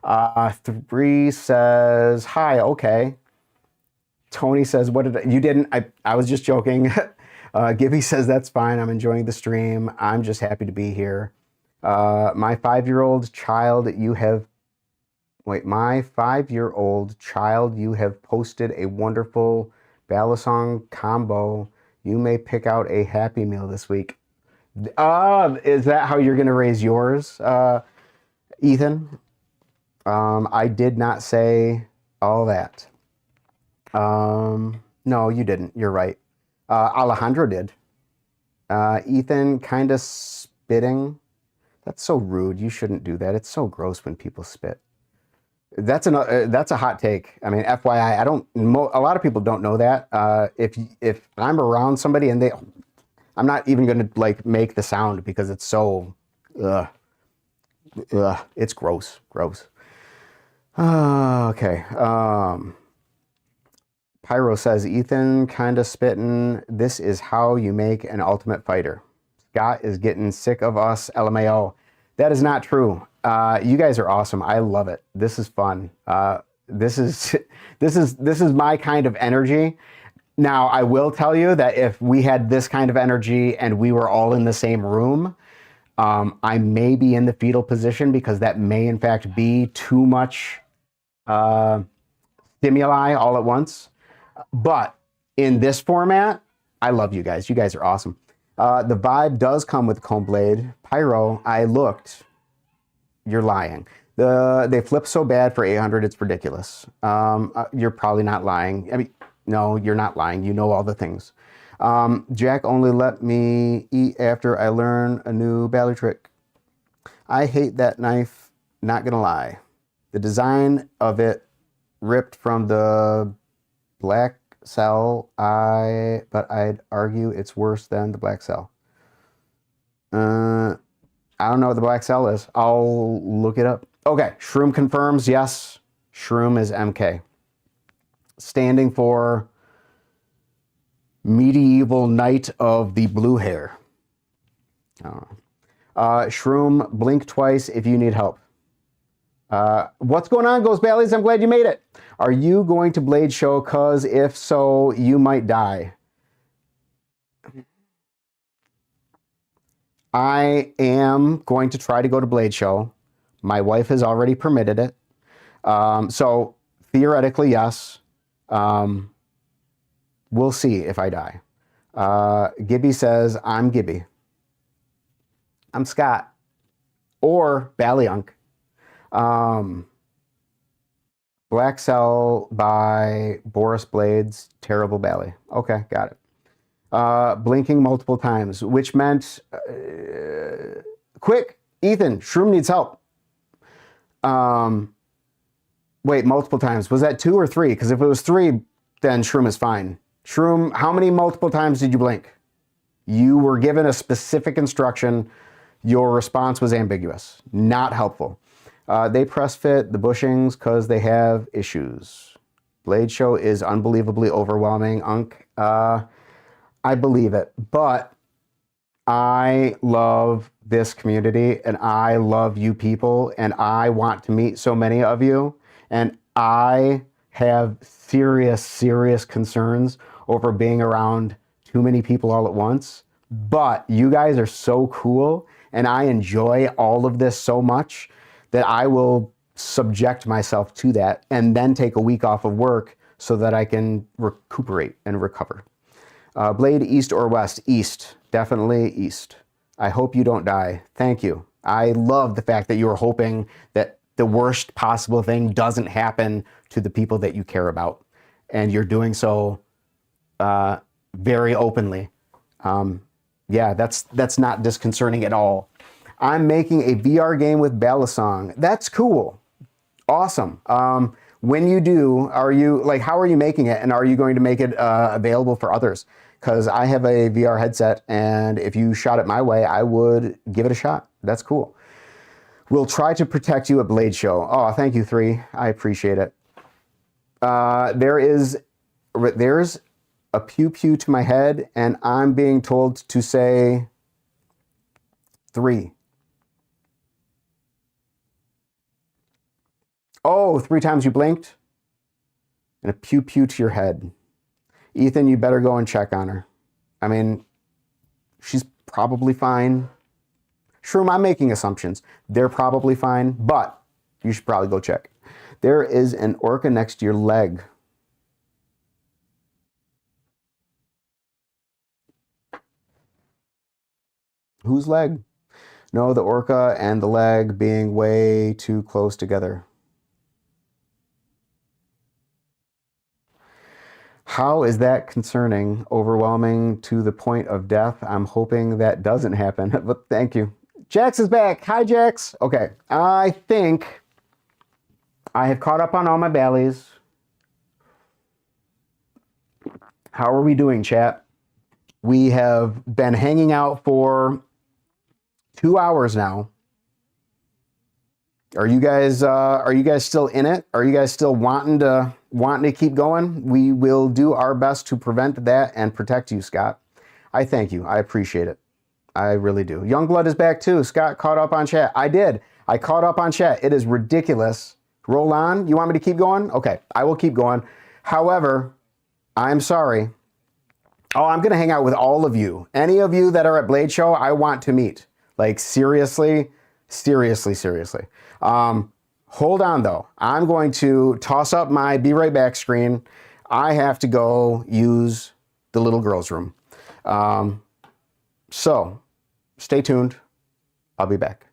3 says, hi, okay. Tony says, what did you didn't, I was just joking. Gibby says, that's fine. I'm enjoying the stream. I'm just happy to be here. My 5-year-old child, my 5-year-old child, you have posted a wonderful Balisong combo. You may pick out a Happy Meal this week. Is that how you're going to raise yours, Ethan? I did not say all that. No, you didn't. You're right. Alejandro did. Ethan kind of spitting. That's so rude. You shouldn't do that. It's so gross when people spit. That's a hot take. I mean, FYI, a lot of people don't know that. If I'm around somebody and I'm not even going to like make the sound because it's so, it's gross. Okay. Pyro says, Ethan kind of spitting. This is how you make an ultimate fighter. Scott is getting sick of us, LMAO. That is not true. You guys are awesome. I love it. This is fun. This is this is my kind of energy. Now, I will tell you that if we had this kind of energy and we were all in the same room, I may be in the fetal position because that may in fact be too much stimuli all at once. But in this format, I love you guys. You guys are awesome. The vibe does come with comb blade. Pyro, I looked. You're lying. They flip so bad for 800, it's ridiculous. You're probably not lying. I mean, no, you're not lying. You know all the things. Jack only let me eat after I learn a new Bali trick. I hate that knife, not gonna lie. The design of it ripped from the black cell, but I'd argue it's worse than the black cell. I don't know what the black cell is. I'll look it up. Okay, Shroom confirms, yes, Shroom is MK. Standing for Medieval Knight of the Blue Hair. I don't know. Shroom, blink twice if you need help. What's going on, Ghost Ballies? I'm glad you made it. Are you going to Blade Show? Cause if so, you might die. I am going to try to go to Blade Show. My wife has already permitted it. So theoretically, yes. We'll see if I die. Gibby says, I'm Gibby. I'm Scott. Or Bali Unc. Black Cell by Boris Blades. Terrible Bali. Okay, got it. Blinking multiple times, which meant... quick, Ethan, Shroom needs help. Wait, multiple times. Was that 2 or 3? Because if it was 3, then Shroom is fine. Shroom, how many multiple times did you blink? You were given a specific instruction. Your response was ambiguous. Not helpful. They press fit the bushings because they have issues. Blade Show is unbelievably overwhelming. Unc, I believe it. But I love this community and I love you people and I want to meet so many of you. And I have serious, serious concerns over being around too many people all at once. But you guys are so cool and I enjoy all of this so much that I will subject myself to that and then take a week off of work so that I can recuperate and recover. Blade, east or west? East. Definitely east. I hope you don't die. Thank you. I love the fact that you are hoping that the worst possible thing doesn't happen to the people that you care about. And you're doing so very openly. Yeah, that's not disconcerting at all. I'm making a VR game with Balisong. That's cool. Awesome. When you do, how are you making it? And are you going to make it available for others? Because I have a VR headset, and if you shot it my way, I would give it a shot. That's cool. We'll try to protect you at Blade Show. Oh, thank you, 3. I appreciate it. There's a pew-pew to my head, and I'm being told to say 3. Oh, 3 times you blinked? And a pew-pew to your head. Ethan, you better go and check on her. I mean, she's probably fine. Shroom, I'm making assumptions. They're probably fine, but you should probably go check. There is an orca next to your leg. Whose leg? No, the orca and the leg being way too close together. How is that concerning? Overwhelming to the point of death? I'm hoping that doesn't happen, but thank you. Jax is back. Hi, Jax. Okay, I think I have caught up on all my Balis. How are we doing, chat? We have been hanging out for 2 hours now. Are you guys still in it? Are you guys still wanting to keep going? We will do our best to prevent that and protect you, Scott. I thank you. I appreciate it. I really do. Youngblood is back too. Scott caught up on chat. I did. I caught up on chat. It is ridiculous. Roll on. You want me to keep going? Okay, I will keep going. However, I'm sorry. Oh, I'm going to hang out with all of you. Any of you that are at Blade Show, I want to meet. Like, seriously, seriously, seriously. Hold on, though. I'm going to toss up my Be Right Back screen. I have to go use the little girl's room. So, stay tuned. I'll be back.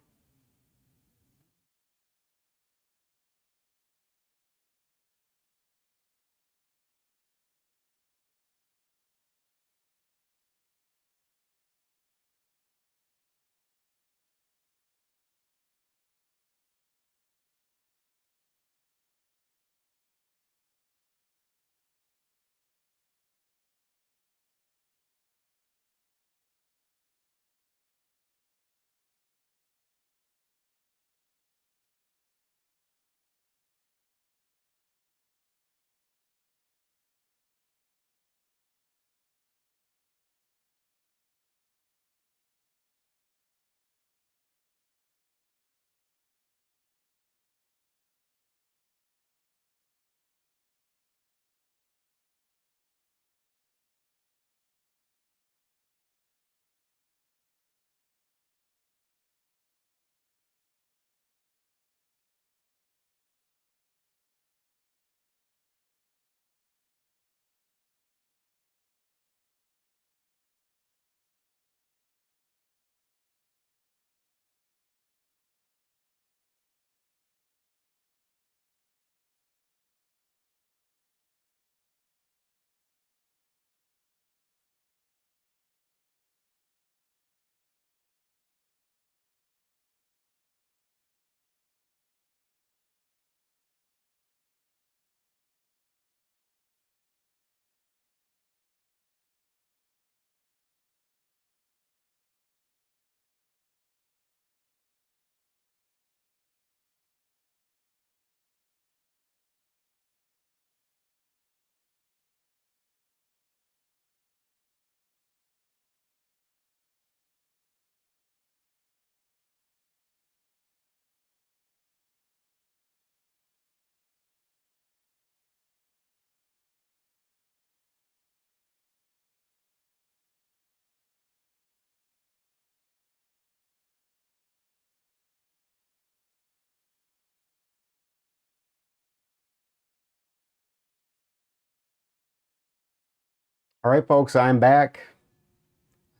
All right, folks, I'm back.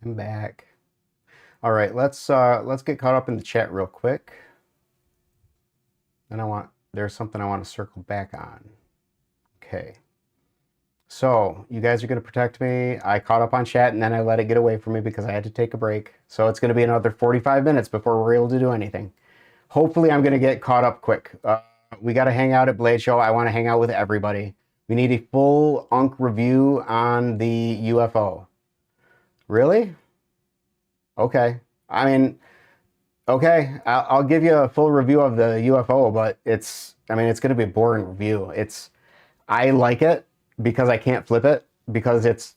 I'm back. All right, let's get caught up in the chat real quick. Then there's something I want to circle back on. Okay. So you guys are going to protect me. I caught up on chat and then I let it get away from me because I had to take a break. So it's going to be another 45 minutes before we're able to do anything. Hopefully I'm going to get caught up quick. We got to hang out at Blade Show. I want to hang out with everybody. We need a full Unc review on the UFO. Really? Okay. I mean, okay. I'll give you a full review of the UFO, but it's going to be a boring review. I like it because I can't flip it because it's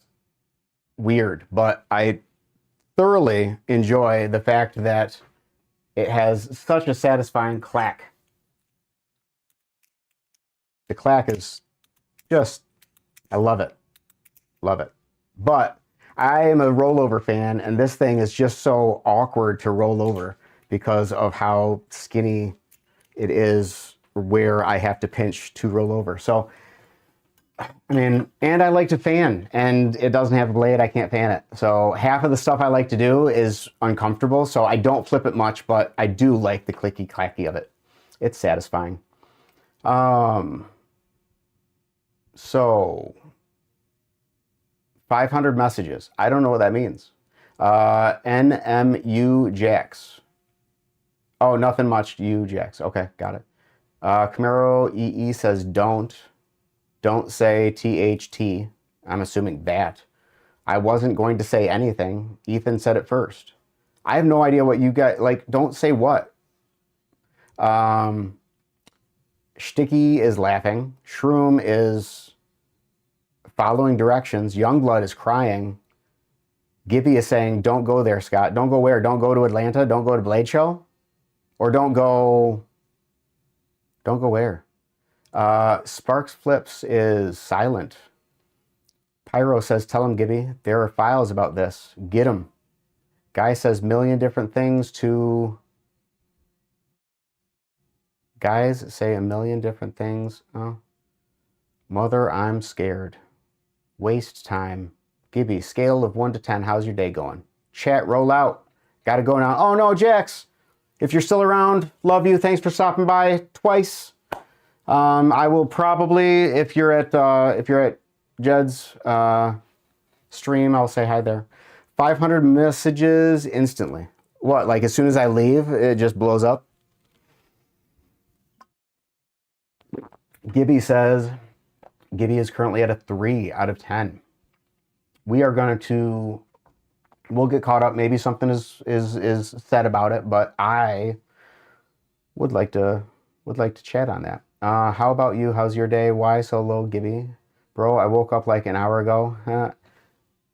weird, but I thoroughly enjoy the fact that it has such a satisfying clack. The clack is just, I love it. Love it. But I am a rollover fan, and this thing is just so awkward to roll over because of how skinny it is where I have to pinch to roll over. So, I mean, and I like to fan, and it doesn't have a blade. I can't fan it. So half of the stuff I like to do is uncomfortable, so I don't flip it much, but I do like the clicky clacky of it. It's satisfying. So 500 messages. I don't know what that means. NMU Jax. Oh, nothing much. U Jax. Okay, got it. Camaro EE says don't say THT. I'm assuming that. I wasn't going to say anything. Ethan said it first. I have no idea what you got. Like, don't say what. Sticky is laughing. Shroom is following directions. Youngblood is crying. Gibby is saying, don't go there, Scott. Don't go where? Don't go to Atlanta? Don't go to Blade Show? Or don't go where? Sparks Flips is silent. Pyro says, tell him, Gibby, there are files about this. Get him. Guy says, million different things to... Guys say a million different things. Oh. Mother, I'm scared. Waste time. Gibby, scale of 1 to 10, how's your day going? Chat, roll out. Gotta go now. Oh no, Jax. If you're still around, love you. Thanks for stopping by twice. I will probably, if you're at Jed's stream, I'll say hi there. 500 messages instantly. What, like as soon as I leave, it just blows up? Gibby says, Gibby is currently at a 3 out of 10. We are going to, we'll get caught up. Maybe something is said about it, but I would like to chat on that. How about you? How's your day? Why so low, Gibby? Bro, I woke up like an hour ago.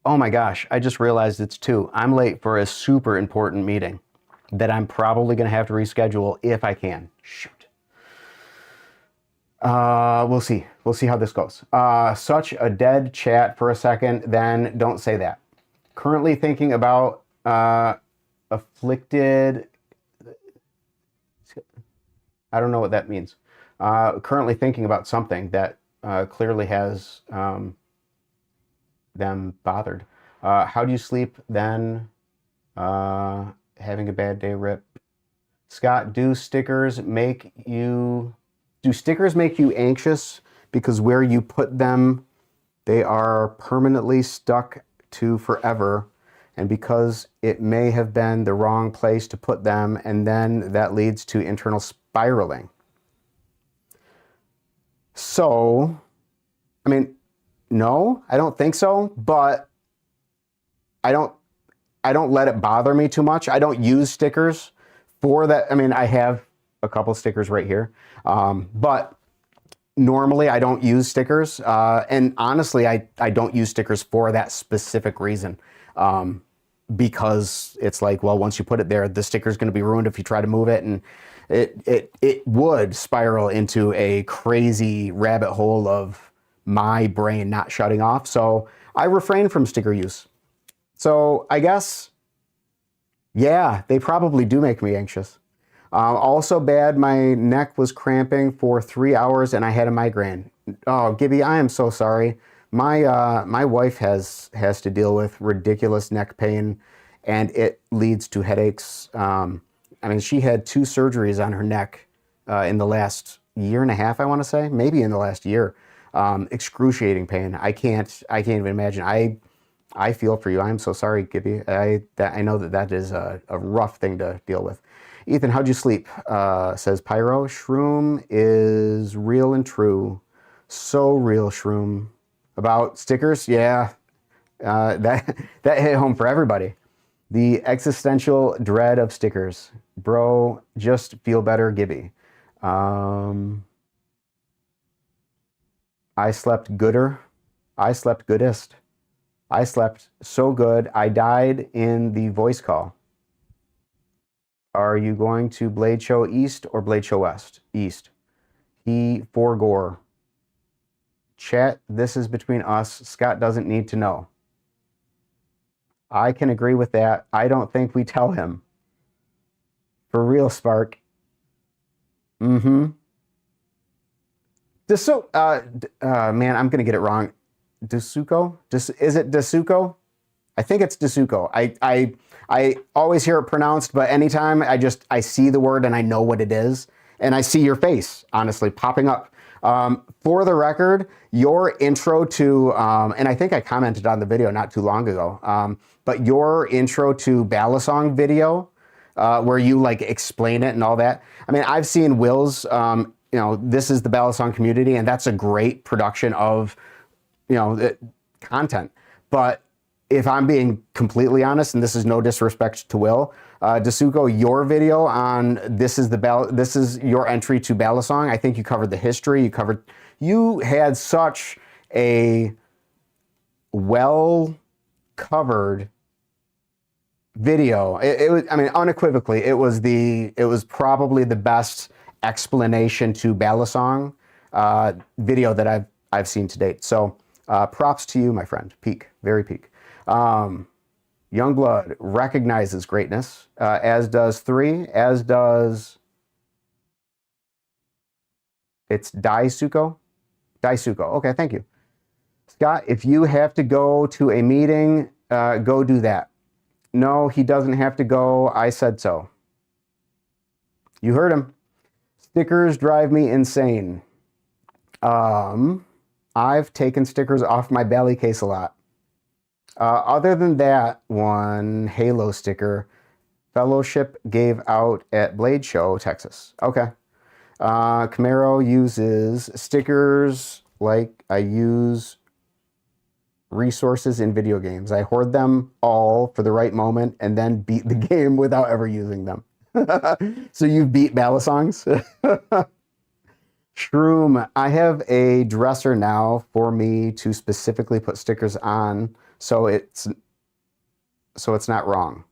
Oh my gosh, I just realized it's 2. I'm late for a super important meeting that I'm probably going to have to reschedule if I can. Shoot. We'll see. We'll see how this goes. Such a dead chat for a second, then don't say that. Currently thinking about afflicted... I don't know what that means. Currently thinking about something that clearly has them bothered. How do you sleep then? Having a bad day, rip. Scott, do stickers make you anxious because where you put them, they are permanently stuck to forever, and because it may have been the wrong place to put them, and then that leads to internal spiraling. So, I mean, no, I don't think so, but I don't let it bother me too much. I don't use stickers for that. I mean, I have a couple stickers right here, but normally I don't use stickers, and honestly I don't use stickers for that specific reason, because it's like, well, once you put it there, the sticker's going to be ruined if you try to move it, and it would spiral into a crazy rabbit hole of my brain not shutting off. So I refrain from sticker use. So I guess, yeah, they probably do make me anxious. Also bad, my neck was cramping for 3 hours and I had a migraine. Oh, Gibby, I am so sorry. My wife has to deal with ridiculous neck pain, and it leads to headaches. I mean, she had 2 surgeries on her neck in the last year and a half, I want to say, maybe in the last year. Excruciating pain. I can't even imagine. I feel for you. I'm so sorry, Gibby. I know that is a rough thing to deal with. Ethan, how'd you sleep? Says Pyro. Shroom is real and true. So real, Shroom. About stickers? Yeah. That hit home for everybody. The existential dread of stickers. Bro, just feel better, Gibby. I slept gooder. I slept goodest. I slept so good, I died in the voice call. Are you going to Blade Show East or Blade Show West? East. He forgore. Chat, this is between us. Scott doesn't need to know. I can agree with that. I don't think we tell him. For real, Spark. Mm-hmm. Man, I'm going to get it wrong. Dasuko? Is it Dasuko? I think it's Dasuko. I always hear it pronounced, but anytime I see the word and I know what it is, and I see your face, honestly, popping up. For the record, your intro to, and I think I commented on the video not too long ago, but your intro to Balisong video, where you like explain it and all that. I mean, I've seen Will's, this is the Balisong community, and that's a great production of, content. But if I'm being completely honest, and this is no disrespect to Will, Dasuko, your video on this is your entry to Balisong. I think you covered the history. You had such a well covered video. It was, I mean, unequivocally, it was probably the best explanation to Balisong video that I've seen to date. So props to you, my friend. Peak, very peak. Youngblood recognizes greatness, as does 3, as does, it's Daisuko? Daisuko, okay, thank you. Scott, if you have to go to a meeting, go do that. No, he doesn't have to go, I said so. You heard him. Stickers drive me insane. I've taken stickers off my Bali case a lot. Other than that one Halo sticker, Fellowship gave out at Blade Show, Texas. Okay. Camaro uses stickers like I use resources in video games. I hoard them all for the right moment and then beat the game without ever using them. So you've beat Balisongs? Shroom, I have a dresser now for me to specifically put stickers on, so it's not wrong.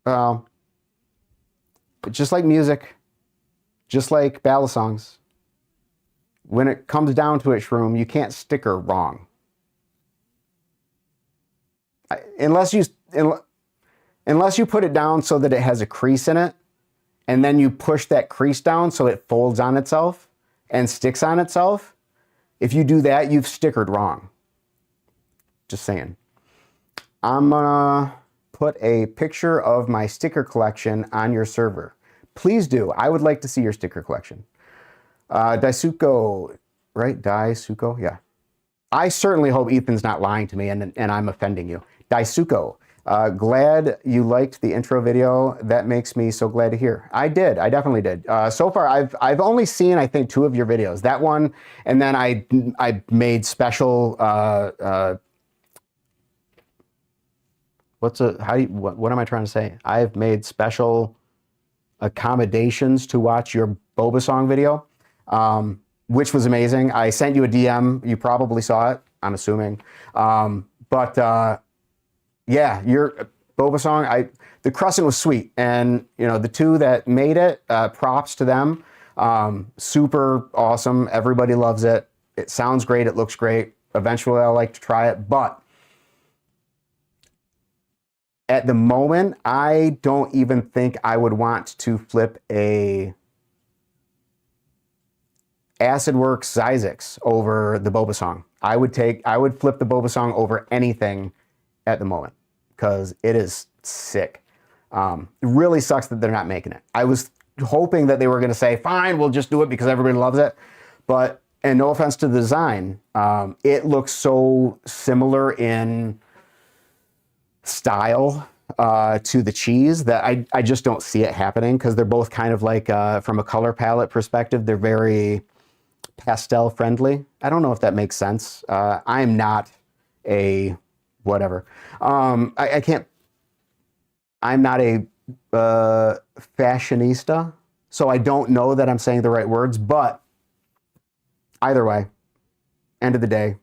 Well, just like music, just like Balisongs, when it comes down to it, Shroom, you can't sticker wrong. Unless you put it down so that it has a crease in it, and then you push that crease down so it folds on itself and sticks on itself. If you do that, you've stickered wrong. Just saying. I'm gonna put a picture of my sticker collection on your server. Please do. I would like to see your sticker collection. Daisuko, right? Daisuko, yeah. I certainly hope Ethan's not lying to me and I'm offending you. Daisuko, glad you liked the intro video. That makes me so glad to hear. I did. I definitely did. So far, I've only seen, I think, 2 of your videos. That one, and then I made special. What am I trying to say? I've made special accommodations to watch your Bobasong video, which was amazing. I sent you a DM. You probably saw it, I'm assuming. Yeah, your Bobasong, the crescent was sweet. And, you know, the 2 that made it, props to them. Super awesome. Everybody loves it. It sounds great. It looks great. Eventually, I'll like to try it. But at the moment, I don't even think I would want to flip a AcidWorks Zizix over the Bobasong. I would flip the Bobasong over anything at the moment because it is sick. It really sucks that they're not making it. I was hoping that they were going to say, fine, we'll just do it because everybody loves it. But, and no offense to the design, it looks so similar in style to the cheese that I just don't see it happening because they're both kind of like, from a color palette perspective, they're very pastel friendly. I don't know if that makes sense. I'm not a whatever. I can't, I'm not a fashionista, so I don't know that I'm saying the right words, but either way, end of the day,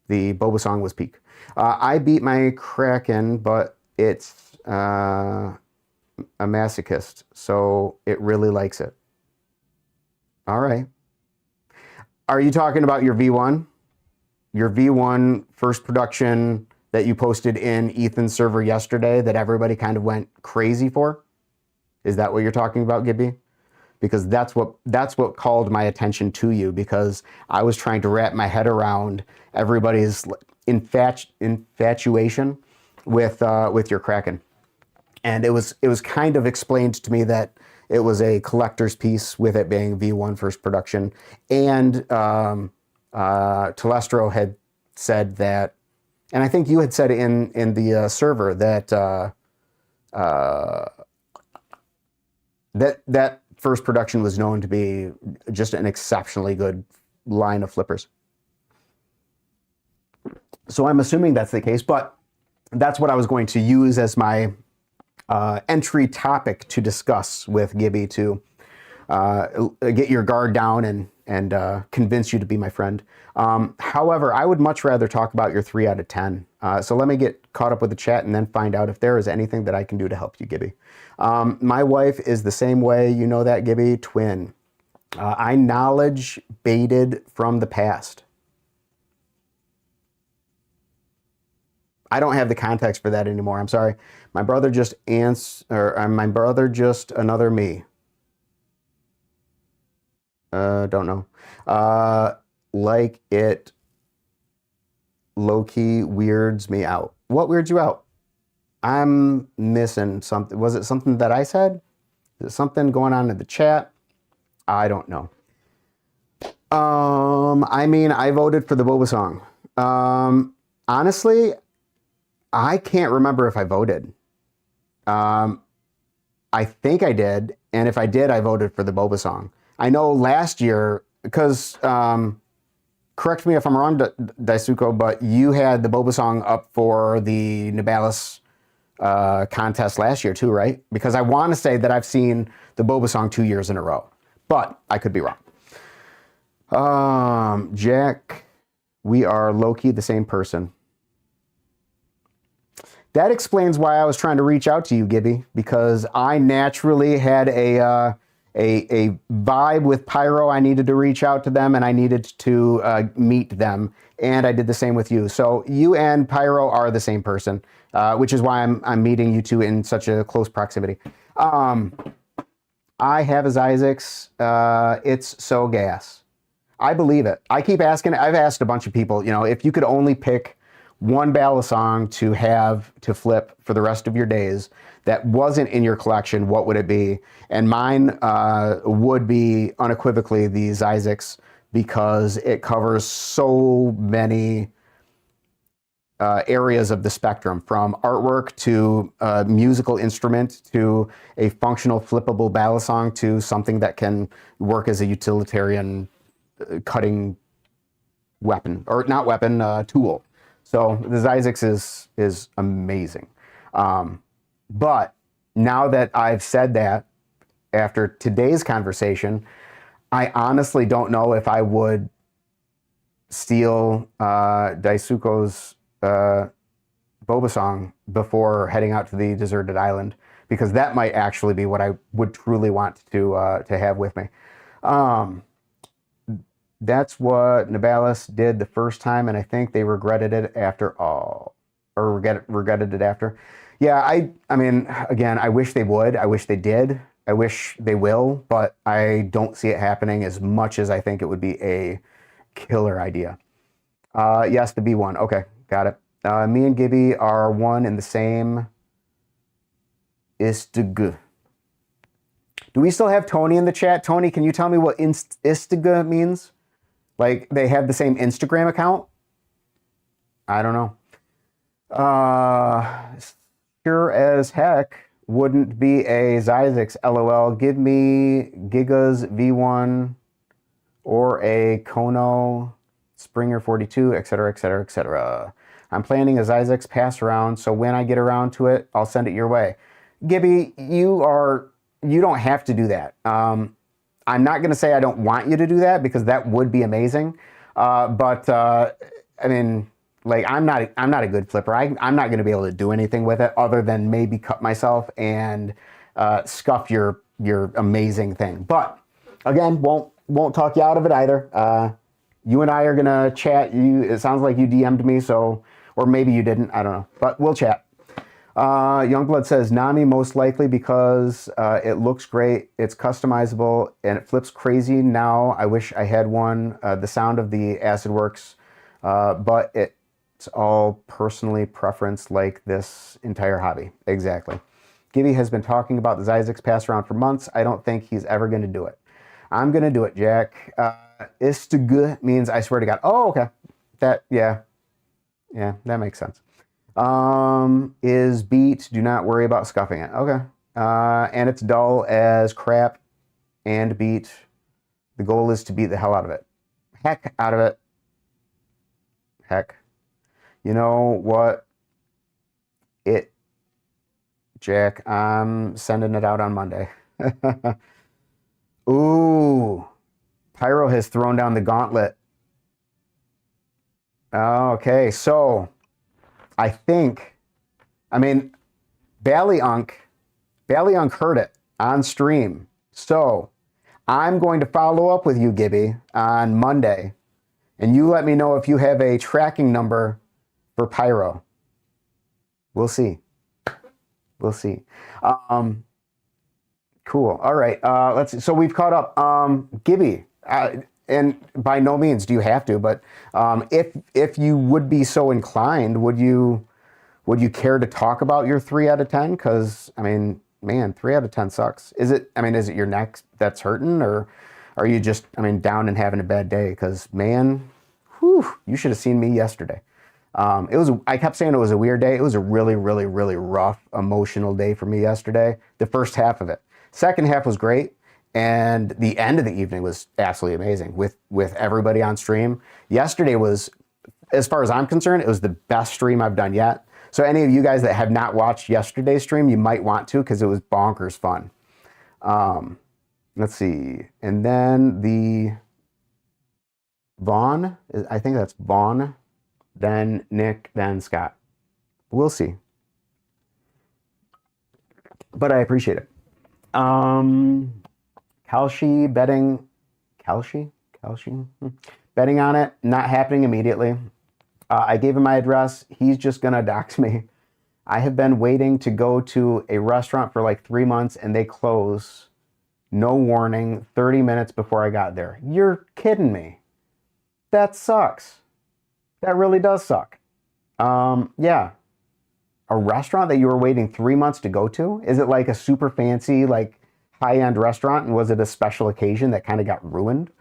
the Bobasong was peak. I beat my Kraken, but it's a masochist, so it really likes it. All right. Are you talking about your V1? Your V1 first production that you posted in Ethan's server yesterday that everybody kind of went crazy for? Is that what you're talking about, Gibby? Because that's what called my attention to you, because I was trying to wrap my head around everybody's infatuation with your Kraken. And it was kind of explained to me that it was a collector's piece with it being V1 first production. And Telestro had said that, and I think you had said in the server that that first production was known to be just an exceptionally good line of flippers. So I'm assuming that's the case, but that's what I was going to use as my entry topic to discuss with Gibby to get your guard down and convince you to be my friend. However, I would much rather talk about your 3 out of 10. So let me get caught up with the chat and then find out if there is anything that I can do to help you, Gibby. My wife is the same way. You know that, Gibby? Twin. I knowledge baited from the past. I don't have the context for that anymore. I'm sorry. My brother just my brother just another me. Don't know. Like it low-key weirds me out. What weirds you out? I'm missing something. Was it something that I said? Is it something going on in the chat? I don't know. I mean, I voted for the boba song. Honestly, I can't remember if I voted. I think I did, and if I did, I voted for the boba song. I know last year, because, correct me if I'm wrong, Daisuko, but you had the boba song up for the Nibalis contest last year too, right? Because I want to say that I've seen the boba song 2 years in a row, but I could be wrong. Jack, we are low-key the same person. That explains why I was trying to reach out to you, Gibby, because I naturally had a vibe with Pyro. I needed to reach out to them, and I needed to meet them, and I did the same with you. So you and Pyro are the same person, which is why I'm meeting you two in such a close proximity. I have his Isaacs. It's so gas. I believe it. I keep asking. I've asked a bunch of people, you know, if you could only pick one Bala song to have to flip for the rest of your days that wasn't in your collection, what would it be? And mine would be unequivocally these Isaacs, because it covers so many areas of the spectrum, from artwork to musical instrument to a functional flippable Bala song to something that can work as a utilitarian cutting weapon, or not weapon, tool. So the Isaacs is amazing. But now that I've said that, after today's conversation, I honestly don't know if I would steal Daisuko's boba song before heading out to the deserted island, because that might actually be what I would truly want to have with me. That's what Nibalis did the first time, and I think they regretted it after all, or regretted it after. Yeah, I mean, again, I wish they would. I wish they did. I wish they will, but I don't see it happening as much as I think it would be a killer idea. Yes, the B1. Okay, got it. Me and Gibby are one and the same. Istug. Do we still have Tony in the chat? Tony, can you tell me what Istug means? Like, they have the same Instagram account? I don't know. Sure as heck wouldn't be a Zyzix, LOL. Give me Giga's V1 or a Kono Springer 42, etc., etc., etc. I'm planning a Zyzix pass around, so when I get around to it, I'll send it your way. Gibby, you don't have to do that. I'm not going to say I don't want you to do that, because that would be amazing. But I mean, like, I'm not a good flipper. I'm not going to be able to do anything with it other than maybe cut myself and scuff your amazing thing. But again, won't talk you out of it either. You and I are going to chat. It sounds like you DM'd me, so, or maybe you didn't. I don't know, but we'll chat. Youngblood says Nami most likely because it looks great, it's customizable, and it flips crazy. Now I wish I had one. The sound of the acid works, but it's all personally preference, like this entire hobby. Exactly. Gibby has been talking about the Zyzix pass around for months. I don't think he's ever going to do it. I'm going to do it, Jack. Istug means I swear to God. Oh, okay. Yeah, that makes sense. Is beat, do not worry about scuffing it. Okay. And it's dull as crap and beat. The goal is to beat the hell out of it. Heck out of it. Heck. You know what? Jack, I'm sending it out on Monday. Ooh, Pyro has thrown down the gauntlet. Okay, so I think, I mean, Bali Unc heard it on stream. So I'm going to follow up with you, Gibby, on Monday, and you let me know if you have a tracking number for Pyro. We'll see. We'll see. Cool. All right. Let's see. So we've caught up. Gibby, and by no means do you have to, but if you would be so inclined, would you care to talk about your 3 out of 10? Because I mean, man, 3 out of 10 sucks. Is it your neck that's hurting, or are you just, down and having a bad day? Because man, whew, you should have seen me yesterday. I kept saying it was a weird day. It was a really, really, really rough, emotional day for me yesterday. The first half of it. Second half was great. And the end of the evening was absolutely amazing with everybody on stream. Yesterday was, as far as I'm concerned, it was the best stream I've done yet. So any of you guys that have not watched yesterday's stream, you might want to, because it was bonkers fun. Let's see. And then the Vaughn, I think that's Vaughn, then Nick, then Scott. We'll see. But I appreciate it. Kalshi betting betting on it, not happening immediately. I gave him my address. He's just gonna dox me. I have been waiting to go to a restaurant for like 3 months and they close, no warning, 30 minutes before I got there. You're kidding me. That sucks. That really does suck. Yeah. A restaurant that you were waiting 3 months to go to? Is it like a super fancy, like high-end restaurant? And was it a special occasion that kind of got ruined?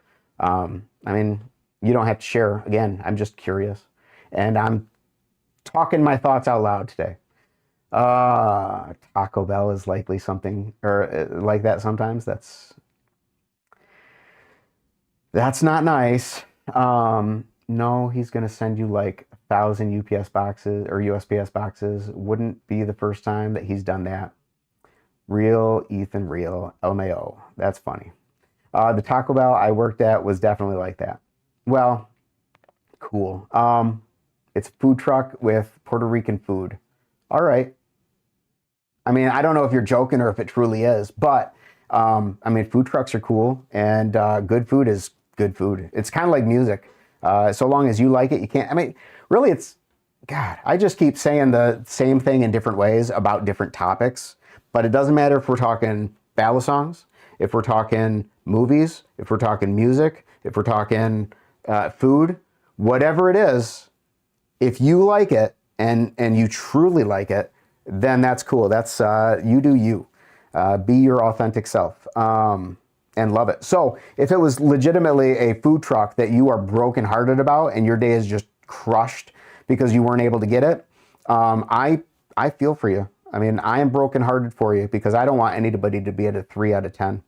You don't have to share. Again, I'm just curious. And I'm talking my thoughts out loud today. Taco Bell is likely something or like that sometimes. That's not nice. No, he's going to send you like 1,000 UPS boxes or USPS boxes. Wouldn't be the first time that he's done that. Real Ethan, real LMAO. That's funny. The Taco Bell I worked at was definitely like that. Well, cool. It's a food truck with Puerto Rican food. All right. I don't know if you're joking or if it truly is, but food trucks are cool, and good food is good food. It's kind of like music. So long as you like it, you can't. Really, it's, God, I just keep saying the same thing in different ways about different topics, but it doesn't matter if we're talking ballad songs, if we're talking movies, if we're talking music, if we're talking food, whatever it is. If you like it and you truly like it, then that's cool. That's you do you. Be your authentic self and love it. So if it was legitimately a food truck that you are brokenhearted about and your day is just crushed because you weren't able to get it, I feel for you. I am brokenhearted for you because I don't want anybody to be at a 3 out of 10.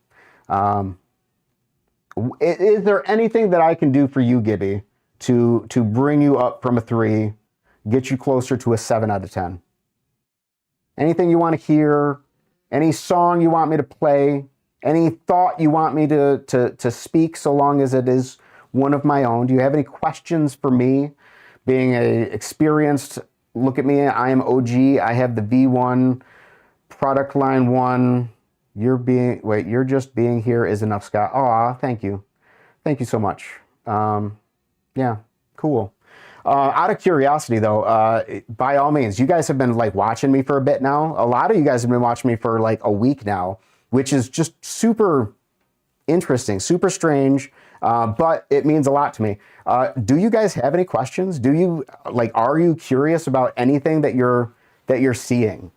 Is there anything that I can do for you, Gibby, to bring you up from a 3, get you closer to a 7 out of 10? Anything you want to hear? Any song you want me to play? Any thought you want me to speak, so long as it is one of my own? Do you have any questions for me? Being a experienced, look at me, I am OG. I have the V1 product line 1. You're just being here is enough, Scott. Aw, thank you. Thank you so much. Yeah, cool. Out of curiosity though, by all means, you guys have been like watching me for a bit now. A lot of you guys have been watching me for like a week now, which is just super interesting, super strange, but it means a lot to me. Do you guys have any questions? Are you curious about anything that you're seeing,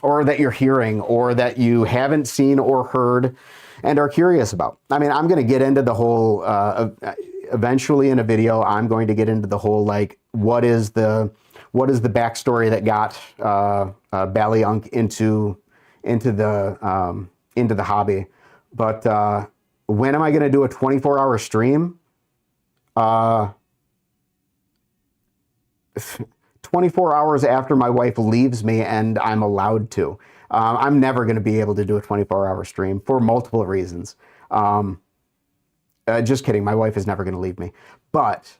or that you're hearing, or that you haven't seen or heard and are curious about? I'm going to get into the whole, eventually in a video, I'm going to get into the whole, like, what is the backstory that got Bali Unc into the hobby. But when am I going to do a 24-hour stream? 24 hours after my wife leaves me and I'm allowed to. I'm never going to be able to do a 24-hour stream for multiple reasons. Just kidding. My wife is never going to leave me. But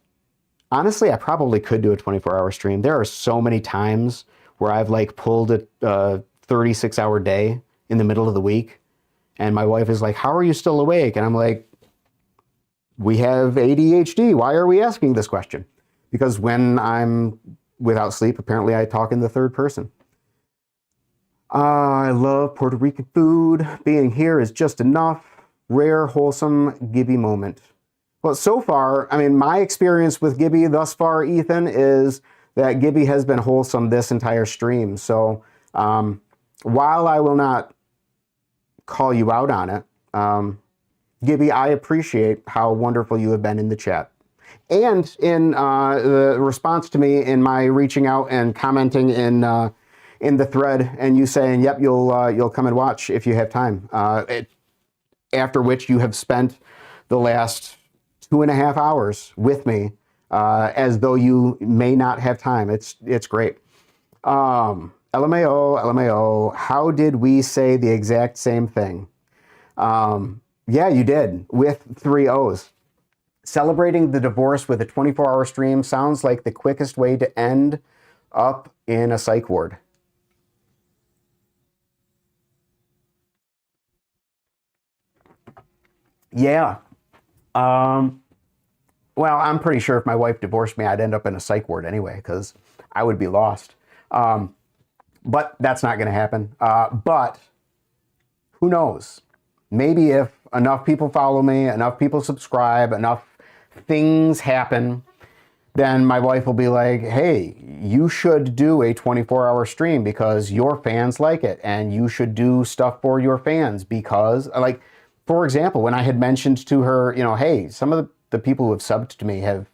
honestly, I probably could do a 24-hour stream. There are so many times where I've like pulled a 36-hour day in the middle of the week. And my wife is like, how are you still awake? And I'm like, we have ADHD. Why are we asking this question? Because when I'm without sleep, apparently I talk in the third person. I love Puerto Rican food. Being here is just enough. Rare, wholesome Gibby moment. Well, so far, I mean, my experience with Gibby thus far, Ethan, is that Gibby has been wholesome this entire stream. So while I will not call you out on it, Gibby, I appreciate how wonderful you have been in the chat. And in the response to me in my reaching out and commenting in the thread, and you saying, yep, you'll come and watch if you have time. After which you have spent the last 2.5 hours with me, as though you may not have time. It's great. LMAO, how did we say the exact same thing? Yeah, you did, with 3 O's. Celebrating the divorce with a 24-hour stream sounds like the quickest way to end up in a psych ward. Yeah. Well, I'm pretty sure if my wife divorced me, I'd end up in a psych ward anyway, because I would be lost. But that's not going to happen. But who knows? Maybe if enough people follow me, enough people subscribe, enough things happen, then my wife will be like, hey, you should do a 24-hour stream because your fans like it, and you should do stuff for your fans because, like, for example, when I had mentioned to her, you know, hey, some of the people who have subbed to me have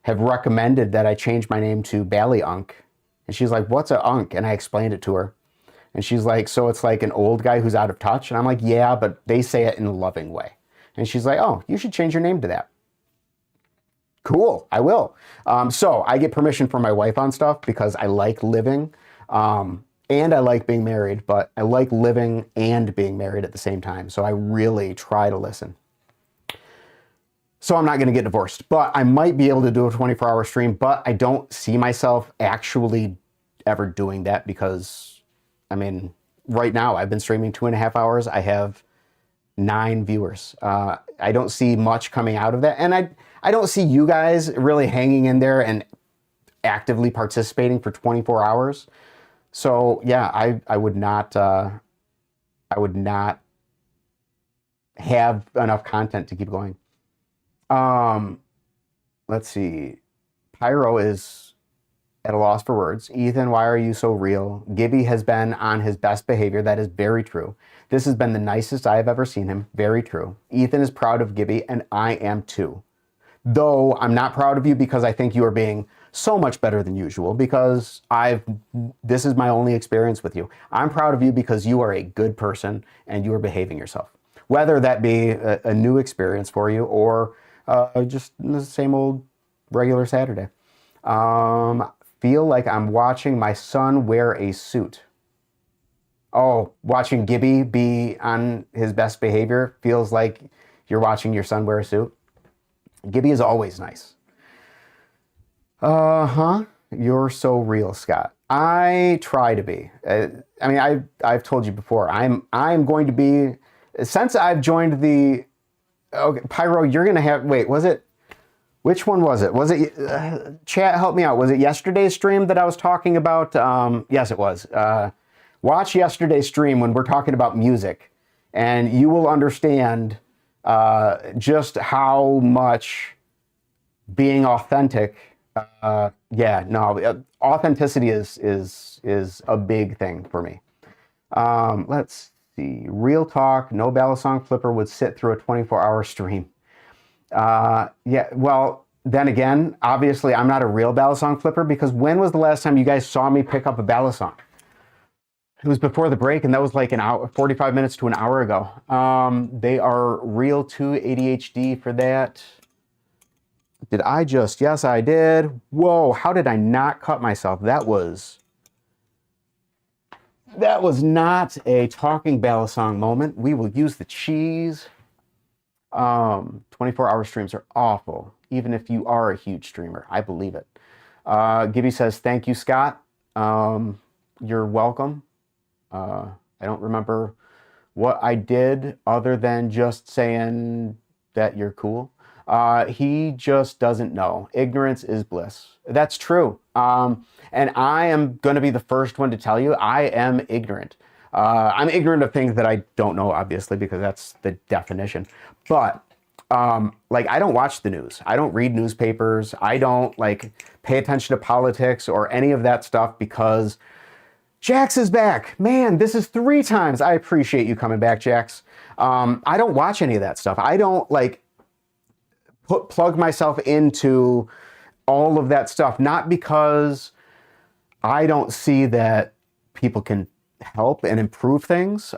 recommended that I change my name to Bali Unc. And she's like, what's a Unc? And I explained it to her. And she's like, so it's like an old guy who's out of touch? And I'm like, yeah, but they say it in a loving way. And she's like, oh, you should change your name to that. Cool, I will. So I get permission from my wife on stuff because I like living and I like being married, but I like living and being married at the same time. So I really try to listen. So I'm not going to get divorced, but I might be able to do a 24-hour stream, but I don't see myself actually ever doing that because, I mean, right now I've been streaming 2.5 hours. I have 9 viewers. I don't see much coming out of that. And I don't see you guys really hanging in there and actively participating for 24 hours. So yeah, I would not have enough content to keep going. Let's see. Pyro is at a loss for words. Ethan, why are you so real? Gibby has been on his best behavior. That is very true. This has been the nicest I have ever seen him. Very true. Ethan is proud of Gibby, and I am too. Though I'm not proud of you because I think you are being so much better than usual because this is my only experience with you. I'm proud of you because you are a good person and you are behaving yourself. Whether that be a new experience for you or just the same old regular Saturday. Feel like I'm watching my son wear a suit. Oh, watching Gibby be on his best behavior feels like you're watching your son wear a suit. Gibby is always nice. You're so real, Scott. I try to be. I mean, I've told you before. I'm going to be, since I've joined the. Okay, Pyro, you're gonna have. Wait, was it? Which one was it? Was it? Chat, help me out. Was it yesterday's stream that I was talking about? Yes, it was. Watch yesterday's stream when we're talking about music, and you will understand just how much being authentic. Authenticity is a big thing for me. Let's see. Real talk. No Balisong flipper would sit through a 24-hour stream. Well, then again, obviously I'm not a real Balisong flipper because when was the last time you guys saw me pick up a Balisong? It was before the break, and that was like an hour, 45 minutes to an hour ago. They are real 2 ADHD for that. Did I just? Yes, I did. Whoa, how did I not cut myself? That was That was not a talking balisong moment. We will use the cheese. 24-hour streams are awful, even if you are a huge streamer. I believe it. Gibby says, thank you, Scott. You're welcome. I don't remember what I did other than just saying that you're cool. He just doesn't know. Ignorance is bliss. That's true. And I am going to be the first one to tell you I am ignorant. I'm ignorant of things that I don't know, obviously, because that's the definition. But like, I don't watch the news. I don't read newspapers. I don't like pay attention to politics or any of that stuff because Jax is back. Man, this is 3 times. I appreciate you coming back, Jax. I don't watch any of that stuff. I don't like plug myself into all of that stuff, not because I don't see that people can help and improve things.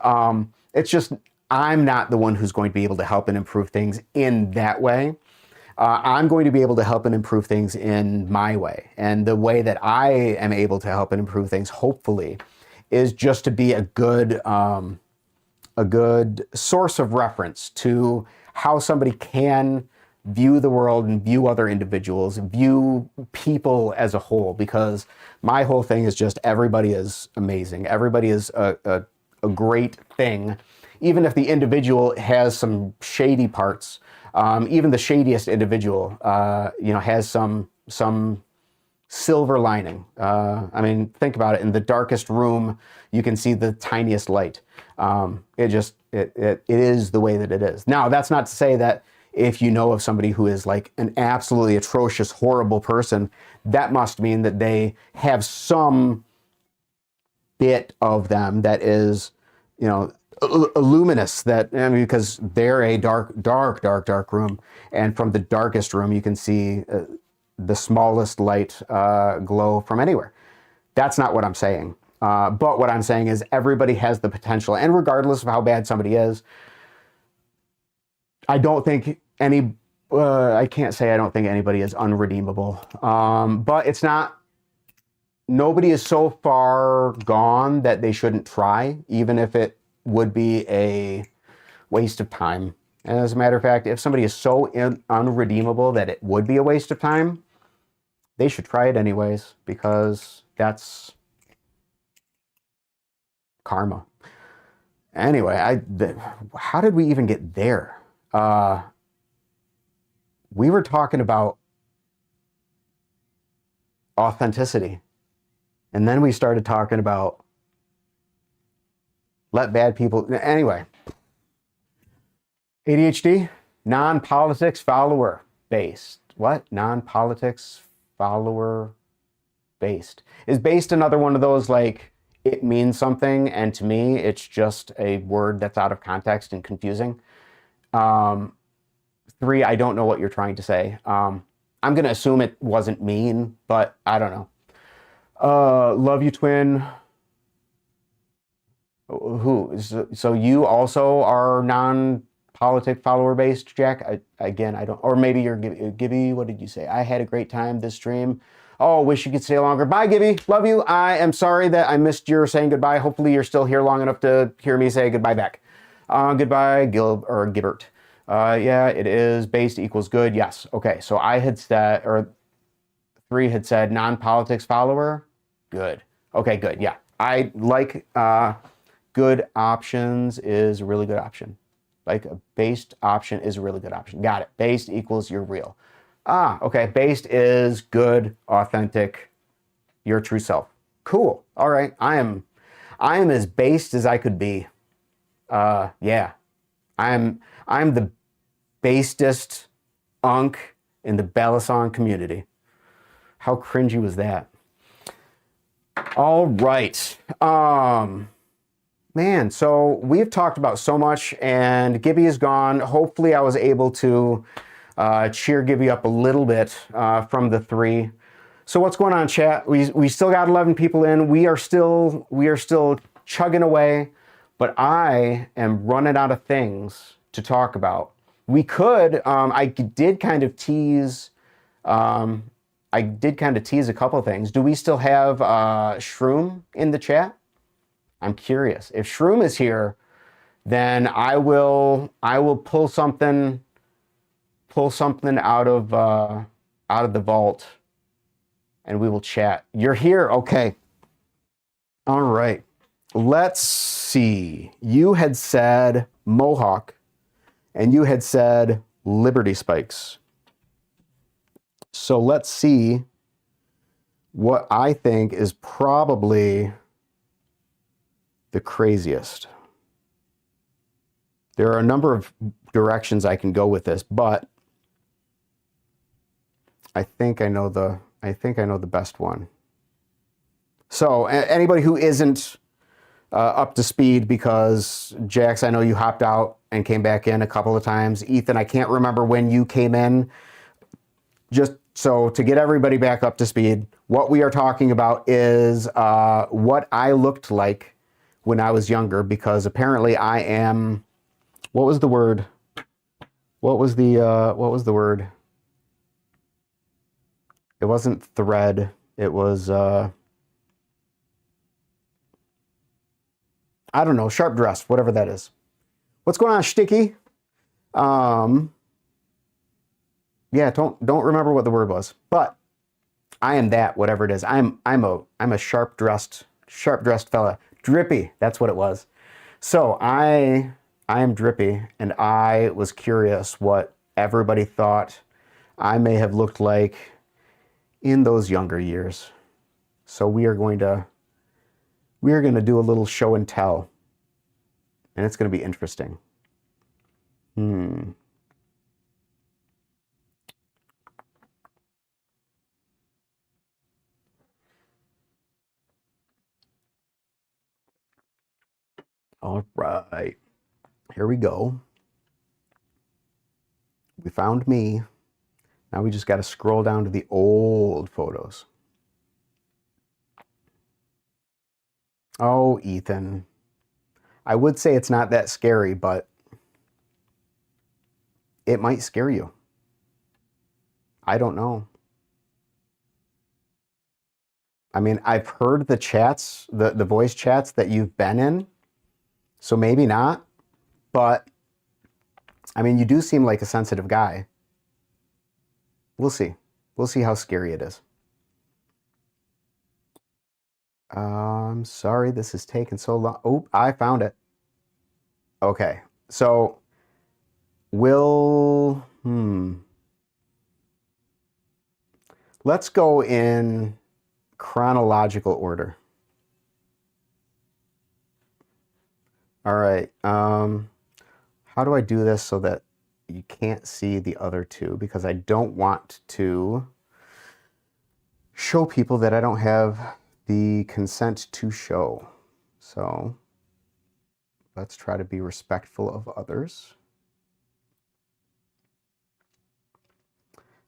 It's just I'm not the one who's going to be able to help and improve things in that way. I'm going to be able to help and improve things in my way. And the way that I am able to help and improve things, hopefully, is just to be a good source of reference to how somebody can view the world and view other individuals, view people as a whole, because my whole thing is just everybody is amazing. Everybody is a great thing. Even if the individual has some shady parts, even the shadiest individual, has some silver lining. I mean, think about it. In the darkest room, you can see the tiniest light. It is the way that it is. Now, that's not to say that if you know of somebody who is like an absolutely atrocious, horrible person, that must mean that they have some bit of them that is, luminous, that, I mean, because they're a dark room. And from the darkest room, you can see the smallest light glow from anywhere. That's not what I'm saying. But what I'm saying is everybody has the potential, and regardless of how bad somebody is, I don't think I can't say I don't think anybody is unredeemable. But it's not, nobody is so far gone that they shouldn't try, even if it would be a waste of time. And as a matter of fact, if somebody is so unredeemable that it would be a waste of time, they should try it anyways, because that's karma. Anyway, how did we even get there? We were talking about authenticity, and then we started talking about let bad people. Anyway, ADHD, non-politics follower based. What? Non-politics follower based. Is based another one of those like it means something, and to me it's just a word that's out of context and confusing? 3, I don't know what you're trying to say. I'm going to assume it wasn't mean, but I don't know. Love you, twin. Who? So you also are non-politic follower-based, Jack? Again, I don't... Or maybe you're Gibby. What did you say? I had a great time this stream. Oh, wish you could stay longer. Bye, Gibby. Love you. I am sorry that I missed your saying goodbye. Hopefully you're still here long enough to hear me say goodbye back. Goodbye, Gibbert. Yeah, it is based equals good. Yes. Okay. So I had said, or 3 had said non-politics follower. Good. Okay, good. Yeah. I like good options is a really good option. Like a based option is a really good option. Got it. Based equals you're real. Okay. Based is good, authentic, your true self. Cool. All right. I am as based as I could be. Yeah. I'm the basest Unc in the Balisong community. How cringy was that? All right. Man, so we've talked about so much, and Gibby is gone. Hopefully I was able to cheer Gibby up a little bit from the 3. So what's going on, chat? We still got 11 people in. We are still chugging away, but I am running out of things to talk about. We could, I did kind of tease a couple things. Do we still have Shroom in the chat? I'm curious. If Shroom is here, then I will pull something out of the vault, and we will chat. You're here, okay. All right. Let's see. You had said Mohawk, and you had said Liberty Spikes. So let's see what I think is probably the craziest. There are a number of directions I can go with this, but I think I know the best one. So anybody who isn't up to speed, because Jax, I know you hopped out and came back in a couple of times. Ethan, I can't remember when you came in. Just so to get everybody back up to speed, what we are talking about is what I looked like when I was younger, because apparently I am, what was the word? What was the word? It wasn't thread. It was, I don't know, sharp dressed, whatever that is. What's going on, Sticky? Yeah, don't remember what the word was, but I am that, whatever it is. I'm a sharp dressed fella. Drippy, that's what it was. So I am Drippy, and I was curious what everybody thought I may have looked like in those younger years. So we are going to do a little show and tell, and it's going to be interesting. All right, here we go. We found me. Now we just got to scroll down to the old photos. Oh, Ethan. I would say it's not that scary, but it might scare you. I don't know. I mean, I've heard the chats, the voice chats that you've been in, so maybe not, but I mean, you do seem like a sensitive guy. We'll see. We'll see how scary it is. I'm sorry this is taking so long. Oh, I found it. Okay, so let's go in chronological order. All right, how do I do this so that you can't see the other two? Because I don't want to show people that I don't have the consent to show. So let's try to be respectful of others.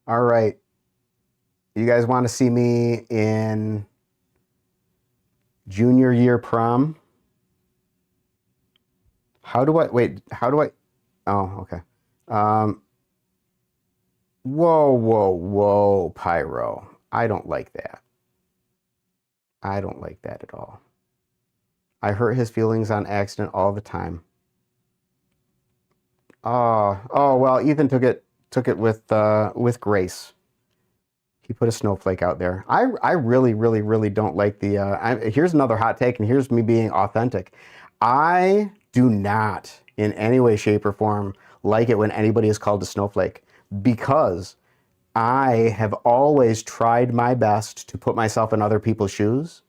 All right. You guys want to see me in junior year prom? How do I, oh, okay. Whoa, Pyro. I don't like that. I don't like that at all. I hurt his feelings on accident all the time. Oh, well, Ethan took it with grace. He put a snowflake out there. I really don't like the, here's another hot take, and here's me being authentic. I do not in any way, shape, or form like it when anybody is called a snowflake, because I have always tried my best to put myself in other people's shoes.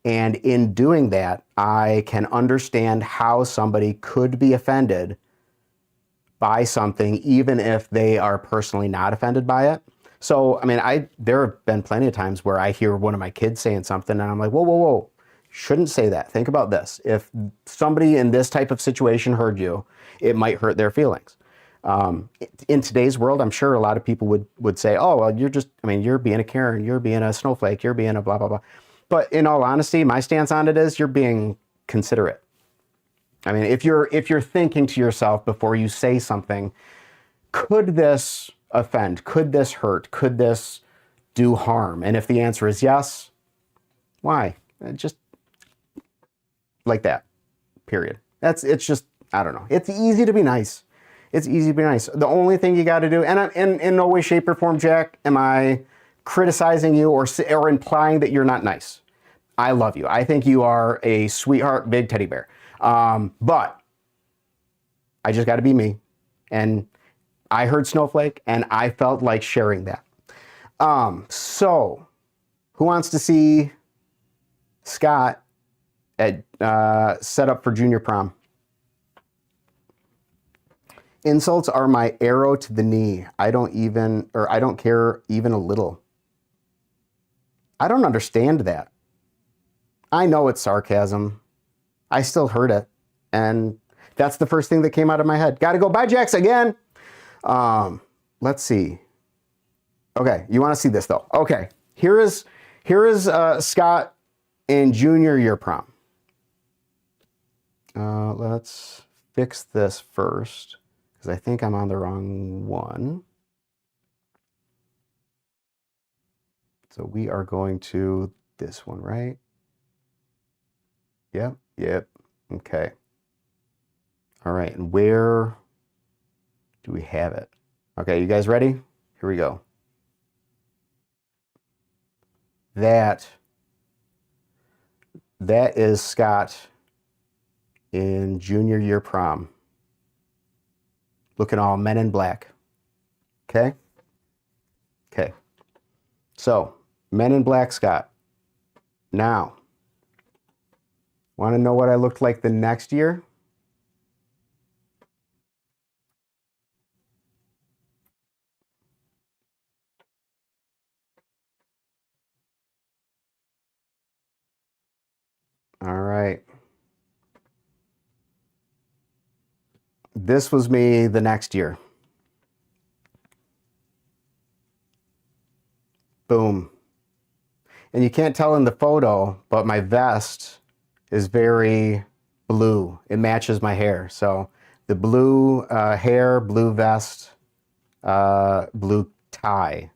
And in doing that, I can understand how somebody could be offended by something, even if they are personally not offended by it. So, I mean, there have been plenty of times where I hear one of my kids saying something and I'm like, whoa, shouldn't say that. Think about this. If somebody in this type of situation heard you, it might hurt their feelings. In today's world, I'm sure a lot of people would say, oh, well, you're being a Karen, you're being a snowflake, you're being a blah, blah, blah. But in all honesty, my stance on it is you're being considerate. I mean, if you're thinking to yourself before you say something, could this offend? Could this hurt? Could this do harm? And if the answer is yes, why? Just like that, period. It's just, I don't know. It's easy to be nice. It's easy to be nice. The only thing you got to do, and I'm in no way, shape, or form, Jack, am I criticizing you or implying that you're not nice. I love you. I think you are a sweetheart, big teddy bear. But I just got to be me. And I heard Snowflake, and I felt like sharing that. So, who wants to see Scott at set up for junior prom? Insults are my arrow to the knee. I don't care even a little. I don't understand that. I know it's sarcasm. I still heard it. And that's the first thing that came out of my head. Got to go. Bye, Jax, again. Let's see. Okay, you want to see this, though. Okay, here is Scott in junior year prom. Let's fix this first, because I think I'm on the wrong one. So we are going to this one, right? Yep. Okay. All right, and where do we have it? Okay, you guys ready? Here we go. That is Scott in junior year prom. Looking all men in black. Okay? Okay. So, men in black Scott. Now, want to know what I looked like the next year? All right. This was me the next year. Boom. And you can't tell in the photo, but my vest is very blue. It matches my hair. So the blue hair, blue vest, blue tie.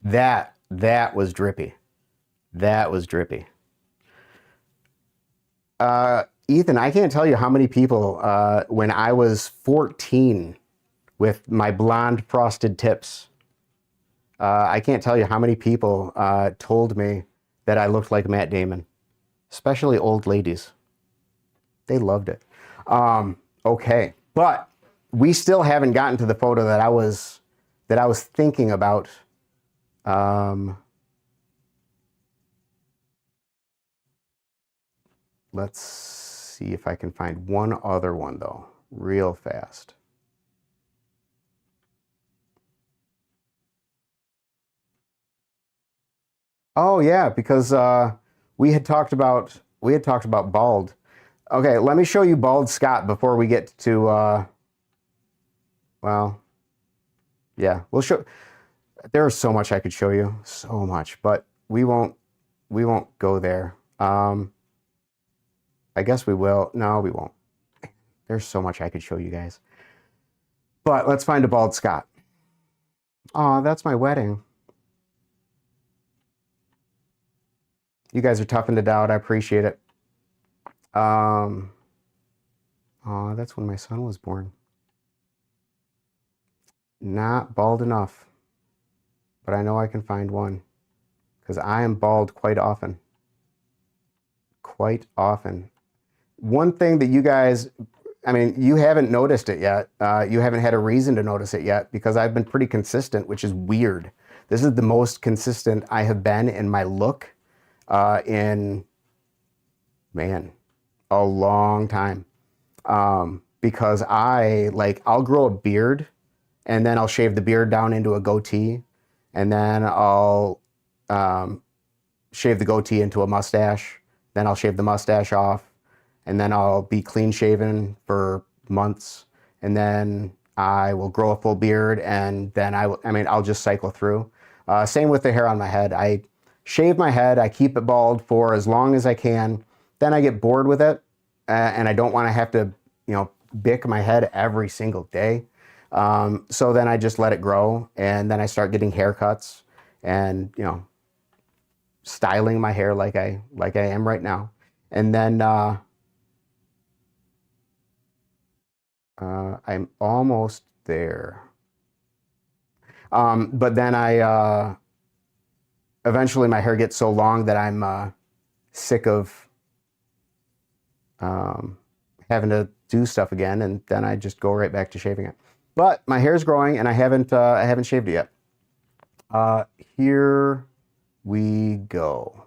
That was drippy. That was drippy. Ethan, I can't tell you how many people, when I was 14 with my blonde frosted tips, I can't tell you how many people told me that I looked like Matt Damon, especially old ladies. They loved it. Okay, but we still haven't gotten to the photo that I was thinking about. Let's see if I can find one other one, though, real fast. Oh yeah, because we had talked about bald. Okay, let me show you bald Scott before we get to well, yeah, we'll show. There's so much I could show you, so much, but we won't go there. I guess we will. No, we won't. There's so much I could show you guys. But let's find a bald Scott. Oh, that's my wedding. You guys are toughing it out. I appreciate it. Oh, that's when my son was born. Not bald enough. But I know I can find one. Because I am bald quite often. Quite often. One thing that you guys, I mean, you haven't noticed it yet. You haven't had a reason to notice it yet because I've been pretty consistent, which is weird. This is the most consistent I have been in my look in, man, a long time. Because I'll grow a beard and then I'll shave the beard down into a goatee and then I'll shave the goatee into a mustache. Then I'll shave the mustache off. And then I'll be clean shaven for months. And then I will grow a full beard. And then I'll just cycle through. Same with the hair on my head. I shave my head. I keep it bald for as long as I can. Then I get bored with it. And I don't want to have to, bick my head every single day. So then I just let it grow. And then I start getting haircuts and, styling my hair like I am right now. And then, I'm almost there. But then eventually my hair gets so long that I'm sick of having to do stuff again, and then I just go right back to shaving it. But my hair's growing, and I haven't shaved it yet. Here we go.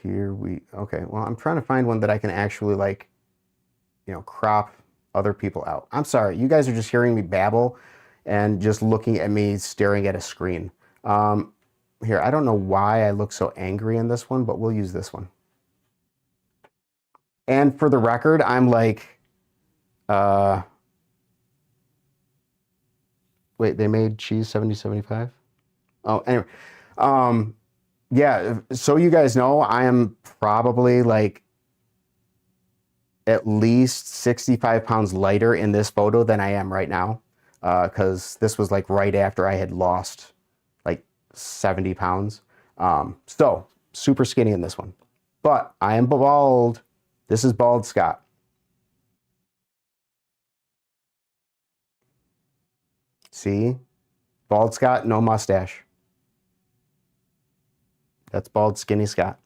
Okay, well, I'm trying to find one that I can actually, like, crop other people out. I'm sorry, you guys are just hearing me babble and just looking at me staring at a screen. Here, I don't know why I look so angry in this one, but we'll use this one. And for the record, I'm like, wait, they made cheese 70-75? Oh, anyway. Yeah, so you guys know, I am probably like at least 65 pounds lighter in this photo than I am right now. Because this was like right after I had lost like 70 pounds. So super skinny in this one. But I am bald. This is Bald Scott. See? Bald Scott, no mustache. That's Bald Skinny Scott.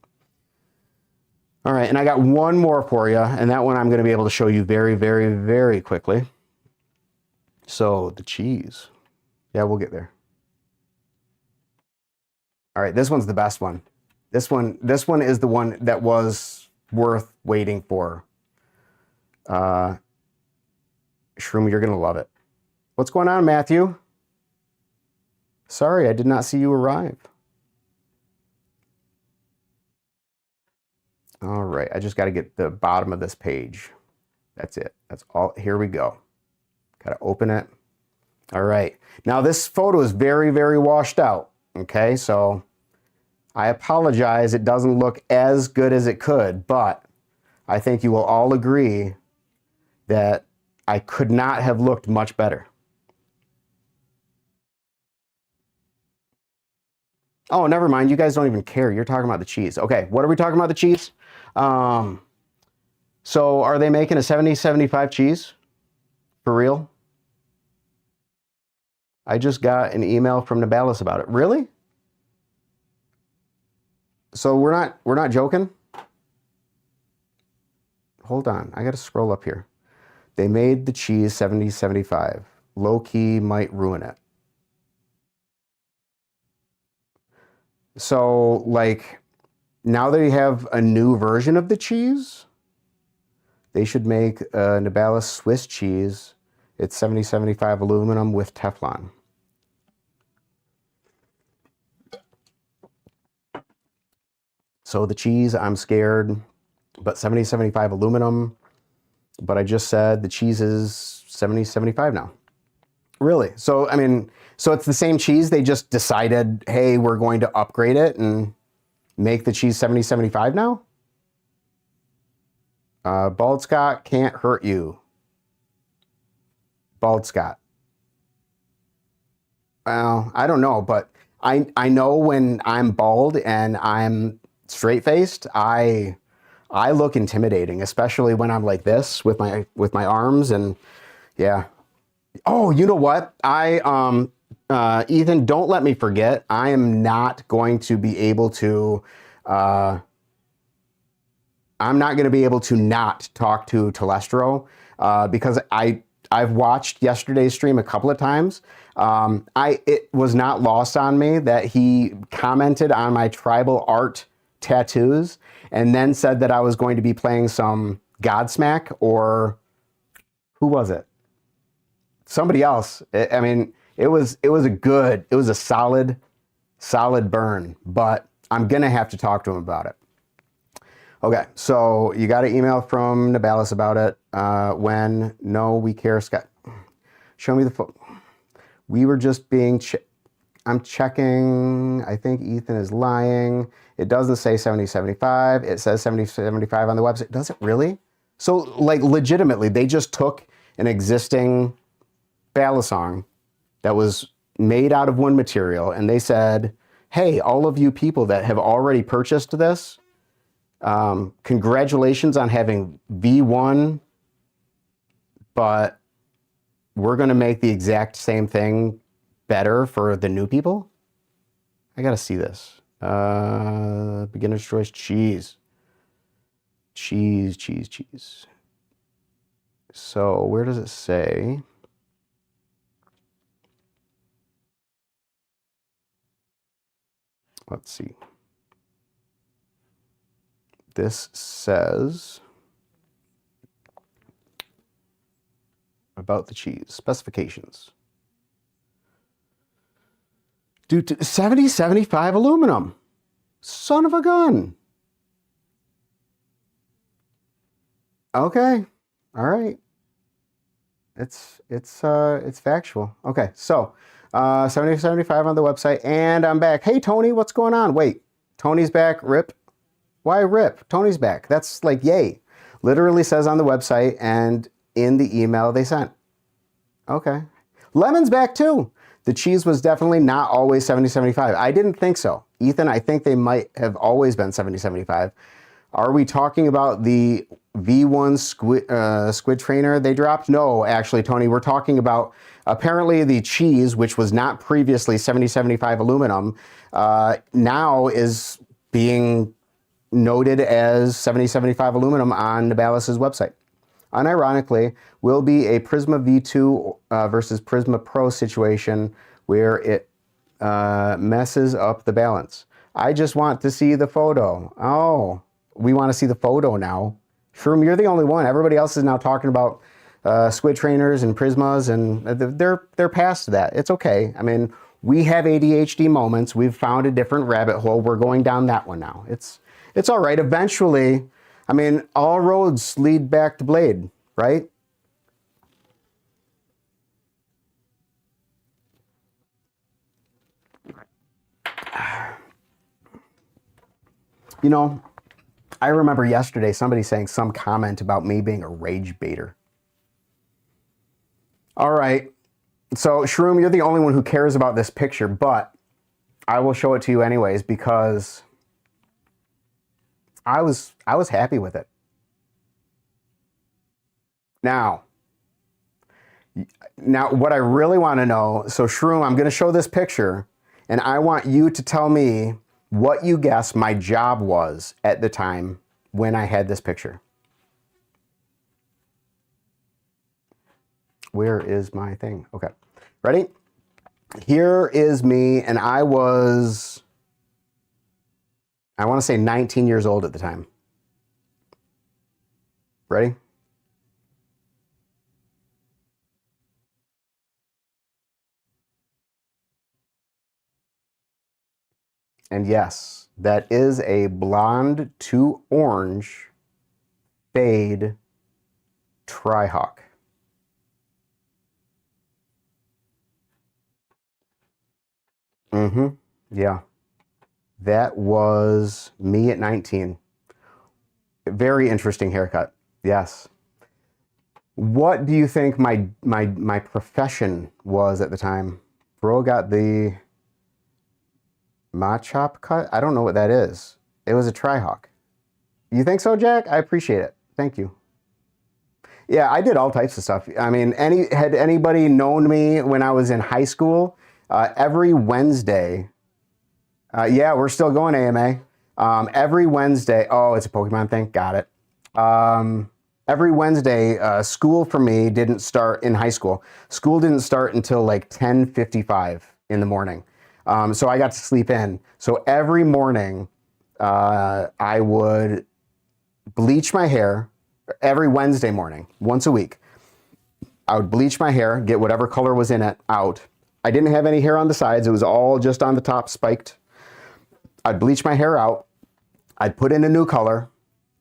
All right, and I got one more for you, and that one I'm going to be able to show you very, very, very quickly. So the cheese. Yeah, we'll get there. All right, this one's the best one. This one is the one that was worth waiting for. Shroom, you're going to love it. What's going on, Matthew? Sorry, I did not see you arrive. All right, I just got to get the bottom of this page. That's it. That's all. Here we go. Got to open it. All right. Now, this photo is very, very washed out. Okay, so I apologize. It doesn't look as good as it could, but I think you will all agree that I could not have looked much better. Oh, never mind. You guys don't even care. You're talking about the cheese. Okay, what are we talking about, the cheese? So are they making a 70-75 cheese? For real? I just got an email from Nabalis about it. Really? So we're not joking? Hold on. I got to scroll up here. They made the cheese 70-75. Low key might ruin it. So, like, now they have a new version of the cheese. They should make a Nabalis Swiss cheese. It's 70-75 aluminum with Teflon. So the cheese, I'm scared, but 70-75 aluminum. But I just said the cheese is 70-75 now. Really? So, I mean, so it's the same cheese. They just decided, hey, we're going to upgrade it and make the cheese 70-75 now? Bald Scott can't hurt you. Bald Scott. Well, I don't know, but I know when I'm bald and I'm straight-faced, I look intimidating, especially when I'm like this with my arms, and yeah. Oh, you know what? Ethan, don't let me forget. I am not going to be able to I'm not going to be able to not talk to Telestro because I've watched yesterday's stream a couple of times. It was not lost on me that he commented on my tribal art tattoos and then said that I was going to be playing some Godsmack, or who was it? Somebody else. I mean, it was a solid burn, but I'm going to have to talk to him about it. Okay, so you got an email from Nabalis about it. When? No, we care, Scott. Show me the phone. We were just being... I'm checking. I think Ethan is lying. It doesn't say 70-75. It says 70-75 on the website. Does it really? So, like, legitimately, they just took an existing ballad song that was made out of one material, and they said, hey, all of you people that have already purchased this, Congratulations on having V1, but we're going to make the exact same thing better for the new people. I got to see this. Beginner's choice cheese. Cheese. So where does it say? Let's see. This says about the cheese specifications. Due to 70-75 aluminum. Son of a gun. Okay. All right. It's factual. Okay. So, 70-75 on the website, and I'm back. Hey Tony, what's going on? Wait, Tony's back. Rip. Why rip? Tony's back. That's like yay. Literally says on the website and in the email they sent. Okay. Lemon's back too. The cheese was definitely not always 70-75. I didn't think so. Ethan, I think they might have always been 70-75. Are we talking about the V1 squid trainer they dropped? No, actually, Tony, we're talking about apparently the cheese, which was not previously 70-75 aluminum, now is being noted as 70-75 aluminum on Nabalis's website. Unironically, will be a Prisma V2 versus Prisma Pro situation where it messes up the balance. I just want to see the photo. Oh, we want to see the photo now. Shroom, you're the only one. Everybody else is now talking about squid trainers and Prismas, and they're past that. It's okay. I mean, we have ADHD moments. We've found a different rabbit hole. We're going down that one now. It's all right. Eventually, I mean, all roads lead back to Blade, right? You know, I remember yesterday somebody saying some comment about me being a rage baiter. All right. So, Shroom, you're the only one who cares about this picture, but I will show it to you anyways because I was happy with it. Now, what I really want to know, so Shroom, I'm going to show this picture, and I want you to tell me what you guess my job was at the time when I had this picture. Where is my thing? Okay, ready? Here is me, and I want to say 19 years old at the time. Ready? And yes, that is a blonde to orange fade Tri-Hawk. Yeah. That was me at 19. Very interesting haircut. Yes. What do you think my profession was at the time? Bro got the Machop cut? I don't know what that is. It was a Tri-Hawk. You think so, Jack? I appreciate it. Thank you. Yeah, I did all types of stuff. I mean, had anybody known me when I was in high school, every Wednesday, yeah, we're still going AMA. Every Wednesday, oh, it's a Pokemon thing. Got it. Every Wednesday, school for me didn't start in high school. School didn't start until like 10:55 in the morning. So I got to sleep in. So every morning, I would bleach my hair every Wednesday morning, once a week. I would bleach my hair, get whatever color was in it out. I didn't have any hair on the sides. It was all just on the top, spiked. I'd bleach my hair out. I'd put in a new color,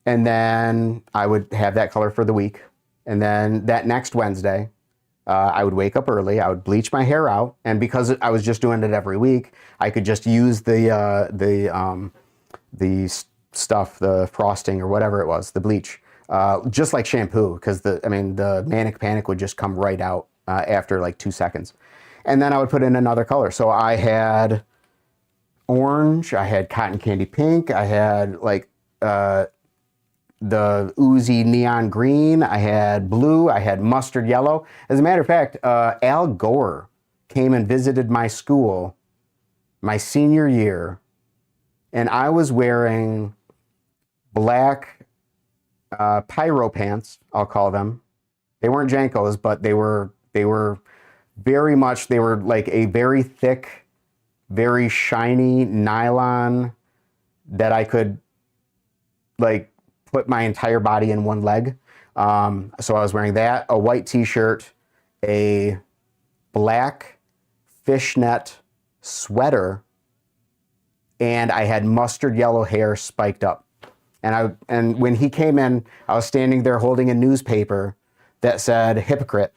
and then I would have that color for the week. And then that next Wednesday, I would wake up early. I would bleach my hair out, and because I was just doing it every week, I could just use the stuff, the frosting or whatever it was, the bleach, just like shampoo, because the Manic Panic would just come right out after like 2 seconds. And then I would put in another color. So I had orange, I had cotton candy pink, I had like the Uzi neon green, I had blue, I had mustard yellow. As a matter of fact, Al Gore came and visited my school my senior year, and I was wearing black pyro pants, I'll call them. They weren't Jankos, but they were very much, they were like a very thick, very shiny nylon that I could like put my entire body in one leg. So I was wearing that, a white t-shirt, a black fishnet sweater, and I had mustard yellow hair spiked up. And when he came in, I was standing there holding a newspaper that said hypocrite,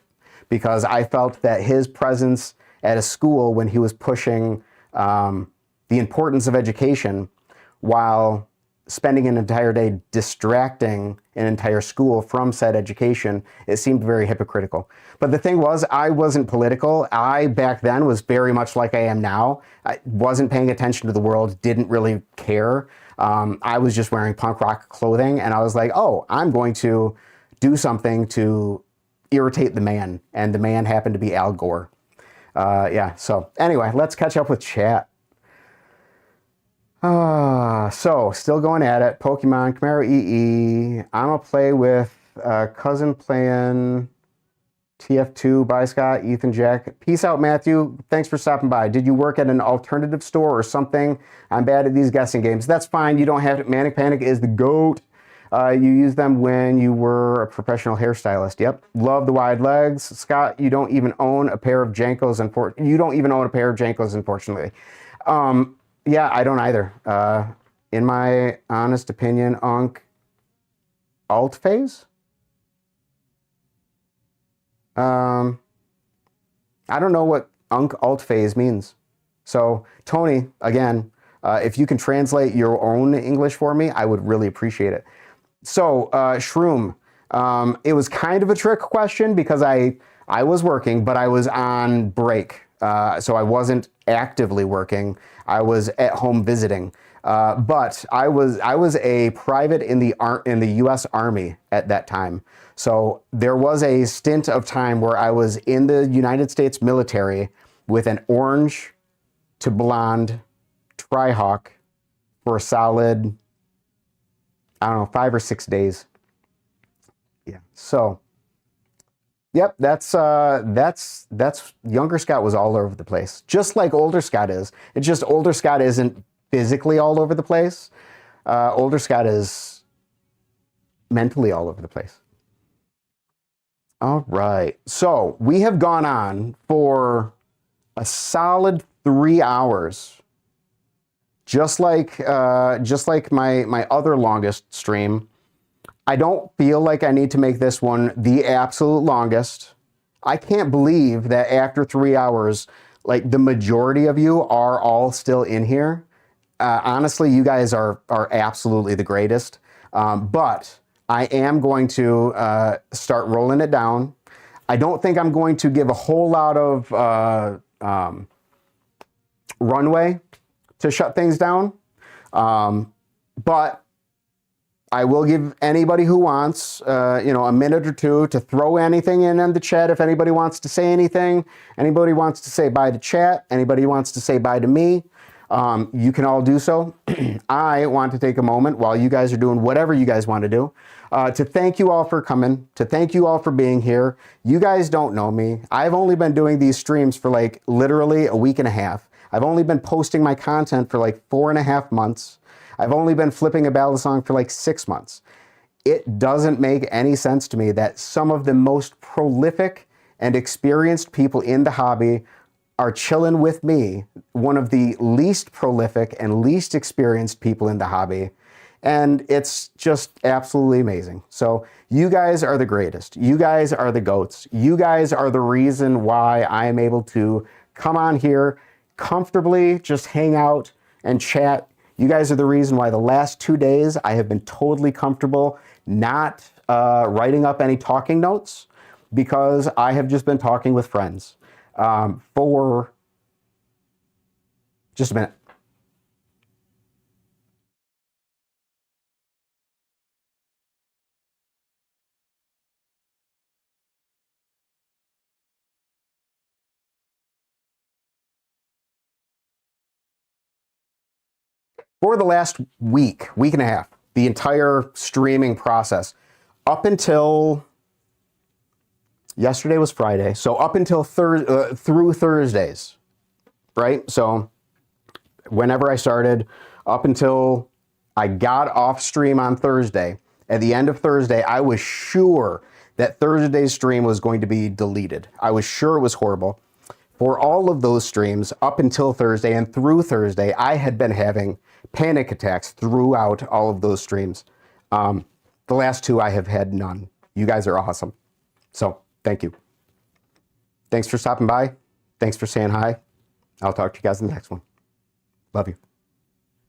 because I felt that his presence at a school when he was pushing the importance of education while spending an entire day distracting an entire school from said education, it seemed very hypocritical. But the thing was, I wasn't political. I, back then, was very much like I am now. I wasn't paying attention to the world, didn't really care. I was just wearing punk rock clothing, and I was like, oh, I'm going to do something to irritate the man. And the man happened to be Al Gore. Yeah, so anyway, let's catch up with chat. So still going at it. Pokemon, Camaro EE. I'm gonna play with cousin playing TF2. Bye, Scott, Ethan, Jack. Peace out, Matthew. Thanks for stopping by. Did you work at an alternative store or something? I'm bad at these guessing games. That's fine. You don't have to. Manic Panic is the GOAT. You used them when you were a professional hairstylist. Yep. Love the wide legs. Scott, you don't even own a pair of Jankos. You don't even own a pair of Jankos, unfortunately. Yeah, I don't either. In my honest opinion, Unc, alt phase? I don't know what Unc alt phase means. So, Tony, again, if you can translate your own English for me, I would really appreciate it. So, Shroom, it was kind of a trick question because I was working, but I was on break. So I wasn't actively working. I was at home visiting. But I was a private in the U.S. Army at that time. So there was a stint of time where I was in the United States military with an orange to blonde Tri-Hawk for a solid, I don't know, 5 or 6 days. Yeah. So, yep, that's younger Scott was all over the place, just like older Scott is. It's just older Scott isn't physically all over the place. Older Scott is mentally all over the place. All right, so we have gone on for a solid 3 hours. Just like my other longest stream, I don't feel like I need to make this one the absolute longest. I can't believe that after 3 hours, like the majority of you are all still in here. Honestly, you guys are absolutely the greatest. But I am going to start rolling it down. I don't think I'm going to give a whole lot of runway to shut things down. But I will give anybody who wants, a minute or two to throw anything in the chat. If anybody wants to say anything, anybody wants to say bye to chat, anybody wants to say bye to me, you can all do so. I want to take a moment while you guys are doing whatever you guys want to do, to thank you all for coming, to thank you all for being here. You guys don't know me. I've only been doing these streams for like literally a week and a half. I've only been posting my content for like 4.5 months. I've only been flipping a battle song for like 6 months. It doesn't make any sense to me that some of the most prolific and experienced people in the hobby are chilling with me, one of the least prolific and least experienced people in the hobby. And it's just absolutely amazing. So you guys are the greatest. You guys are the GOATs. You guys are the reason why I am able to come on here comfortably, just hang out and chat. You guys are the reason why the last 2 days I have been totally comfortable not writing up any talking notes, because I have just been talking with friends for just a minute. for the last week and a half, the entire streaming process, up until yesterday was Friday, so up until through Thursdays, right? So whenever I started, up until I got off stream on Thursday, at the end of Thursday, I was sure that Thursday's stream was going to be deleted. I was sure it was horrible. For all of those streams, up until Thursday and through Thursday, I had been having panic attacks throughout all of those streams. The last two, I have had none. You guys are awesome. So, thank you. Thanks for stopping by. Thanks for saying hi. I'll talk to you guys in the next one. Love you.